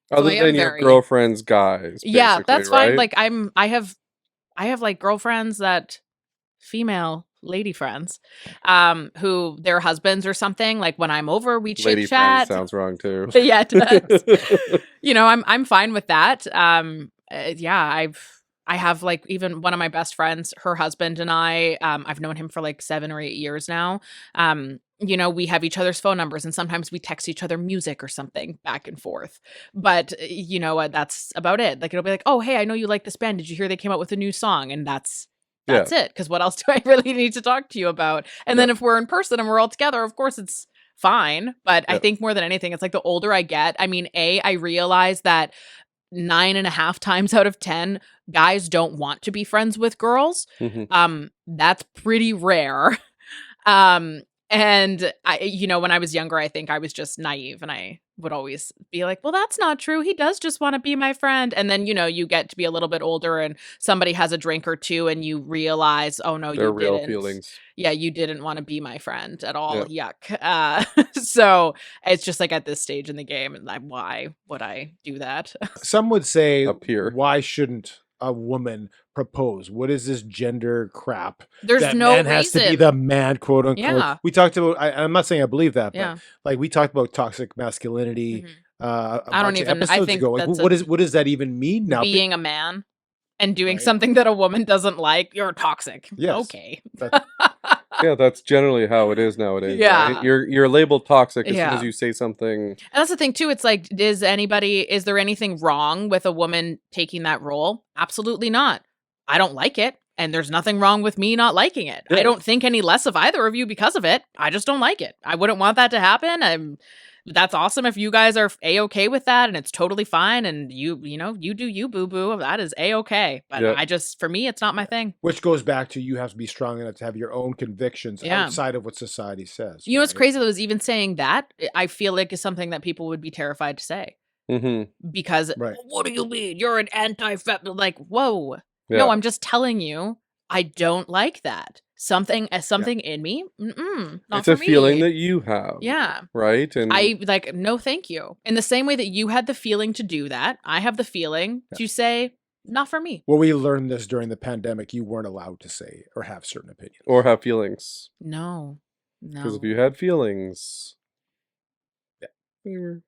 C: Other than your girlfriend's guys.
B: Yeah, that's
C: right?
B: fine. Like I have I have like girlfriends that female lady friends who their husbands or something, like when I'm over we
C: Lady
B: chit
C: friends
B: chat.
C: sounds wrong too.
B: Yeah, it does. You know, I'm fine with that. Yeah, I have like even one of my best friends, her husband and I've known him for like 7 or 8 years now. You know, we have each other's phone numbers and sometimes we text each other music or something back and forth. But you know what, that's about it. Like it'll be like, "Oh, hey, I know you like this band. Did you hear they came out with a new song?" And that's it. Because what else do I really need to talk to you about? And then if we're in person and we're all together, of course it's fine. But I think more than anything, it's like the older I get, I mean, I realize that 9.5 times out of 10, guys don't want to be friends with girls. That's pretty rare. And I, you know, when I was younger, I think I was just naive and I would always be like, well, that's not true. He does just want to be my friend. And then, you know, you get to be a little bit older and somebody has a drink or two and you realize, oh no,
C: They're
B: you
C: real
B: didn't.
C: feelings.
B: Yeah, you didn't want to be my friend at all. Yuck. So it's just like at this stage in the game, and why would I do that?
F: Some would say,
C: Up here.
F: why shouldn't a woman propose? What is this gender crap?
B: There's
F: that
B: no
F: man has to be
B: reason.
F: the man, quote unquote.
B: Yeah.
F: We talked about. I'm not saying I believe that, but
B: Yeah.
F: like we talked about toxic masculinity.
B: I don't
F: bunch of
B: even- I
F: episodes
B: think
F: ago. Like,
B: that's
F: what does that even mean now?
B: Being a man and doing
F: Right.
B: something that a woman doesn't like, you're toxic.
F: Yes.
B: Okay.
C: Yeah, that's generally how it is nowadays.
B: Yeah.
C: Right? You're labeled toxic as soon
B: Yeah.
C: as you say something.
B: And that's the thing too. It's like, is there anything wrong with a woman taking that role? Absolutely not. I don't like it. And there's nothing wrong with me not liking it.
F: Yeah.
B: I don't think any less of either of you because of it. I just don't like it. I wouldn't want that to happen. That's awesome if you guys are A-okay with that and it's totally fine. And you do you, boo-boo. That is A-okay. But
C: Yep.
B: for me, it's not my thing.
F: Which goes back to you have to be strong enough to have your own convictions
B: Yeah.
F: outside of what society says.
B: You know what's
F: right?
B: crazy though is even saying that, I feel like is something that people would be terrified to say. Because
F: Right.
B: what do you mean? You're an anti-fem. Like, whoa.
C: Yeah.
B: No, I'm just telling you, I don't like that. Something in me, not
C: It's
B: for
C: a feeling
B: me.
C: that you have.
B: Yeah.
C: Right? And
B: I like, no, thank you. In the same way that you had the feeling to do that, I have the feeling to say, not for me.
F: Well, we learned this during the pandemic. You weren't allowed to say or have certain opinions.
C: or have feelings.
B: No.
C: Because if you had feelings, they were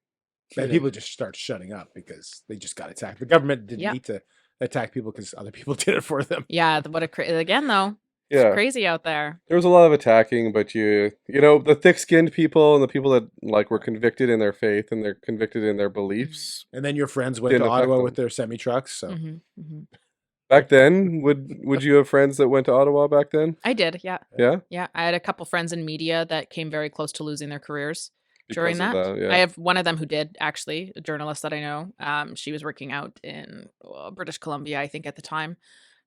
F: And people just start shutting up because they just got attacked. The government didn't
B: Yeah.
F: need to attack people because other people did it for them.
B: Yeah. What again, though.
C: Yeah.
B: It's crazy out there.
C: There was a lot of attacking, but you know, the thick-skinned people and the people that like were convicted in their faith and they're convicted in their beliefs.
F: And then your friends went
C: Didn't
F: to
C: affect
F: Ottawa
C: them.
F: with their semi trucks. So
C: Back then, would you have friends that went to Ottawa back then?
B: I did. Yeah.
C: Yeah?
B: Yeah. I had a couple friends in media that came very close to losing their careers during
C: Because
B: that.
C: of that, yeah.
B: I have one of them who did, actually, a journalist that I know. She was working out in British Columbia, I think, at the time.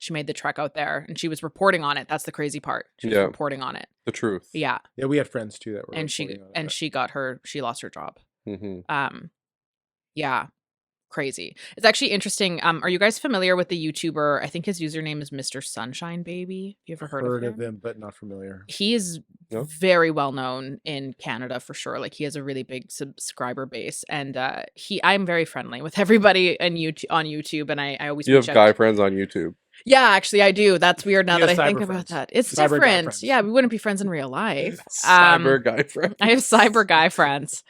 B: She made the trek out there and she was reporting on it. That's the crazy part. She was
C: Yeah.
B: reporting on it.
C: The truth.
B: Yeah.
F: yeah, we had friends too that were
B: And she
F: reporting on it.
B: she lost her job.
C: Mm-hmm.
B: Yeah. Crazy. It's actually interesting. Are you guys familiar with the YouTuber? I think his username is Mr. Sunshine Baby. You ever heard of him?
F: but not familiar.
B: He is
C: No?
B: very well known in Canada for sure. Like he has a really big subscriber base, and I'm very friendly with everybody on YouTube, and I always
C: You have
B: reach out.
C: guy friends on YouTube.
B: Yeah, actually, I do. That's weird now
F: You
B: that
F: have
B: I think
F: cyber
B: about
F: friends.
B: that. It's
F: Cyber guy
B: different.
F: friends.
B: Yeah, we wouldn't be friends in real life.
C: Cyber guy friends.
B: I have cyber guy friends.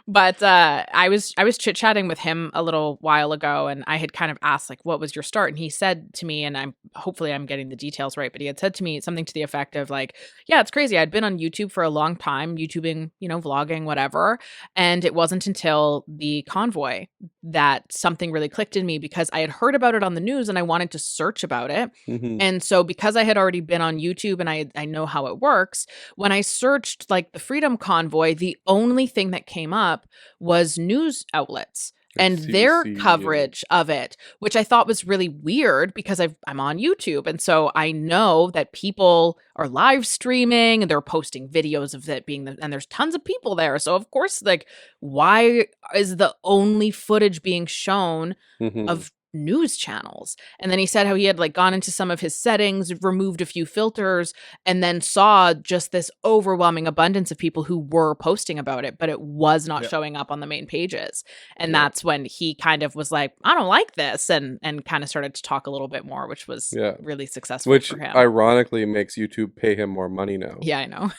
B: But I was chit-chatting with him a little while ago and I had kind of asked like, what was your start? And he said to me, and hopefully I'm getting the details right, but he had said to me something to the effect of like, yeah, it's crazy. I'd been on YouTube for a long time, YouTubing, vlogging, whatever. And it wasn't until the convoy that something really clicked in me because I had heard about it on the news and I wanted to search about it.
C: Mm-hmm.
B: And so because I had already been on YouTube and I know how it works, when I searched like the Freedom Convoy, the only thing that came up was news outlets and their
C: CBC,
B: coverage of it, which I thought was really weird because I'm on YouTube. And so I know that people are live streaming and they're posting videos of it and there's tons of people there. So of course, like, why is the only footage being shown
C: Mm-hmm.
B: of news channels. And then he said how he had like gone into some of his settings, removed a few filters, and then saw just this overwhelming abundance of people who were posting about it, but it was not showing up on the main pages. And that's when he kind of was like, I don't like this, and kind of started to talk a little bit more, which was really successful
C: Which
B: for him.
C: ironically makes YouTube pay him more money now.
B: Yeah, I know.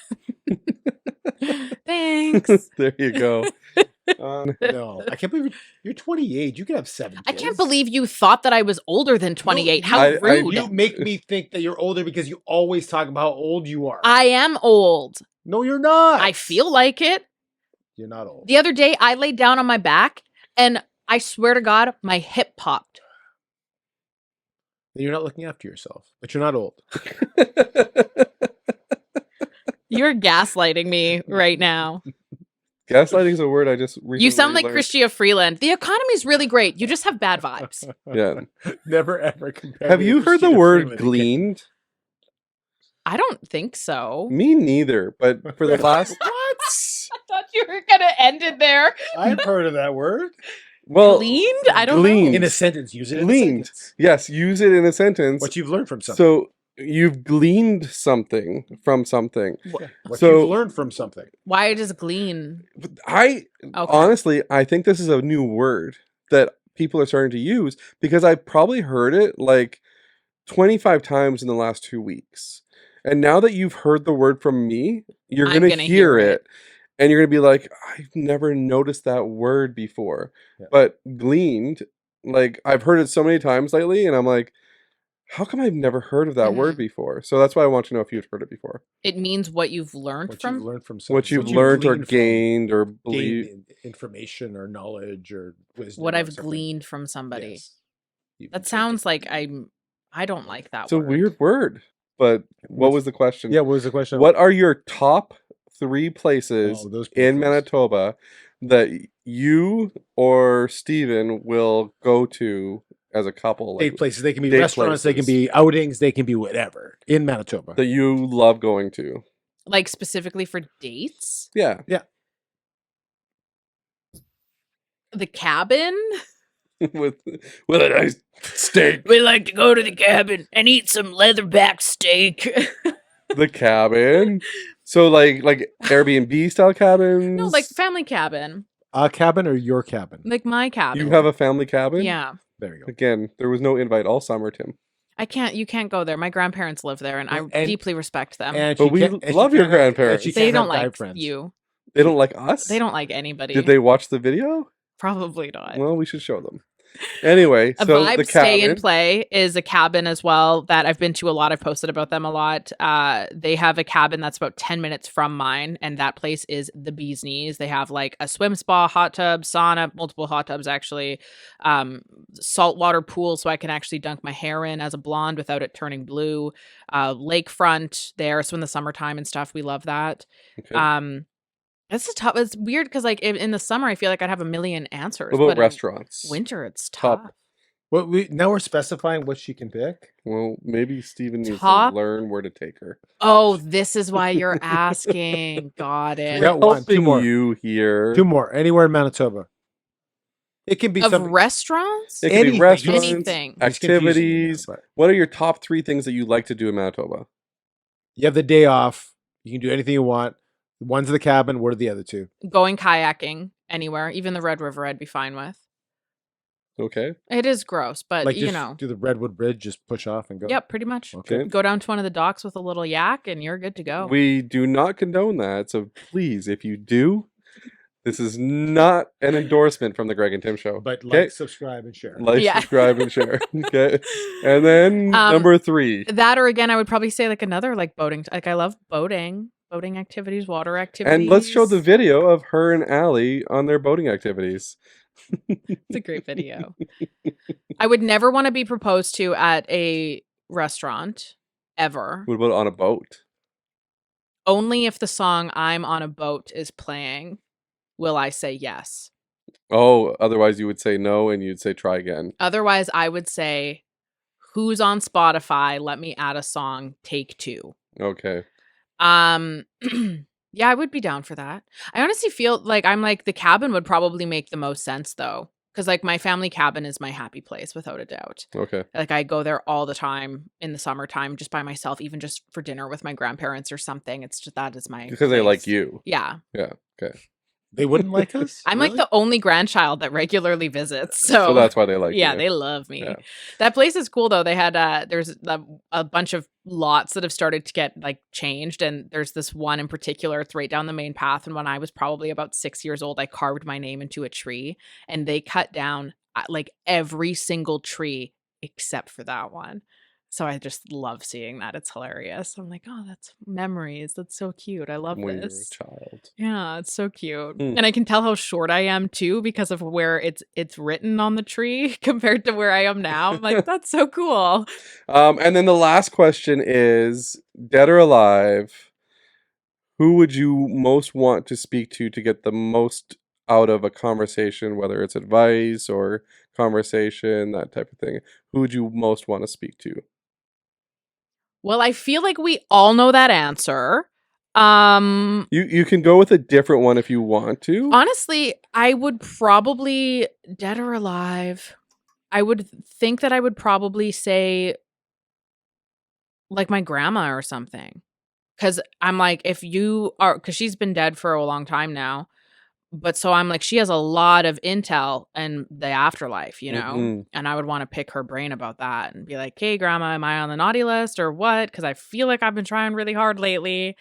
B: Thanks.
C: There you go.
F: No, I can't believe you're 28. You can have 7 kids.
B: I can't believe you thought that I was older than 28. How rude.
F: You make me think that you're older because you always talk about how old you are.
B: I am old.
F: No, you're not.
B: I feel like it.
F: You're not old.
B: The other day, I laid down on my back, and I swear to God, my hip popped.
F: You're not looking after yourself, but you're not old.
B: You're gaslighting me right now.
C: Gaslighting is a word I just recently
B: You sound like
C: learned.
B: Christia Freeland. The economy's really great. You just have bad vibes.
C: Yeah.
F: Never ever compare.
C: Have
F: me
C: you
F: to
C: heard the
F: Christina
C: word
F: Freeland
C: gleaned?
B: I don't think so.
C: Me neither. But for the last
B: What? I thought you were going to end it there.
F: I've heard of that word.
C: well
B: Gleaned? I don't
C: gleaned.
B: know.
F: In a sentence, use it in
C: Gleaned.
F: a sentence.
C: Yes, use it in a sentence.
F: What you've learned from something.
C: So you've gleaned something from something.
F: What
C: so-
F: you've learned from something.
B: Why does glean?
C: I honestly, I think this is a new word that people are starting to use because I probably heard it like 25 times in the last 2 weeks. And now that you've heard the word from me, you're
B: I'm
C: going to
B: gonna
C: hear
B: hear
C: it. And you're going to be like, I've never noticed that word before.
F: Yeah.
C: But gleaned, like I've heard it so many times lately, and I'm like, how come I've never heard of that word before? So that's why I want to know if you've heard it before.
B: It means what you've learned
F: What
B: from.
F: you've learned from something.
C: What you've learned or
F: gleaned from.
C: gained or believed.
F: Gained information or knowledge or wisdom.
B: What
F: or
B: I've
F: something.
B: gleaned from somebody.
F: Yes. You've
B: That
F: taken-
B: sounds like I don't like that
C: It's a
B: word.
C: weird word. But what was the question?
F: Yeah, what was the question?
C: What are your top 3 places
F: Oh, those
C: in
F: places.
C: Manitoba that you or Steven will go to as a couple?
F: Date places. They can be
C: date
F: restaurants. They can
C: places.
F: be outings. They can be whatever in Manitoba.
C: That you love going to.
B: Like specifically for dates?
C: Yeah.
B: The cabin?
C: with a nice steak.
B: We like to go to the cabin and eat some leatherback steak.
C: The cabin. So like Airbnb style cabins?
B: No, like family cabin.
F: A cabin or your cabin?
B: Like my cabin.
C: You have a family cabin?
B: Yeah.
F: There you go.
C: Again, there was no invite all summer, Tim.
B: You can't go there. My grandparents live there and I
F: And-
B: deeply respect them.
F: And
C: But
F: she
C: we
F: can't- and she
C: love your
F: can't have- and
C: grandparents.
F: she
B: They
F: can't
B: don't
F: have guy
B: like
F: friends.
B: you.
C: They don't like us?
B: They don't like anybody.
C: Did they watch the video?
B: Probably not.
C: Well, we should show them. Anyway,
B: A
C: so
B: Vibe
C: the
B: Stay
C: cabin.
B: and Play is a cabin as well that I've been to a lot. I've posted about them a lot. They have a cabin that's about 10 minutes from mine, and that place is the bee's knees. They have like a swim spa, hot tub, sauna, multiple hot tubs actually, saltwater pool so I can actually dunk my hair in as a blonde without it turning blue, lakefront there. So in the summertime and stuff, we love that.
C: Okay.
B: It's weird because like in the summer, I feel like I'd have a million answers.
C: What about
B: but in
C: restaurants?
B: winter, it's
C: Top.
B: tough.
F: Well, now we're specifying what she can pick.
C: Well, maybe Steven needs
B: Top.
C: to learn where to take her.
B: Oh, this is why you're asking. Got
F: We
B: it.
F: got one, 2
C: Helping
F: more.
C: you here.
F: 2 more. Anywhere in Manitoba. It can be
B: Of
F: something.
B: restaurants?
C: It could
F: anything.
C: be restaurants,
B: Anything.
F: It's confusing,
C: activities.
F: but
C: What are your top 3 things that you like to do in Manitoba?
F: You have the day off. You can do anything you want. One's the cabin. What are the other 2?
B: Going kayaking anywhere, even the Red River, I'd be fine with.
C: Okay.
B: It is gross, but
F: Like
B: you
F: just
B: know.
F: do the Redwood Bridge, just push off and go.
B: Yep, pretty much.
F: Okay.
C: Okay.
B: Go down to one of the docks with a little yak, and you're good to go.
C: We do not condone that. So please, if you do, this is not an endorsement from the Greg and Tim Show.
F: But
C: Okay.
F: like, subscribe, and share.
C: Like,
B: Yeah.
C: subscribe, and share. Okay. And then number 3.
B: That, or again, I would probably say like another like boating. Like I love boating activities, water activities.
C: And let's show the video of her and Allie on their boating activities.
B: It's a great video. I would never want to be proposed to at a restaurant ever.
C: What about on a boat?
B: Only if the song I'm on a boat is playing will I say yes.
C: Oh, otherwise you would say no and you'd say try again.
B: Otherwise, I would say, who's on Spotify? Let me add a song, take 2.
C: Okay.
B: Yeah, I would be down for that. I honestly feel like I'm like the cabin would probably make the most sense though, because like my family cabin is my happy place without a doubt.
C: Okay.
B: Like I go there all the time in the summertime, just by myself, even just for dinner with my grandparents or something. It's just that is my
C: Because they like
B: place.
C: you.
B: Yeah.
C: Yeah. Okay.
F: They wouldn't like us?
B: I'm like
F: Really?
B: the only grandchild that regularly visits.
C: So that's why they like
B: yeah,
C: you.
B: they love me.
C: Yeah.
B: That place is cool though. They had there's a bunch of lots that have started to get like changed, and there's this one in particular. It's right down the main path. And when I was probably about 6 years old, I carved my name into a tree, and they cut down like every single tree except for that one. So I just love seeing that. It's hilarious. I'm like, oh, that's memories. That's so cute. I love
C: When
B: this.
C: you were a child.
B: Yeah, it's so cute.
C: Hmm.
B: And I can tell how short I am too because of where it's written on the tree compared to where I am now. I'm like, that's so cool.
C: And then the last question is, dead or alive, who would you most want to speak to get the most out of a conversation, whether it's advice or conversation, that type of thing? Who would you most want to speak to?
B: Well, I feel like we all know that answer.
C: You can go with a different one if you want to.
B: Honestly, I would probably, dead or alive, I would think that I would probably say like my grandma or something. Because I'm like, if you are, because she's been dead for a long time now. But so I'm like, she has a lot of intel and the afterlife, you know?
C: Mhm.
B: And I would want to pick her brain about that and be like, hey, grandma, am I on the naughty list or what? Because I feel like I've been trying really hard lately.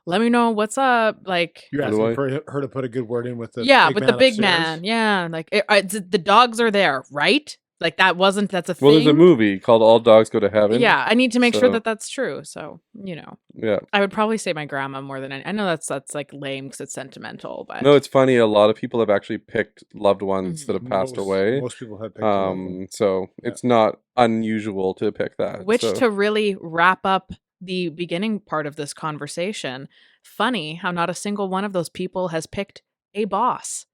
B: Let me know what's up. Like,
F: You're
C: What do
F: asking for her to put a good word in with the
B: yeah,
F: big
B: with
F: man
B: the big
F: upstairs?
B: man. Yeah. Like, the dogs are there, right? Like, that's a thing.
C: Well, there's a movie called All Dogs Go to Heaven.
B: Yeah. I need to make sure
C: So-
B: that that's true. So, you know,
C: Yeah.
B: I would probably say my grandma more than I know that's like lame because it's sentimental, but
C: No, it's funny. A lot of people have actually picked loved ones that have passed away.
F: Most people have picked one.
C: So it's not unusual to pick that.
B: which
C: so.
B: to really wrap up the beginning part of this conversation, funny how not a single one of those people has picked a boss.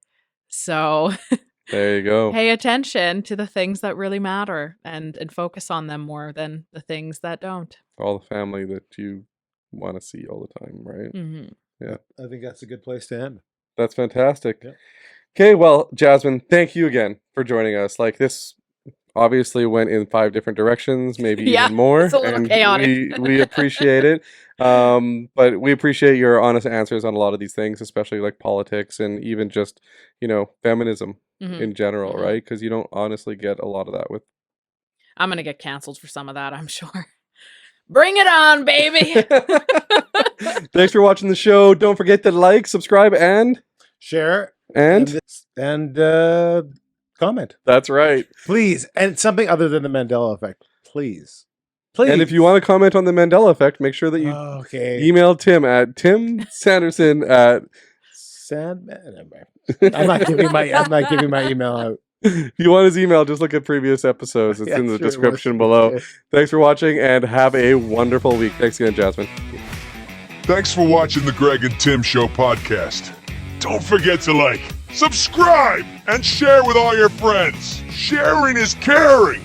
B: So
C: There you go.
B: pay attention to the things that really matter and focus on them more than the things that don't.
C: All the family that you want to see all the time, right?
B: Hmm.
F: I think that's a good place to end.
C: That's fantastic.
F: Yep.
C: Okay, well, Jasmin, thank you again for joining us. Like, this obviously went in 5 different directions, maybe
B: Yeah,
C: even more.
B: it's a little
C: and
B: chaotic.
C: we appreciate it. But we appreciate your honest answers on a lot of these things, especially like politics and even just, feminism
B: Mhm.
C: in general,
B: Mhm.
C: right? Because you don't honestly get a lot of that with.
B: I'm going to get canceled for some of that, I'm sure. Bring it on, baby.
C: Thanks for watching the show. Don't forget to like, subscribe, and
F: Share
C: and
F: comment,
C: that's right.
F: please. And something other than the Mandela effect, please. Please.
C: And if you want to comment on the Mandela effect, make sure that you
F: okay.
C: email Tim at timsanderson at.
F: Sandman. I'm not giving my email out.
C: If you want his email, just look at previous episodes. It's
F: Yeah,
C: in the
F: sure, it
C: description
F: was.
C: below. Thanks for watching and have a wonderful week. Thanks again, Jasmin.
D: Thanks for watching the Greg and Tim Show podcast. Don't forget to like, subscribe, and share with all your friends. Sharing is caring.